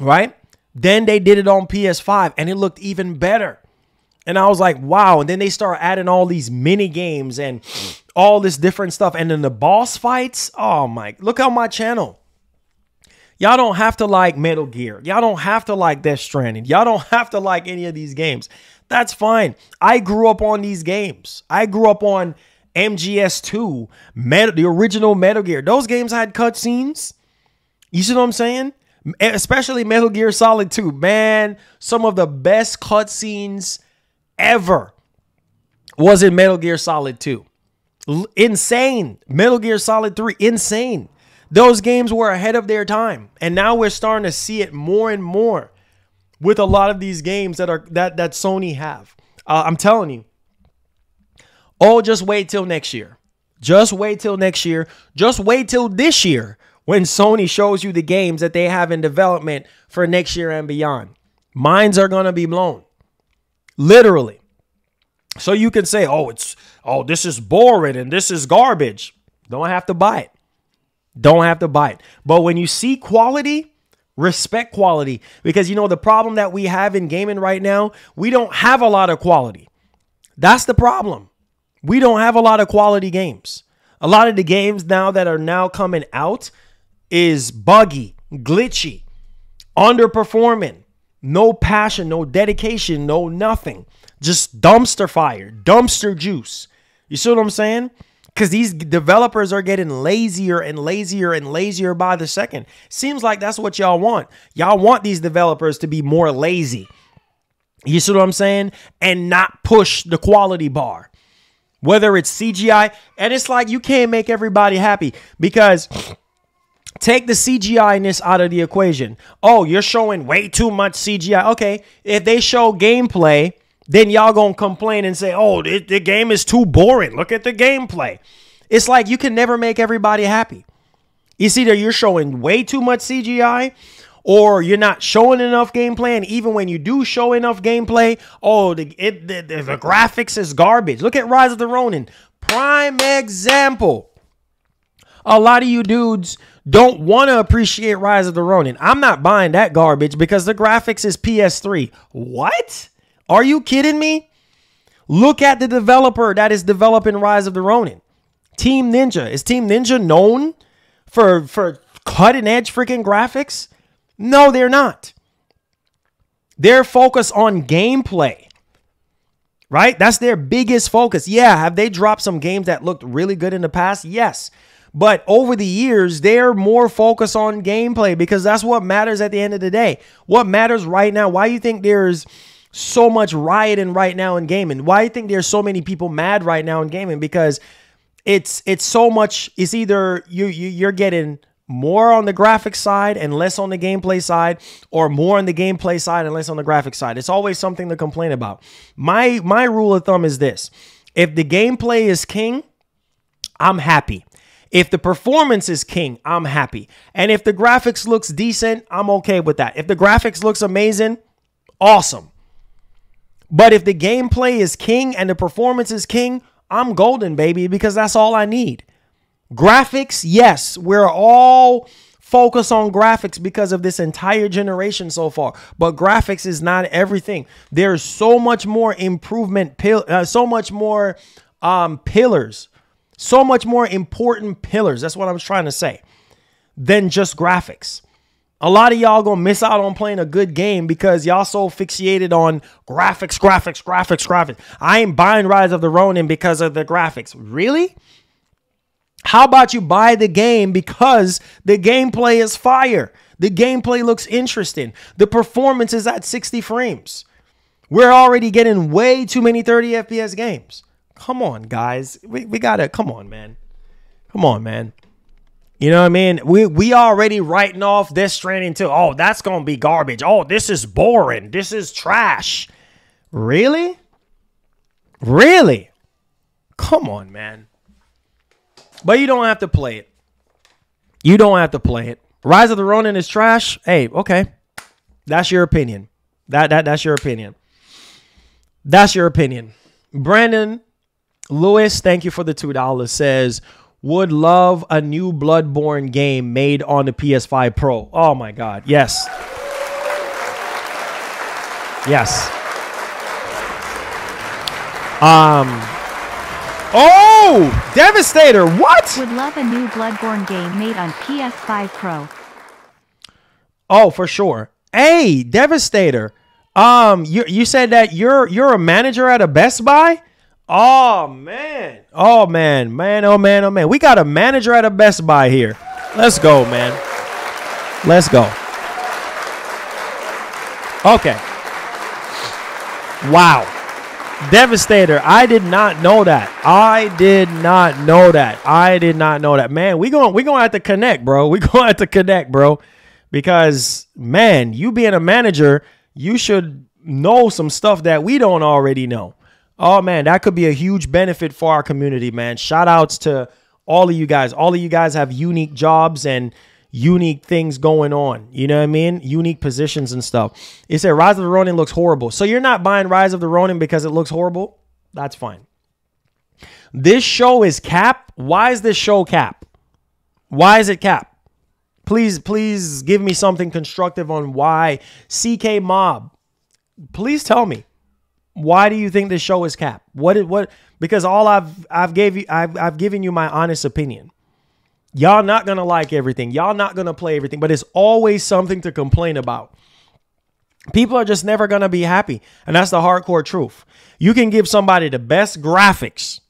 right? Then they did it on PS5 and it looked even better. And I was like, wow. And then they start adding all these mini games and all this different stuff. And then the boss fights. Oh my, look on my channel. Y'all don't have to like Metal Gear. Y'all don't have to like Death Stranding. Y'all don't have to like any of these games. That's fine. I grew up on these games. I grew up on MGS2, the original Metal Gear. Those games had cutscenes. You see what I'm saying? Especially Metal Gear Solid 2. Man, some of the best cutscenes ever was in Metal Gear Solid 2. Insane. Metal Gear Solid 3, insane. Those games were ahead of their time. And now we're starting to see it more and more with a lot of these games that Sony have. I'm telling you. Oh, just wait till next year. Just wait till next year. Just wait till this year when Sony shows you the games that they have in development for next year and beyond. Minds are going to be blown. Literally. So you can say, oh, this is boring and this is garbage. Don't have to buy it. Don't have to buy it. But when you see quality, respect quality. Because, you know, the problem that we have in gaming right now, we don't have a lot of quality. That's the problem. We don't have a lot of quality games. A lot of the games now that are now coming out is buggy, glitchy, underperforming, no passion, no dedication, no nothing. Just dumpster fire, dumpster juice. You see what I'm saying? Because these developers are getting lazier and lazier and lazier by the second. Seems like that's what y'all want. Y'all want these developers to be more lazy. You see what I'm saying? And not push the quality bar. Whether it's CGI. And it's like you can't make everybody happy. Because take the CGI-ness out of the equation. Oh, you're showing way too much CGI. Okay, if they show gameplay, then y'all gonna complain and say, oh, the game is too boring. Look at the gameplay. It's like you can never make everybody happy. It's either you're showing way too much CGI or you're not showing enough gameplay. And even when you do show enough gameplay, oh, the graphics is garbage. Look at Rise of the Ronin. Prime example. A lot of you dudes don't want to appreciate Rise of the Ronin. I'm not buying that garbage because the graphics is PS3. What? Are you kidding me? Look at the developer that is developing Rise of the Ronin. Team Ninja. Is Team Ninja known for cutting edge freaking graphics? No, they're not. They're focused on gameplay. Right? That's their biggest focus. Yeah, have they dropped some games that looked really good in the past? Yes. But over the years, they're more focused on gameplay because that's what matters at the end of the day. What matters right now? Why do you think there's so much rioting right now in gaming? Why do you think there's so many people mad right now in gaming? Because it's so much. It's either you're getting more on the graphics side and less on the gameplay side, or more on the gameplay side and less on the graphics side. It's always something to complain about. My rule of thumb is this: if the gameplay is king, I'm happy. If the performance is king, I'm happy. And if the graphics looks decent, I'm okay with that. If the graphics looks amazing, awesome. But if the gameplay is king and the performance is king, I'm golden, baby, because that's all I need. Graphics, yes, we're all focused on graphics because of this entire generation so far. But graphics is not everything. There's so much more improvement, so much more pillars, so much more important pillars. That's what I was trying to say, than just graphics. A lot of y'all gonna miss out on playing a good game because y'all so fixated on graphics. I ain't buying Rise of the Ronin because of the graphics. Really? How about you buy the game because the gameplay is fire? The gameplay looks interesting. The performance is at 60 frames. We're already getting way too many 30 FPS games. Come on, guys. We gotta, come on, man. Come on, man. You know what I mean? We already writing off Death Stranding too. Oh, that's going to be garbage. Oh, this is boring. This is trash. Really? Really? Come on, man. But you don't have to play it. You don't have to play it. Rise of the Ronin is trash. Hey, okay. That's your opinion. That's your opinion. That's your opinion. Brandon Lewis, thank you for the $2, says, would love a new Bloodborne game made on the PS5 Pro. Oh my God. Yes. Yes. Oh, Devastator. What? Would love a new Bloodborne game made on PS5 Pro. Oh, for sure. Hey, Devastator. You said that you're a manager at a Best Buy? Oh man. Oh man. Man, oh man, oh man. We got a manager at a Best Buy here. Let's go, man. Let's go. Okay. Wow. Devastator. I did not know that. I did not know that. I did not know that. Man, we going to have to connect, bro. We going to have to connect, bro. Because, man, you being a manager, you should know some stuff that we don't already know. Oh, man, that could be a huge benefit for our community, man. Shout outs to all of you guys. All of you guys have unique jobs and unique things going on. You know what I mean? Unique positions and stuff. It said Rise of the Ronin looks horrible. So you're not buying Rise of the Ronin because it looks horrible? That's fine. This show is cap. Why is this show cap? Why is it cap? Please give me something constructive on why. CK Mob, please tell me. Why do you think this show is cap? What? Because all I've given you my honest opinion. Y'all not going to like everything. Y'all not going to play everything, but it's always something to complain about. People are just never going to be happy, and that's the hardcore truth. You can give somebody the best graphics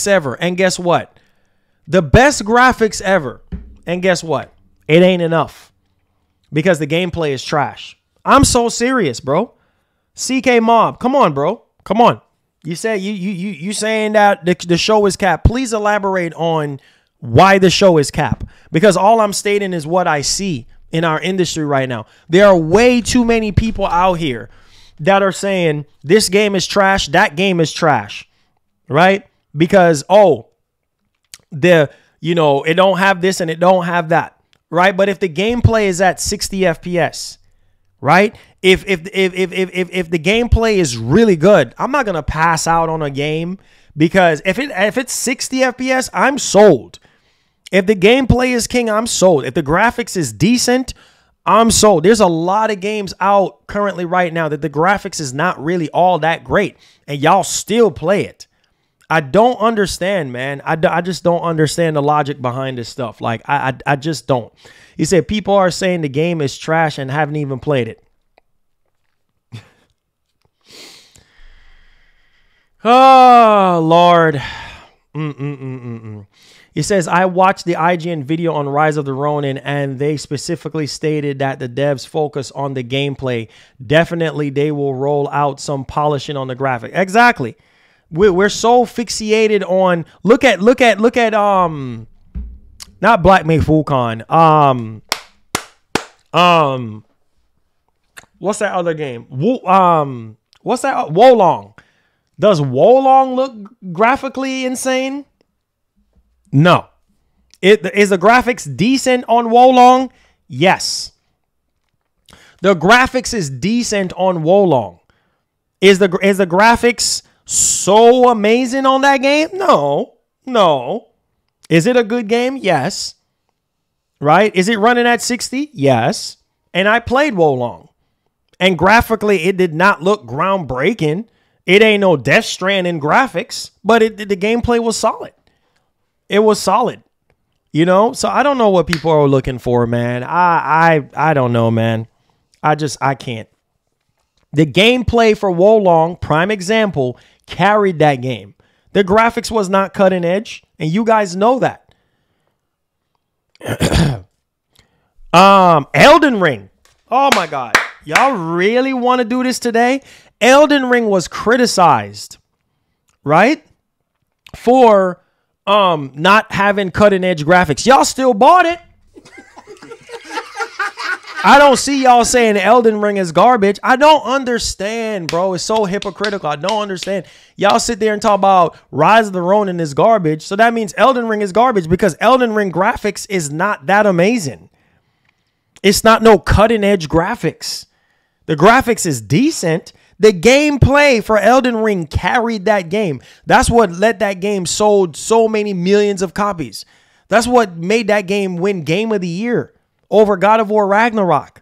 ever, and guess what? The best graphics ever, and guess what? It ain't enough because the gameplay is trash. I'm so serious, bro. CK Mob, come on, bro. Come on. You say you saying that the show is cap. Please elaborate on why the show is cap. Because all I'm stating is what I see in our industry right now. There are way too many people out here that are saying this game is trash, that game is trash. Right? Because it don't have this and it don't have that. Right? But if the gameplay is at 60 FPS, right? If the gameplay is really good, I'm not gonna pass out on a game because if it's 60 FPS, I'm sold. If the gameplay is king, I'm sold. If the graphics is decent, I'm sold. There's a lot of games out currently right now that the graphics is not really all that great, and y'all still play it. I don't understand, man. I just don't understand the logic behind this stuff. Like, I just don't. He said people are saying the game is trash and haven't even played it. Oh, Lord. He says, I watched the IGN video on Rise of the Ronin, and they specifically stated that the devs focus on the gameplay. Definitely, they will roll out some polishing on the graphic. Exactly. We're so fixated on look at not Black May Fulcon. What's that other game? What's that? Wolong. Does Wolong look graphically insane? No. Is the graphics decent on Wolong? Yes. The graphics is decent on Wolong. Is the graphics so amazing on that game? No. Is it a good game? Yes. Right? Is it running at 60? Yes. And I played Wolong. And graphically, it did not look groundbreaking. It ain't no Death Stranding graphics, but the gameplay was solid. It was solid. You know? So I don't know what people are looking for, man. I don't know, man. I can't. The gameplay for Wolong, prime example, carried that game. The graphics was not cutting edge, and you guys know that. Elden Ring. Oh my God. Y'all really want to do this today? Elden Ring was criticized, right? For not having cutting edge graphics. Y'all still bought it. I don't see y'all saying Elden Ring is garbage. I don't understand, bro. It's so hypocritical. I don't understand. Y'all sit there and talk about Rise of the Ronin is garbage. So that means Elden Ring is garbage because Elden Ring graphics is not that amazing. It's not no cutting edge graphics. The graphics is decent. The gameplay for Elden Ring carried that game. That's what let that game sold so many millions of copies. That's what made that game win Game of the Year over God of War Ragnarok,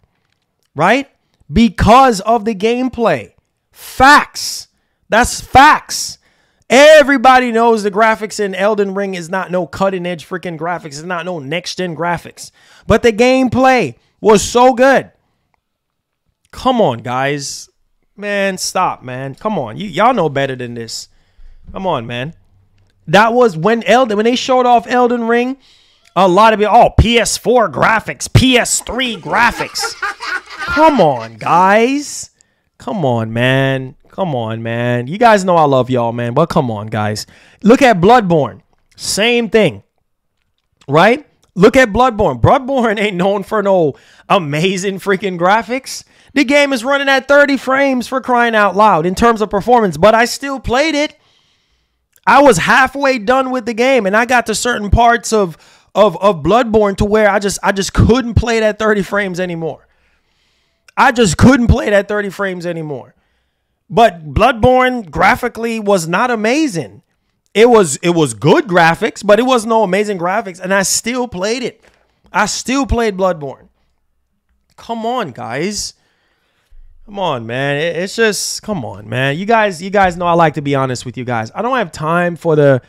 right? because of the gameplay. Facts. That's facts. Everybody knows the graphics in Elden Ring is not no cutting edge freaking graphics. It's not no next gen graphics. But the gameplay was so good. Come on, guys. Man, stop, man. Come on. Y'all know better than this. Come on, man. That was when they showed off Elden Ring, a lot of people, oh, PS4 graphics, PS3 graphics. Come on, guys. Come on, man. Come on, man. You guys know I love y'all, man, but come on, guys. Look at Bloodborne. Same thing, right? Look at Bloodborne. Bloodborne ain't known for no amazing freaking graphics. The game is running at 30 frames for crying out loud in terms of performance, but I still played it. I was halfway done with the game, and I got to certain parts of Bloodborne to where I just couldn't play it at 30 frames anymore. I just couldn't play it at 30 frames anymore. But Bloodborne graphically was not amazing. It was good graphics, but it was no amazing graphics, and I still played it. I still played Bloodborne. Come on, guys. Come on, man. It's just, come on, man. You guys know I like to be honest with you guys. I don't have time for the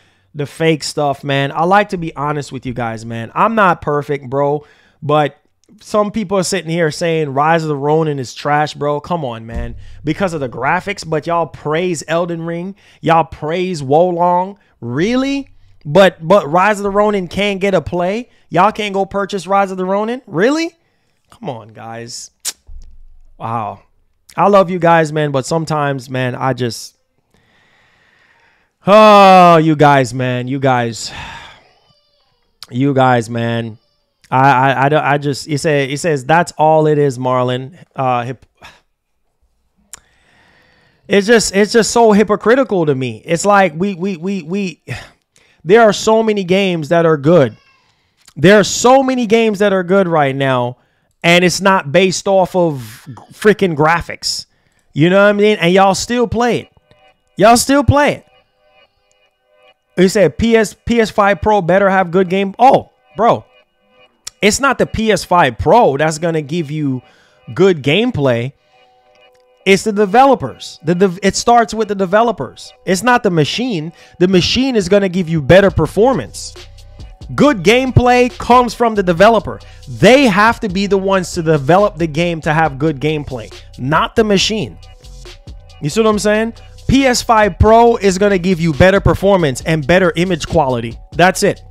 fake stuff, man. I like to be honest with you guys, man. I'm not perfect, bro, but some people are sitting here saying Rise of the Ronin is trash, bro. Come on, man. Because of the graphics, but y'all praise Elden Ring. Y'all praise Wolong. Really? But Rise of the Ronin can't get a play? Y'all can't go purchase Rise of the Ronin? Really? Come on, guys. Wow. I love you guys, man, but sometimes, man, I just... Oh, you guys, man. You guys, man. I just... It says, that's all it is, Marlon. It's just so hypocritical to me. It's like there are so many games that are good. There are so many games that are good right now, and it's not based off of freaking graphics. You know what I mean? And y'all still play it. Y'all still play it. You said PS5 Pro better have good game. Oh, bro. It's not the PS5 Pro that's going to give you good gameplay. It's the developers. It starts with the developers. It's not the machine. The machine is going to give you better performance. Good gameplay comes from the developer. They have to be the ones to develop the game to have good gameplay, not the machine. You see what I'm saying? PS5 Pro is going to give you better performance and better image quality. That's it.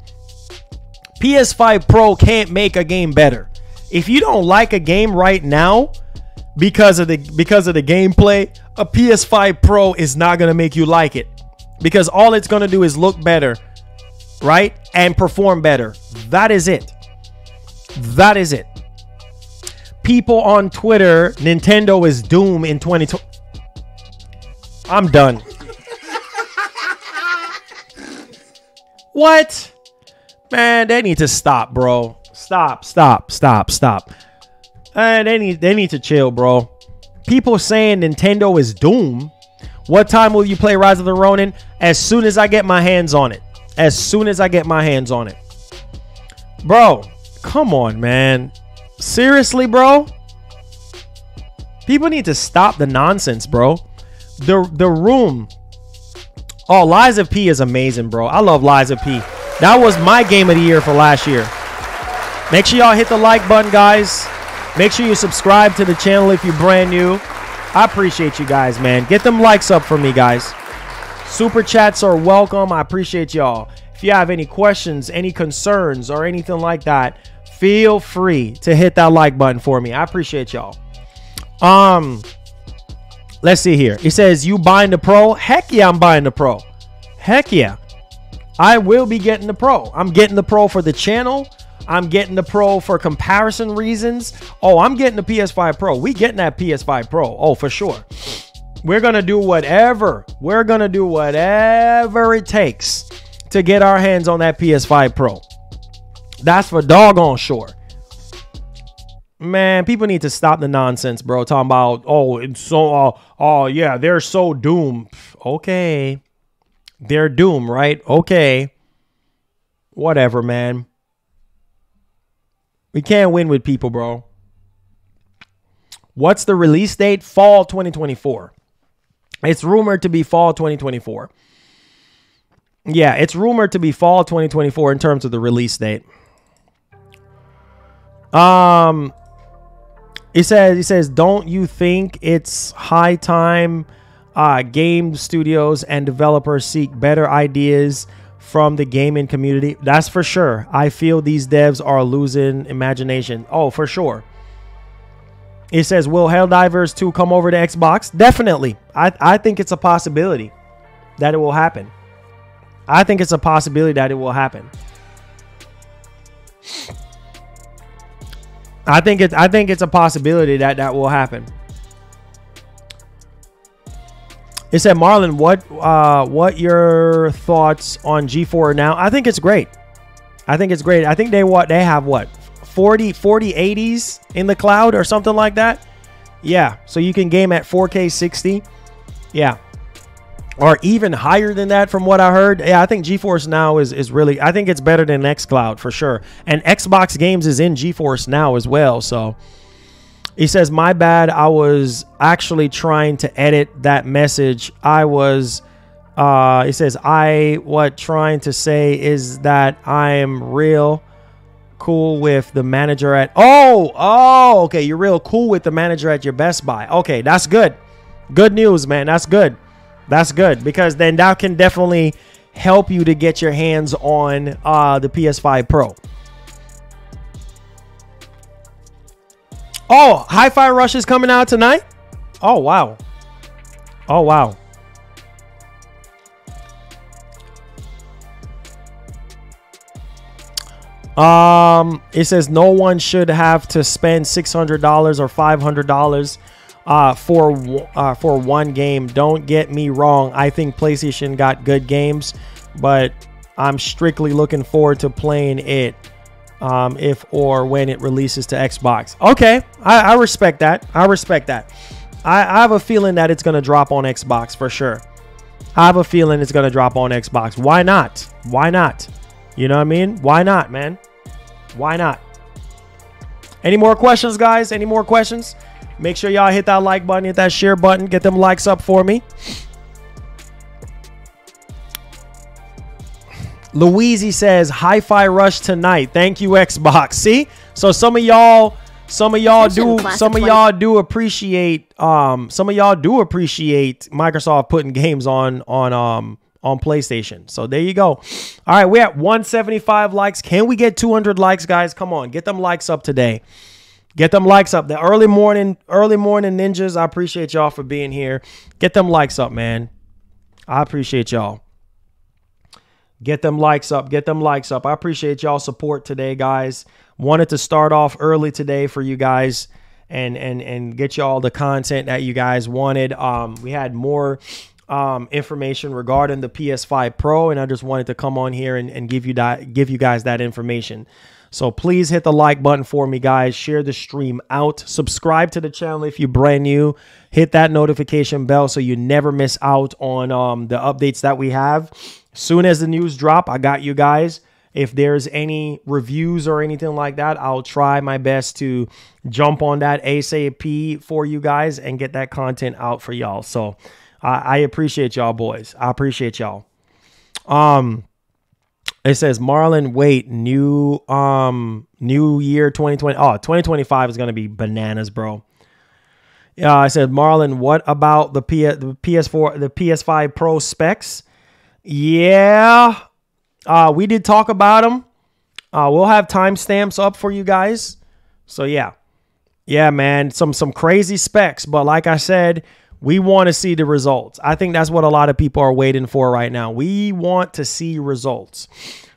PS5 Pro can't make a game better. If you don't like a game right now because of the gameplay, a PS5 Pro is not going to make you like it, because all it's going to do is look better, right? And perform better. That is it. That is it. People on Twitter, Nintendo is doomed in 2020. I'm done. What? Man, they need to stop, bro. Stop. And they need to chill, bro. People saying Nintendo is doomed. What time will you play Rise of the Ronin? As soon as I get my hands on it. As soon as I get my hands on it. Bro, come on, man. Seriously, bro? People need to stop the nonsense, bro. The room. Oh, Lies of P is amazing, bro. I love Lies of P. That was my game of the year for last year. Make sure y'all hit the like button, guys. Make sure you subscribe to the channel if you're brand new. I appreciate you guys, man. Get them likes up for me, guys. Super chats are welcome. I appreciate y'all. If you have any questions, any concerns, or anything like that, feel free to hit that like button for me. I appreciate y'all. Let's see here. It says, you buying the Pro? Heck yeah, I'm buying the Pro. Heck yeah. I will be getting the Pro. I'm getting the Pro for the channel. I'm getting the Pro for comparison reasons. Oh, I'm getting the PS5 Pro. We getting that PS5 Pro. Oh, for sure. We're going to do whatever. We're going to do whatever it takes to get our hands on that PS5 Pro. That's for doggone sure. Man, people need to stop the nonsense, bro. Talking about, oh, it's so, oh, yeah, they're so doomed. Okay. They're doomed, right? Okay. Whatever, man. We can't win with people, bro. What's the release date? Fall 2024. It's rumored to be fall 2024. Yeah, it's rumored to be fall 2024 in terms of the release date. He says, don't you think it's high time game studios and developers seek better ideas from the gaming community? That's for sure. I feel these devs are losing imagination. Oh, for sure. He says, will Helldivers 2 come over to Xbox? Definitely. I think it's a possibility that it will happen. I think it's a possibility that it will happen. I think it's a possibility that that will happen. It said, Marlon, what your thoughts on G4 now? I think it's great. I think it's great. I think they have what 40 80s in the cloud or something like that. Yeah, so you can game at 4K 60. Yeah. Or even higher than that from what I heard. Yeah, I think GeForce Now is really, I think it's better than xCloud for sure. And Xbox Games is in GeForce Now as well. So he says, my bad. I was actually trying to edit that message. I was, he says, trying to say is that I am real cool with the manager at, okay. You're real cool with the manager at your Best Buy. Okay, that's good. Good news, man. That's good. That's good, because then that can definitely help you to get your hands on the PS5 Pro. Oh, Hi-Fi Rush is coming out tonight? Oh, wow. Oh, wow. It says no one should have to spend $600 or $500 for one game. Don't get me wrong. I think PlayStation got good games, but I'm strictly looking forward to playing it if or when it releases to Xbox. Okay, I respect that. I respect that. I have a feeling that it's going to drop on Xbox for sure. I have a feeling it's going to drop on Xbox. Why not? Why not? You know what I mean? Why not, man? Why not? Any more questions, guys? Any more questions? Make sure y'all hit that like button, hit that share button, get them likes up for me. Louise says, Hi-Fi Rush tonight. Thank you, Xbox. See? So some of y'all do appreciate Microsoft putting games on PlayStation. So there you go. All right, we're at 175 likes. Can we get 200 likes, guys? Come on, get them likes up today. Get them likes up. The early morning ninjas, I appreciate y'all for being here. Get them likes up, man. I appreciate y'all. Get them likes up. Get them likes up. I appreciate y'all support today, guys. Wanted to start off early today for you guys and get y'all the content that you guys wanted. We had more information regarding the PS5 Pro, and I just wanted to come on here and give you guys that information. So please hit the like button for me, guys. Share the stream out. Subscribe to the channel if you're brand new. Hit that notification bell so you never miss out on the updates that we have. Soon as the news drop, I got you guys. If there's any reviews or anything like that, I'll try my best to jump on that ASAP for you guys and get that content out for y'all. So I appreciate y'all, boys. I appreciate y'all. It says, Marlon, wait, new year 2020. Oh, 2025 is going to be bananas, bro. I said, Marlon, what about the PS4, the PS5 Pro specs? Yeah, we did talk about them. We'll have timestamps up for you guys. So yeah, man, some crazy specs. But like I said, we want to see the results. I think that's what a lot of people are waiting for right now. We want to see results.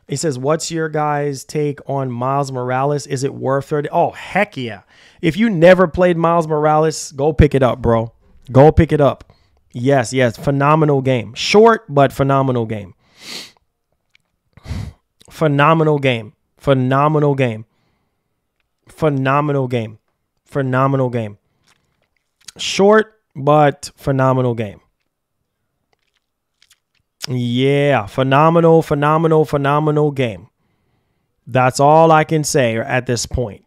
It says, what's your guys' take on Miles Morales? Is it worth it? Oh, heck yeah. If you never played Miles Morales, go pick it up, bro. Go pick it up. Yes. Phenomenal game. Short, but phenomenal game. Phenomenal game. Phenomenal game. Phenomenal game. Phenomenal game. Short, but phenomenal game. Yeah, phenomenal game. That's all I can say at this point.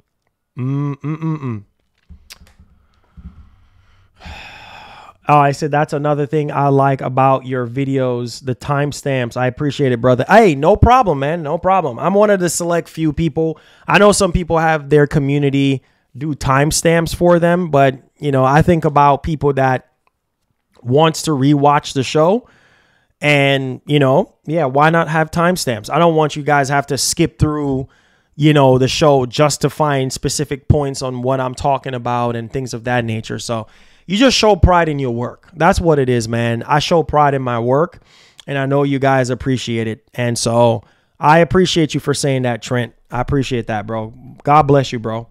Oh, I said that's another thing I like about your videos, the timestamps. I appreciate it, brother. Hey, no problem, man. No problem. I'm one of the select few people. I know some people have their community do timestamps for them, but, you know, I think about people that wants to rewatch the show. And, you know, yeah, why not have timestamps? I don't want you guys have to skip through, you know, the show just to find specific points on what I'm talking about and things of that nature. So you just show pride in your work. That's what it is, man. I show pride in my work, and I know you guys appreciate it. And so I appreciate you for saying that, Trent. I appreciate that, bro. God bless you, bro.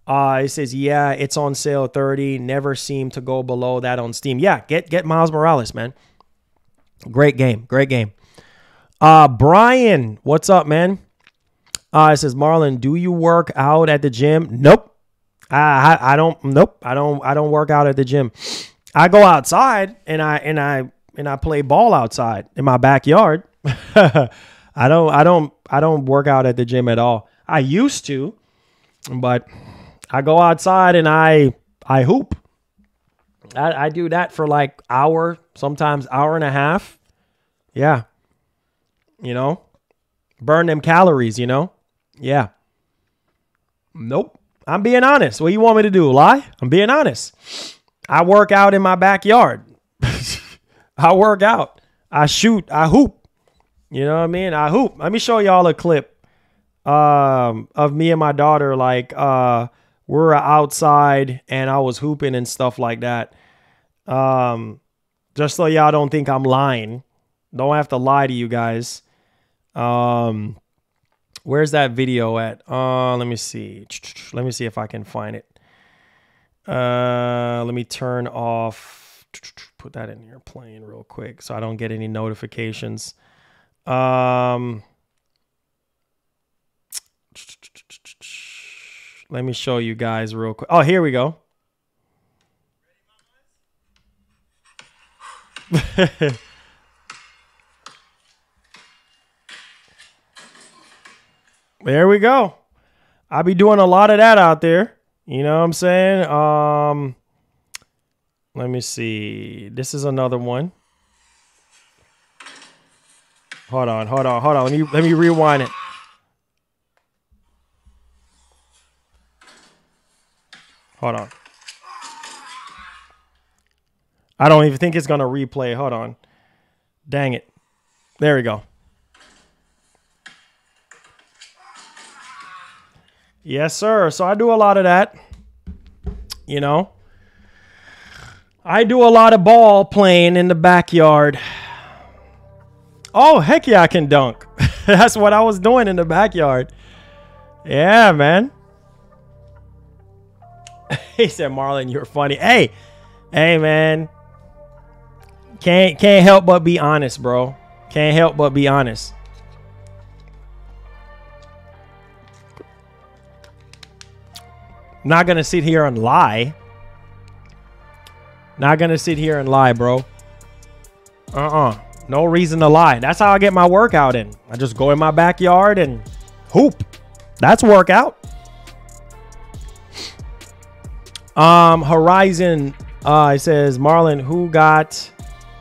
It says, yeah, it's on sale 30. Never seem to go below that on Steam. Yeah, get Miles Morales, man. Great game. Great game. Brian, what's up, man? It says, Marlon, do you work out at the gym? Nope. I don't. Nope. I don't work out at the gym. I go outside and I play ball outside in my backyard. I don't work out at the gym at all. I used to, but I go outside and I hoop. I do that for like hour, sometimes hour and a half. Yeah. You know, burn them calories, you know? Yeah. Nope. I'm being honest. What do you want me to do? Lie? I'm being honest. I work out in my backyard. I work out. I shoot. I hoop. You know what I mean? I hoop. Let me show y'all a clip of me and my daughter. Like, we're outside and I was hooping and stuff like that. Just so y'all don't think I'm lying. Don't have to lie to you guys. Where's that video at? Let me see. Let me see if I can find it. Let me turn off. Put that in here playing real quick so I don't get any notifications. Let me show you guys real quick. Oh, here we go. There we go. I'll be doing a lot of that out there. You know what I'm saying? Let me see. This is another one. Hold on. Let me rewind it. Hold on. I don't even think it's going to replay. Hold on. Dang it. There we go. Yes, sir. So I do a lot of that. You know, I do a lot of ball playing in the backyard. Oh, heck yeah, I can dunk. That's what I was doing in the backyard. Yeah, man. He said, Marlon, you're funny. Hey, man. Can't help but be honest, bro. Can't help but be honest. Not gonna sit here and lie. Not gonna sit here and lie, bro. No reason to lie. That's how I get my workout in. I just go in my backyard and hoop. That's workout. Horizon, it says, Marlon, who got,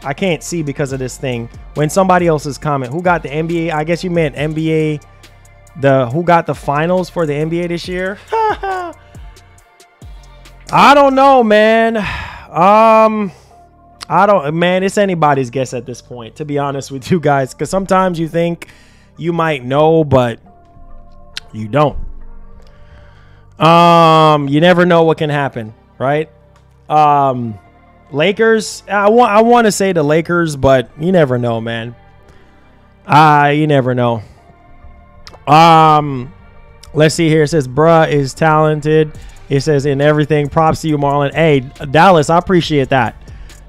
I can't see because of this thing. When somebody else's comment, who got the NBA? I guess you meant NBA, who got the finals for the NBA this year? I don't know, man. Man, it's anybody's guess at this point, to be honest with you guys, because sometimes you think you might know, but you don't. You never know what can happen, right? Lakers, I want to say the Lakers, but you never know, man. You never know. Let's see here. It says, bruh is talented. It says, in everything, props to you, Marlon. Hey, Dallas, I appreciate that.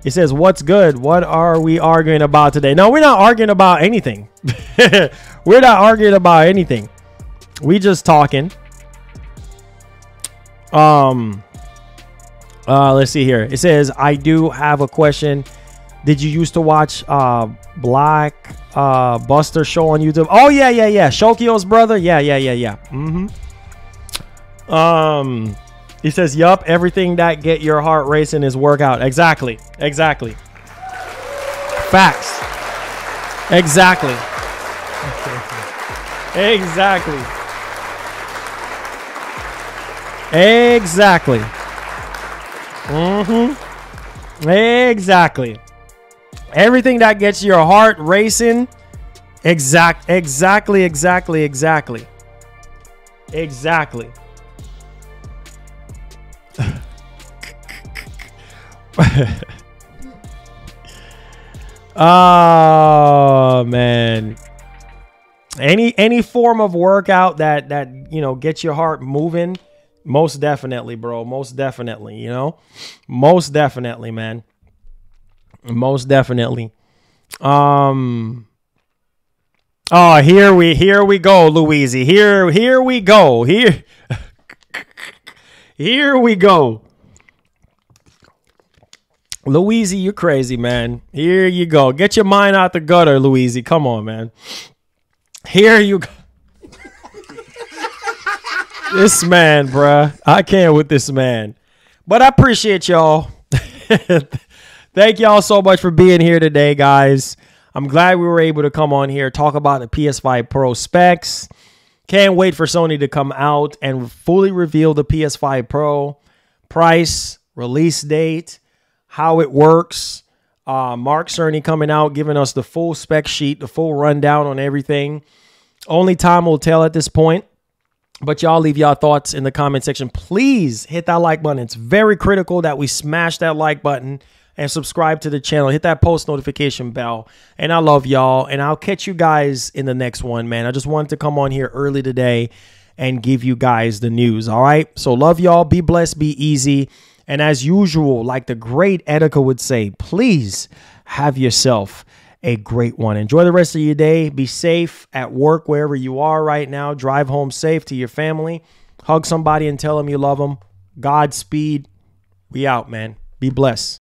It says, what's good? What are we arguing about today? No, we're not arguing about anything. We're not arguing about anything. We just talking. Let's see here. It says, I do have a question. Did you used to watch Black Buster show on YouTube? Oh, yeah. Shokio's brother. Yeah. He says, yup, everything that get your heart racing is workout. Exactly. Exactly. Facts. Exactly. Exactly. Exactly. Exactly. Everything that gets your heart racing. Exactly. Oh man. Any form of workout that you know gets your heart moving, most definitely, bro. Most definitely, you know. Most definitely, man. Most definitely. Oh, here we go, Louise. Here we go. Here we go. Louise, you're crazy, man. Here you go. Get your mind out the gutter, Louise. Come on, man. Here you go. This man, bruh. I can't with this man. But I appreciate y'all. Thank y'all so much for being here today, guys. I'm glad we were able to come on here, talk about the PS5 Pro specs. Can't wait for Sony to come out and fully reveal the PS5 Pro price, release date, how it works. Mark Cerny coming out, giving us the full spec sheet, the full rundown on everything. Only time will tell at this point. But y'all leave y'all thoughts in the comment section. Please hit that like button. It's very critical that we smash that like button and subscribe to the channel. Hit that post notification bell. And I love y'all. And I'll catch you guys in the next one, man. I just wanted to come on here early today and give you guys the news. All right. So love y'all. Be blessed. Be easy. And as usual, like the great Etika would say, please have yourself a great one. Enjoy the rest of your day. Be safe at work, wherever you are right now. Drive home safe to your family. Hug somebody and tell them you love them. Godspeed. We out, man. Be blessed.